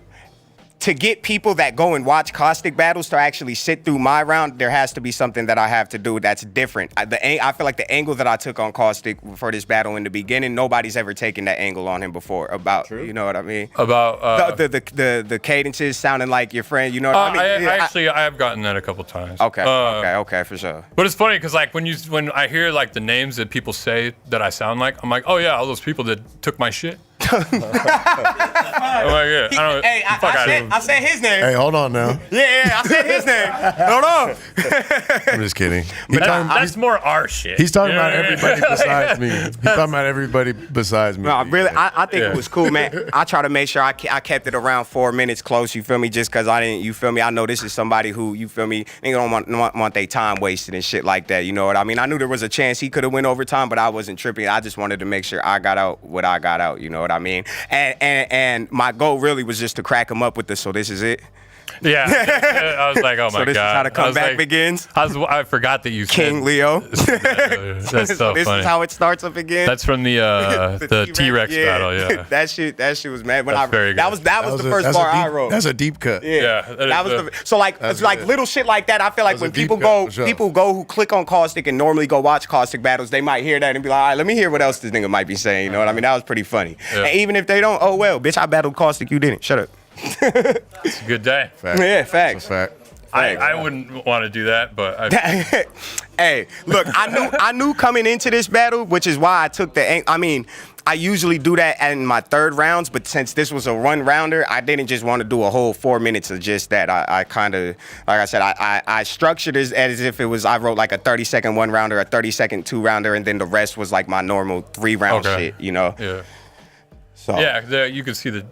to get people that go and watch Caustic battles to actually sit through my round, there has to be something that I have to do that's different. I feel like the angle that I took on Caustic for this battle in the beginning, nobody's ever taken that angle on him before. You know what I mean? About the cadences sounding like your friend. You know what I mean? I have gotten that a couple times. Okay, for sure. But it's funny because like when I hear like the names that people say that I sound like, I'm like, oh yeah, all those people that took my shit. I'm like, yeah, I said his name. Hey, hold on now. Yeah, I said his name. Hold on. I'm just kidding. That's more our shit. He's talking You know about what I mean? everybody besides me. He's talking about everybody besides me. No, really, I think it was cool, man. I try to make sure I kept it around 4 minutes close, you feel me? Just because I didn't, you feel me? I know this is somebody who, you feel me, they don't want their time wasted and shit like that, you know what I mean? I knew there was a chance he could have went overtime, but I wasn't tripping. I just wanted to make sure I got out what I got out, you know what I mean? And my goal really was just to crack him up with the, so this is it. Yeah, I was like, oh my god. So this is how the comeback begins. I forgot that you said King Leo. That's so this funny. is how it starts up again. That's from the T-Rex battle. Yeah, that shit was mad. But very good. that was the first bar I wrote. That's a deep cut. Yeah, that was so like it's like little shit like that. I feel like when people go who click on Caustic and normally go watch Caustic battles, they might hear that and be like, all right, let me hear what else this nigga might be saying. You know what I mean? That was pretty funny. Yeah. And even if they don't, oh well, bitch, I battled Caustic, you didn't. Shut up. It's a good day. Yeah, facts. I wouldn't want to do that, but hey, look, I knew coming into this battle, which is why I took the. I mean, I usually do that in my third rounds, but since this was a one rounder, I didn't just want to do a whole 4 minutes of just that. I kind of, like I said, I structured it as if it was, I wrote like a 30-second one rounder, a 30-second two rounder, and then the rest was like my normal 3-round shit, you know? Yeah. So. Yeah, you can see the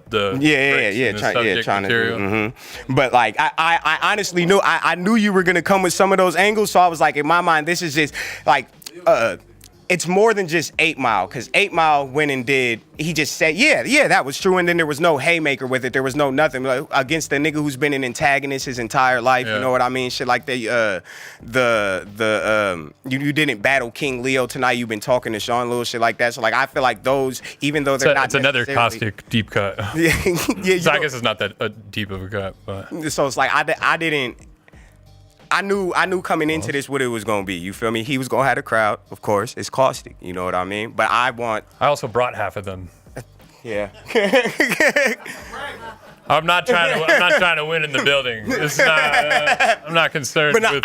trying to But like I honestly knew I knew you were gonna come with some of those angles, so I was like, in my mind, this is just like it's more than just 8 Mile, because 8 Mile went and did, he just said, yeah, that was true, and then there was no haymaker with it, there was no nothing, like, against the nigga who's been an antagonist his entire life, you know what I mean, shit like that, you didn't battle King Leo tonight, you've been talking to Sean Lewis, shit like that, so like, I feel like those, even though they're not it's another Caustic deep cut. Yeah, so I guess it's not that deep of a cut, but. So it's like, I knew coming into this what it was gonna be. You feel me? He was gonna have a crowd, of course. It's Caustic, you know what I mean? But I also brought half of them. Yeah. I'm not trying to win in the building. It's not. I'm not concerned. But no, with.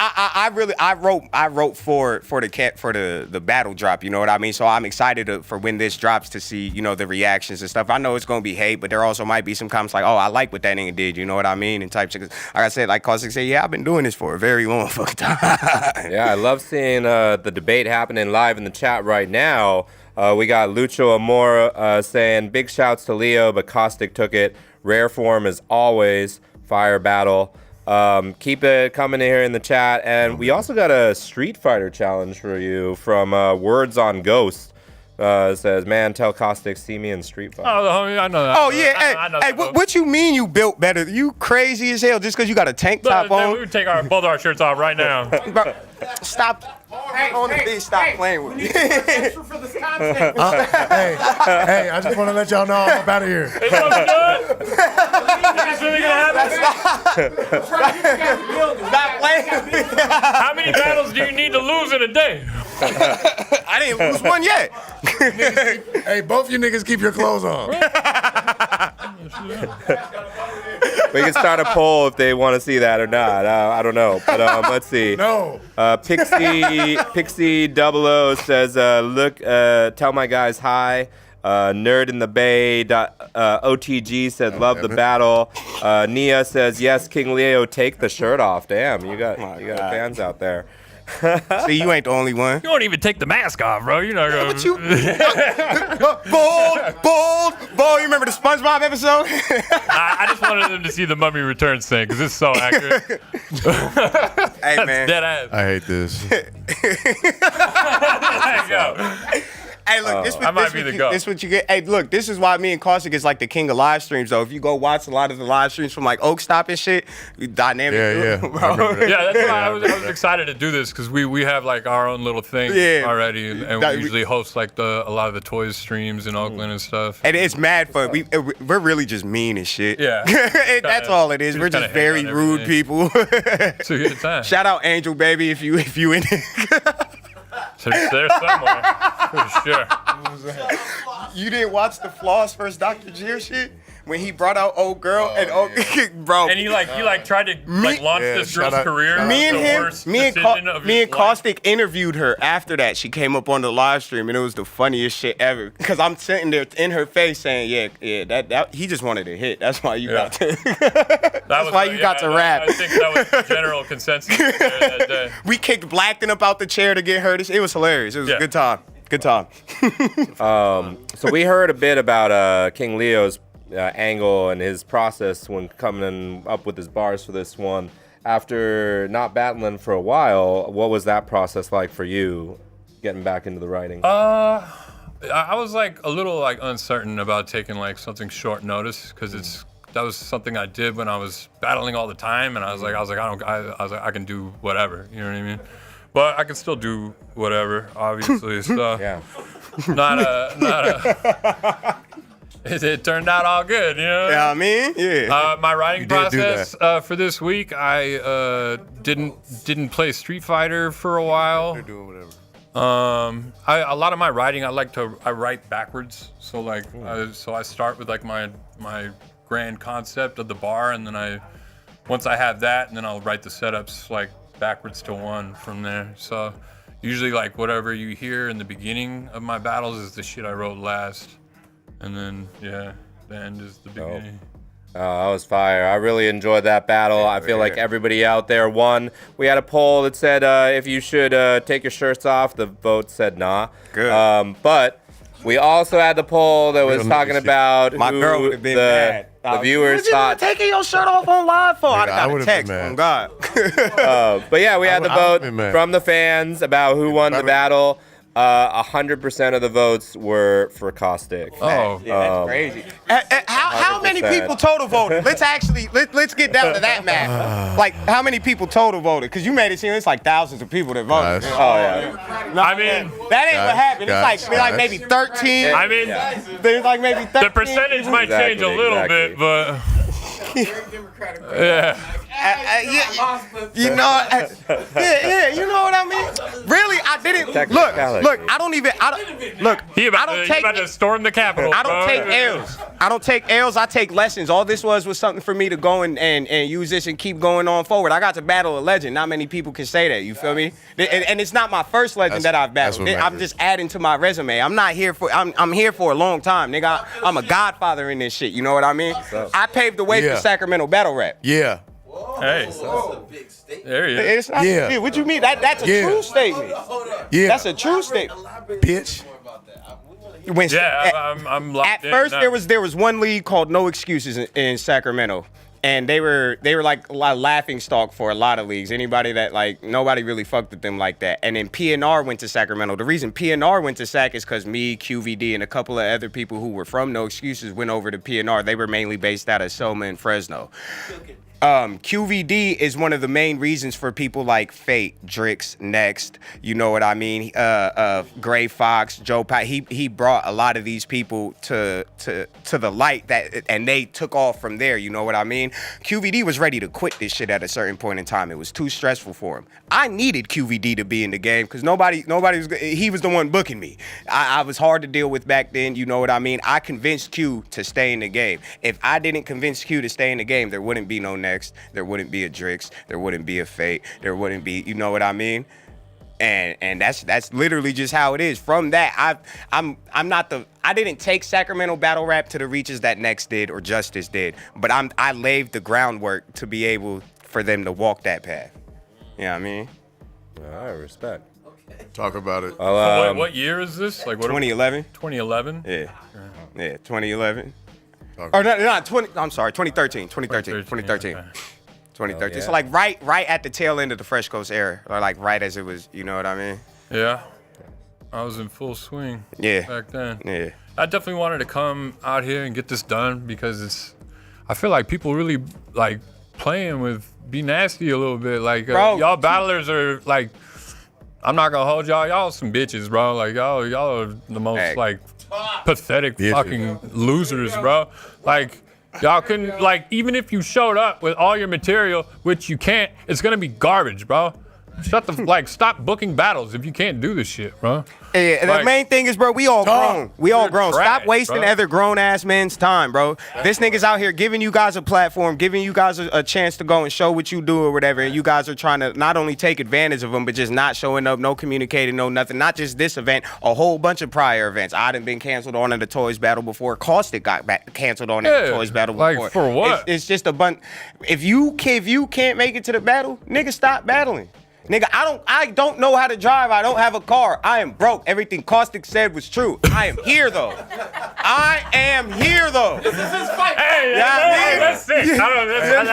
I wrote for the battle drop. You know what I mean? So I'm excited for when this drops to see, you know, the reactions and stuff. I know it's gonna be hate, but there also might be some comments like, oh, I like what that nigga did. You know what I mean? And type shit. Like I said, like Caustic said, yeah, I've been doing this for a very long fucking time. Yeah, I love seeing the debate happening live in the chat right now. We got Lucho Amora saying, big shouts to Leo, but Caustic took it. Rare form as always. Fire battle. Keep it coming here in the chat. And we also got a Street Fighter challenge for you from Words on Ghost. It says, man, tell Caustic, see me in Street Fighter. Oh, I know that. Oh, yeah. Hey, what you mean you built better? You crazy as hell just because you got a tank top on? We would take both our shirts off right now. Bro, stop. Stop playing with me. Hey, I just want to let y'all know I'm up out of here. It's gonna do it. Is this really gonna happen? Stop playing with me. How many battles do you need to lose in a day? I didn't lose one yet. Hey, both you niggas keep your clothes on. We can start a poll if they want to see that or not. I don't know, but let's see. No. Pixie 00 says, tell my guys hi. Nerd in the Bay. OTG said, love the battle. Nia says, yes, King Leo, take the shirt off. Damn, you got fans out there. See, you ain't the only one. You don't even take the mask off, bro. You're not gonna. But you, bold. You remember the SpongeBob episode? I just wanted them to see the Mummy Returns thing because it's so accurate. Hey man, dead ass. I hate this. There you go. Hey, look, this what you get. Hey, look, this is why me and Caustic is like the king of live streams, though. If you go watch a lot of the live streams from like Oak Stop and shit, dynamic. Yeah. Bro. Yeah, that's why I was excited to do this because we have like our own little thing already, and we usually host like a lot of the toys streams in Oakland and stuff. And it's mad fun. We're really just mean as shit. Yeah. That's all it is. We're just very rude people. It's a good time. Shout out Angel Baby if you in it. There somewhere, for sure. You didn't watch the Floss versus Dr. Jill shit? When he brought out old girl bro. And he tried to launch this girl's career. Me and Caustic interviewed her after that. She came up on the live stream and it was the funniest shit ever. Cause I'm sitting there in her face saying, that he just wanted to hit. That's why you got to. That's why you got to rap. I think that was the general consensus there that day. We kicked Blackton up out the chair to get her. It was hilarious. It was a good time. Good time. So we heard a bit about King Leo's angle and his process when coming up with his bars for this one. After not battling for a while, what was that process like for you, getting back into the writing? I was like a little like uncertain about taking like something short notice because that was something I did when I was battling all the time, and I was like I can do whatever, you know what I mean? But I can still do whatever, obviously. So yeah. It turned out all good, you know? Yeah, I mean, yeah. My writing process for this week, I didn't play Street Fighter for a while. They're doing whatever. A lot of my writing, I write backwards. So like, I start with like my grand concept of the bar, and then once I have that, and then I'll write the setups like backwards to one from there. So usually like whatever you hear in the beginning of my battles is the shit I wrote last. And then, the end is the beginning. Oh, that was fire. I really enjoyed that battle. I feel like everybody out there won. We had a poll that said if you should take your shirts off. The vote said nah. Good. But we also had the poll that was talking about my girl would have been mad. The viewers what thought. You taking your shirt off on live for? I got a text from God. But yeah, we had the vote from the fans about who won the battle. 100% of the votes were for Caustic. Oh, that's crazy. How many people total voted? Let's get down to that math. Like, how many people total voted? Because you made it seem it's like thousands of people that voted. Oh yeah. No, I mean, that ain't what happened. It's like maybe 13. I mean, there's like maybe 13. The percentage might change a little bit, but yeah. You know what I mean? Really, I didn't look. I don't take about to storm the Capitol. I don't take L's. I take lessons. All this was something for me to go and use this and keep going on forward. I got to battle a legend. Not many people can say that. You feel me? And it's not my first legend that I've battled. I'm just adding to my resume. I'm not here for. I'm here for a long time, nigga. I'm a godfather in this shit. You know what I mean? I paved the way for Sacramento battle rap. Yeah. Hey, there you go. It's not, Yeah. What you mean? That's a true statement. Yeah. That's a true statement. Bitch. I'm locked At in first, now. there was one league called No Excuses in Sacramento, and they were like a laughing stock for a lot of leagues. Anybody that like nobody really fucked with them like that. And then PNR went to Sacramento. The reason PNR went to Sac is because me, QVD, and a couple of other people who were from No Excuses went over to PNR. They were mainly based out of Selma and Fresno. QVD is one of the main reasons for people like Fate, Drix, Next, you know what I mean? Gray Fox, Joe Pat. He brought a lot of these people to the light and they took off from there, you know what I mean? QVD was ready to quit this shit at a certain point in time. It was too stressful for him. I needed QVD to be in the game because he was the one booking me. I was hard to deal with back then, you know what I mean? I convinced Q to stay in the game. If I didn't convince Q to stay in the game, there wouldn't be no Next, there wouldn't be a Drix, there wouldn't be a Fate, there wouldn't be, you know what I mean? And that's literally just how it is. From that, I didn't take Sacramento battle rap to the reaches that Next did or Justice did, but I laid the groundwork to be able for them to walk that path. You know what I mean? All right, respect. Talk about it. What year is this? Like what? 2011. 2011. Yeah, 2011. Or not 20. I'm sorry, 2013. 2013. yeah. So like right at the tail end of the Fresh Coast era, or like right as it was. You know what I mean? Yeah. I was in full swing. Yeah. Back then. Yeah. I definitely wanted to come out here and get this done because I feel like people really like playing with Be Nasty a little bit. Like y'all battlers are like, I'm not gonna hold y'all some bitches, bro. Like y'all are the most like pathetic fucking losers, bro. Like y'all couldn't, like, even if you showed up with all your material, which you can't, it's gonna be garbage, bro. Stop booking battles if you can't do this shit, bro. Yeah, the main thing is, bro, we all grown. We all grown. Stop wasting other grown-ass men's time, bro. This nigga's out here giving you guys a platform, giving you guys a chance to go and show what you do or whatever, and you guys are trying to not only take advantage of them, but just not showing up, no communicating, no nothing. Not just this event, a whole bunch of prior events. I done been canceled on at the Toys Battle before. Caustic got canceled on at the Toys Battle before. Like, for what? It's just a bunch. If you can't make it to the battle, nigga, stop battling. Nigga, I don't know how to drive. I don't have a car. I am broke. Everything Caustic said was true. I am here though. This is his fight. Hey, that's sick. I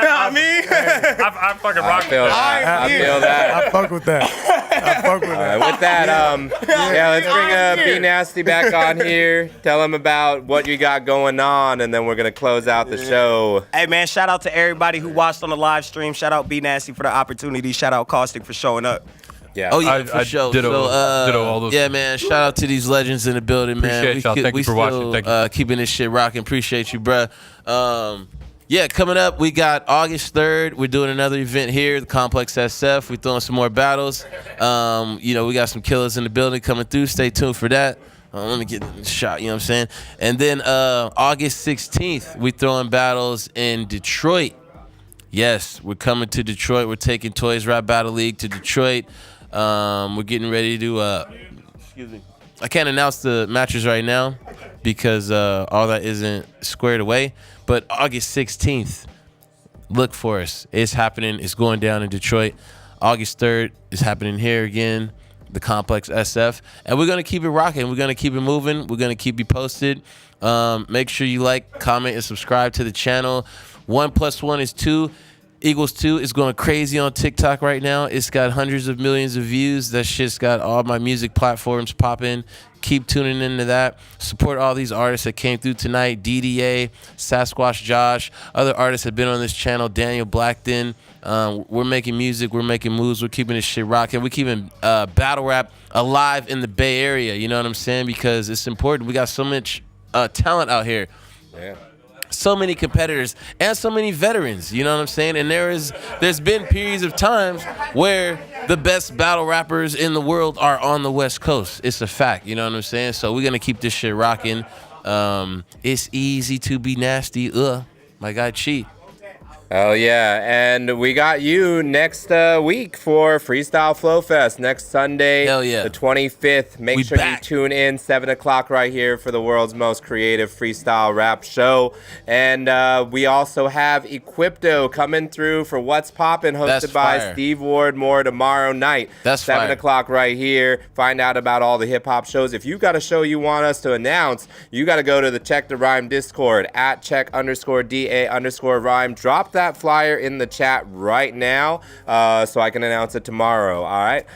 fucking rock that. I feel that. I fuck with that. With that, let's bring Be Nasty back on here. Tell him about what you got going on, and then we're gonna close out the show. Hey man, shout out to everybody who watched on the live stream. Shout out Be Nasty for the opportunity. Shout out Caustic for showing up. Yeah. Oh yeah, for sure. Ditto all those yeah, man. Shout out to these legends in the building, man. Appreciate y'all. Thank you for watching. Thank you. Keeping this shit rocking. Appreciate you, bruh. Yeah, coming up, we got August 3rd. We're doing another event here, the Complex SF. We're throwing some more battles. We got some killers in the building coming through. Stay tuned for that. Let me get the shot, you know what I'm saying? And then August 16th, we're throwing battles in Detroit. Yes, we're coming to Detroit. We're taking Toys Rap Battle League to Detroit. We're getting ready to excuse me. I can't announce the matches right now because all that isn't squared away. But August 16th, look for us. It's happening. It's going down in Detroit. August 3rd is happening here again, the Complex SF. And we're going to keep it rocking. We're going to keep it moving. We're going to keep you posted. Make sure you like, comment, and subscribe to the channel. 1 + 1 is 2 = 2. It's going crazy on TikTok right now. It's got hundreds of millions of views. That shit's got all my music platforms popping. Keep tuning into that. Support all these artists that came through tonight. DDA, Sasquatch Josh. Other artists have been on this channel. Daniel Blackton. We're making music. We're making moves. We're keeping this shit rocking. We're keeping battle rap alive in the Bay Area. You know what I'm saying? Because it's important. We got so much talent out here. Yeah. So many competitors and so many veterans, you know what I'm saying? And there's been periods of times where the best battle rappers in the world are on the West Coast. It's a fact, you know what I'm saying? So we're gonna keep this shit rocking. It's easy to be nasty. My guy Cheat. Oh yeah, and we got you next week for Freestyle Flow Fest next Sunday, the 25th. Make sure you tune in 7 o'clock right here for the world's most creative freestyle rap show. And we also have Equipto coming through for What's Poppin', hosted by Steve Ward Moore tomorrow night. That's 7 o'clock right here. Find out about all the hip hop shows. If you've got a show you want us to announce, you got to go to the Check the Rhyme Discord at check_DA_rhyme. Drop that that flyer in the chat right now so I can announce it tomorrow, all right?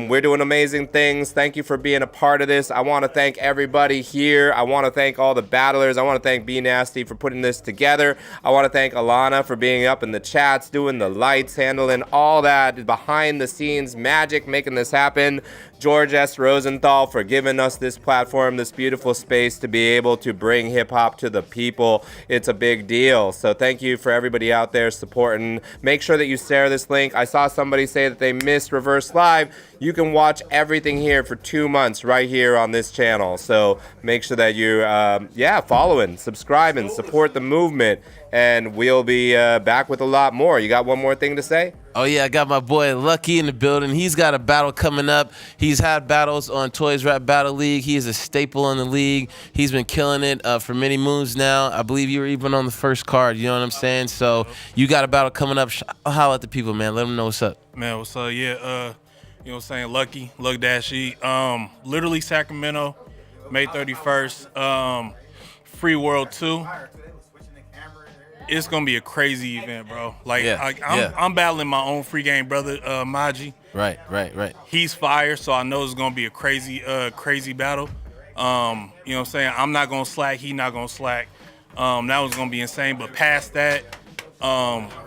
We're doing amazing things. Thank you for being a part of this. I want to thank everybody here. I want to thank all the battlers. I want to thank B Nasty for putting this together. I want to thank Alana for being up in the chats, doing the lights, handling all that behind the scenes magic, making this happen. George S. Rosenthal for giving us this platform, this beautiful space to be able to bring hip-hop to the people. It's a big deal. So thank you for everybody out there supporting. Make sure that you share this link. I saw somebody say that they missed Reverse Live. You can watch everything here for 2 months right here on this channel. So make sure that you're following, subscribing, support the movement, and we'll be back with a lot more. You got one more thing to say? Oh, yeah, I got my boy Lucky in the building. He's got a battle coming up. He's had battles on Toys Rap Battle League. He is a staple in the league. He's been killing it for many moons now. I believe you were even on the first card, you know what I'm saying? So you got a battle coming up. Holla at the people, man. Let them know what's up. Man, what's up? Yeah, you know what I'm saying? Lucky, Luck-E. Literally Sacramento, May 31st. Free World 2. It's gonna be a crazy event, bro. Like, I'm battling my own free game brother, Maji. Right. He's fire, so I know it's gonna be a crazy battle. You know what I'm saying? I'm not gonna slack. He not gonna slack. That was gonna be insane. But past that,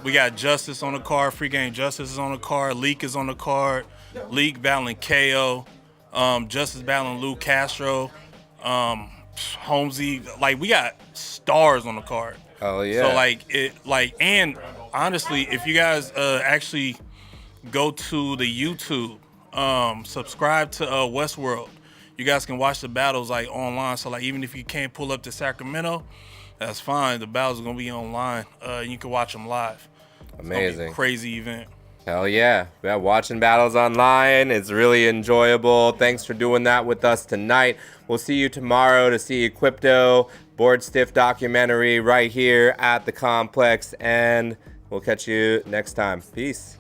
we got Justice on the card. Free game Justice is on the card. Leak is on the card. Leak battling KO. Justice battling Lou Castro. Holmesy. Like, we got stars on the card. Oh yeah. So and honestly, if you guys actually go to the YouTube, subscribe to Westworld, you guys can watch the battles like online. So like, even if you can't pull up to Sacramento, that's fine. The battles are gonna be online. You can watch them live. Amazing. It's gonna be a crypto event. Hell yeah. Yeah, watching battles online, it's really enjoyable. Thanks for doing that with us tonight. We'll see you tomorrow to see Equipto Board Stiff documentary right here at the Complex, and we'll catch you next time. Peace.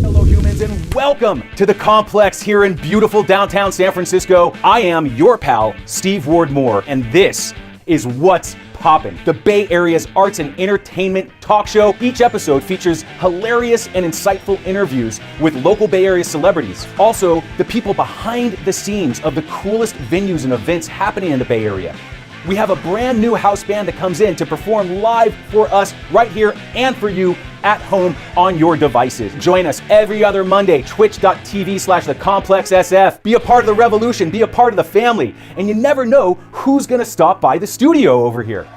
Hello humans, and welcome to the Complex here in beautiful downtown San Francisco. I am your pal, Steve Ward Moore, and this is What's Poppin', the Bay Area's arts and entertainment talk show. Each episode features hilarious and insightful interviews with local Bay Area celebrities. Also, the people behind the scenes of the coolest venues and events happening in the Bay Area. We have a brand new house band that comes in to perform live for us right here and for you at home on your devices. Join us every other Monday, twitch.tv/thecomplexsf. Be a part of the revolution, be a part of the family, and you never know who's gonna stop by the studio over here.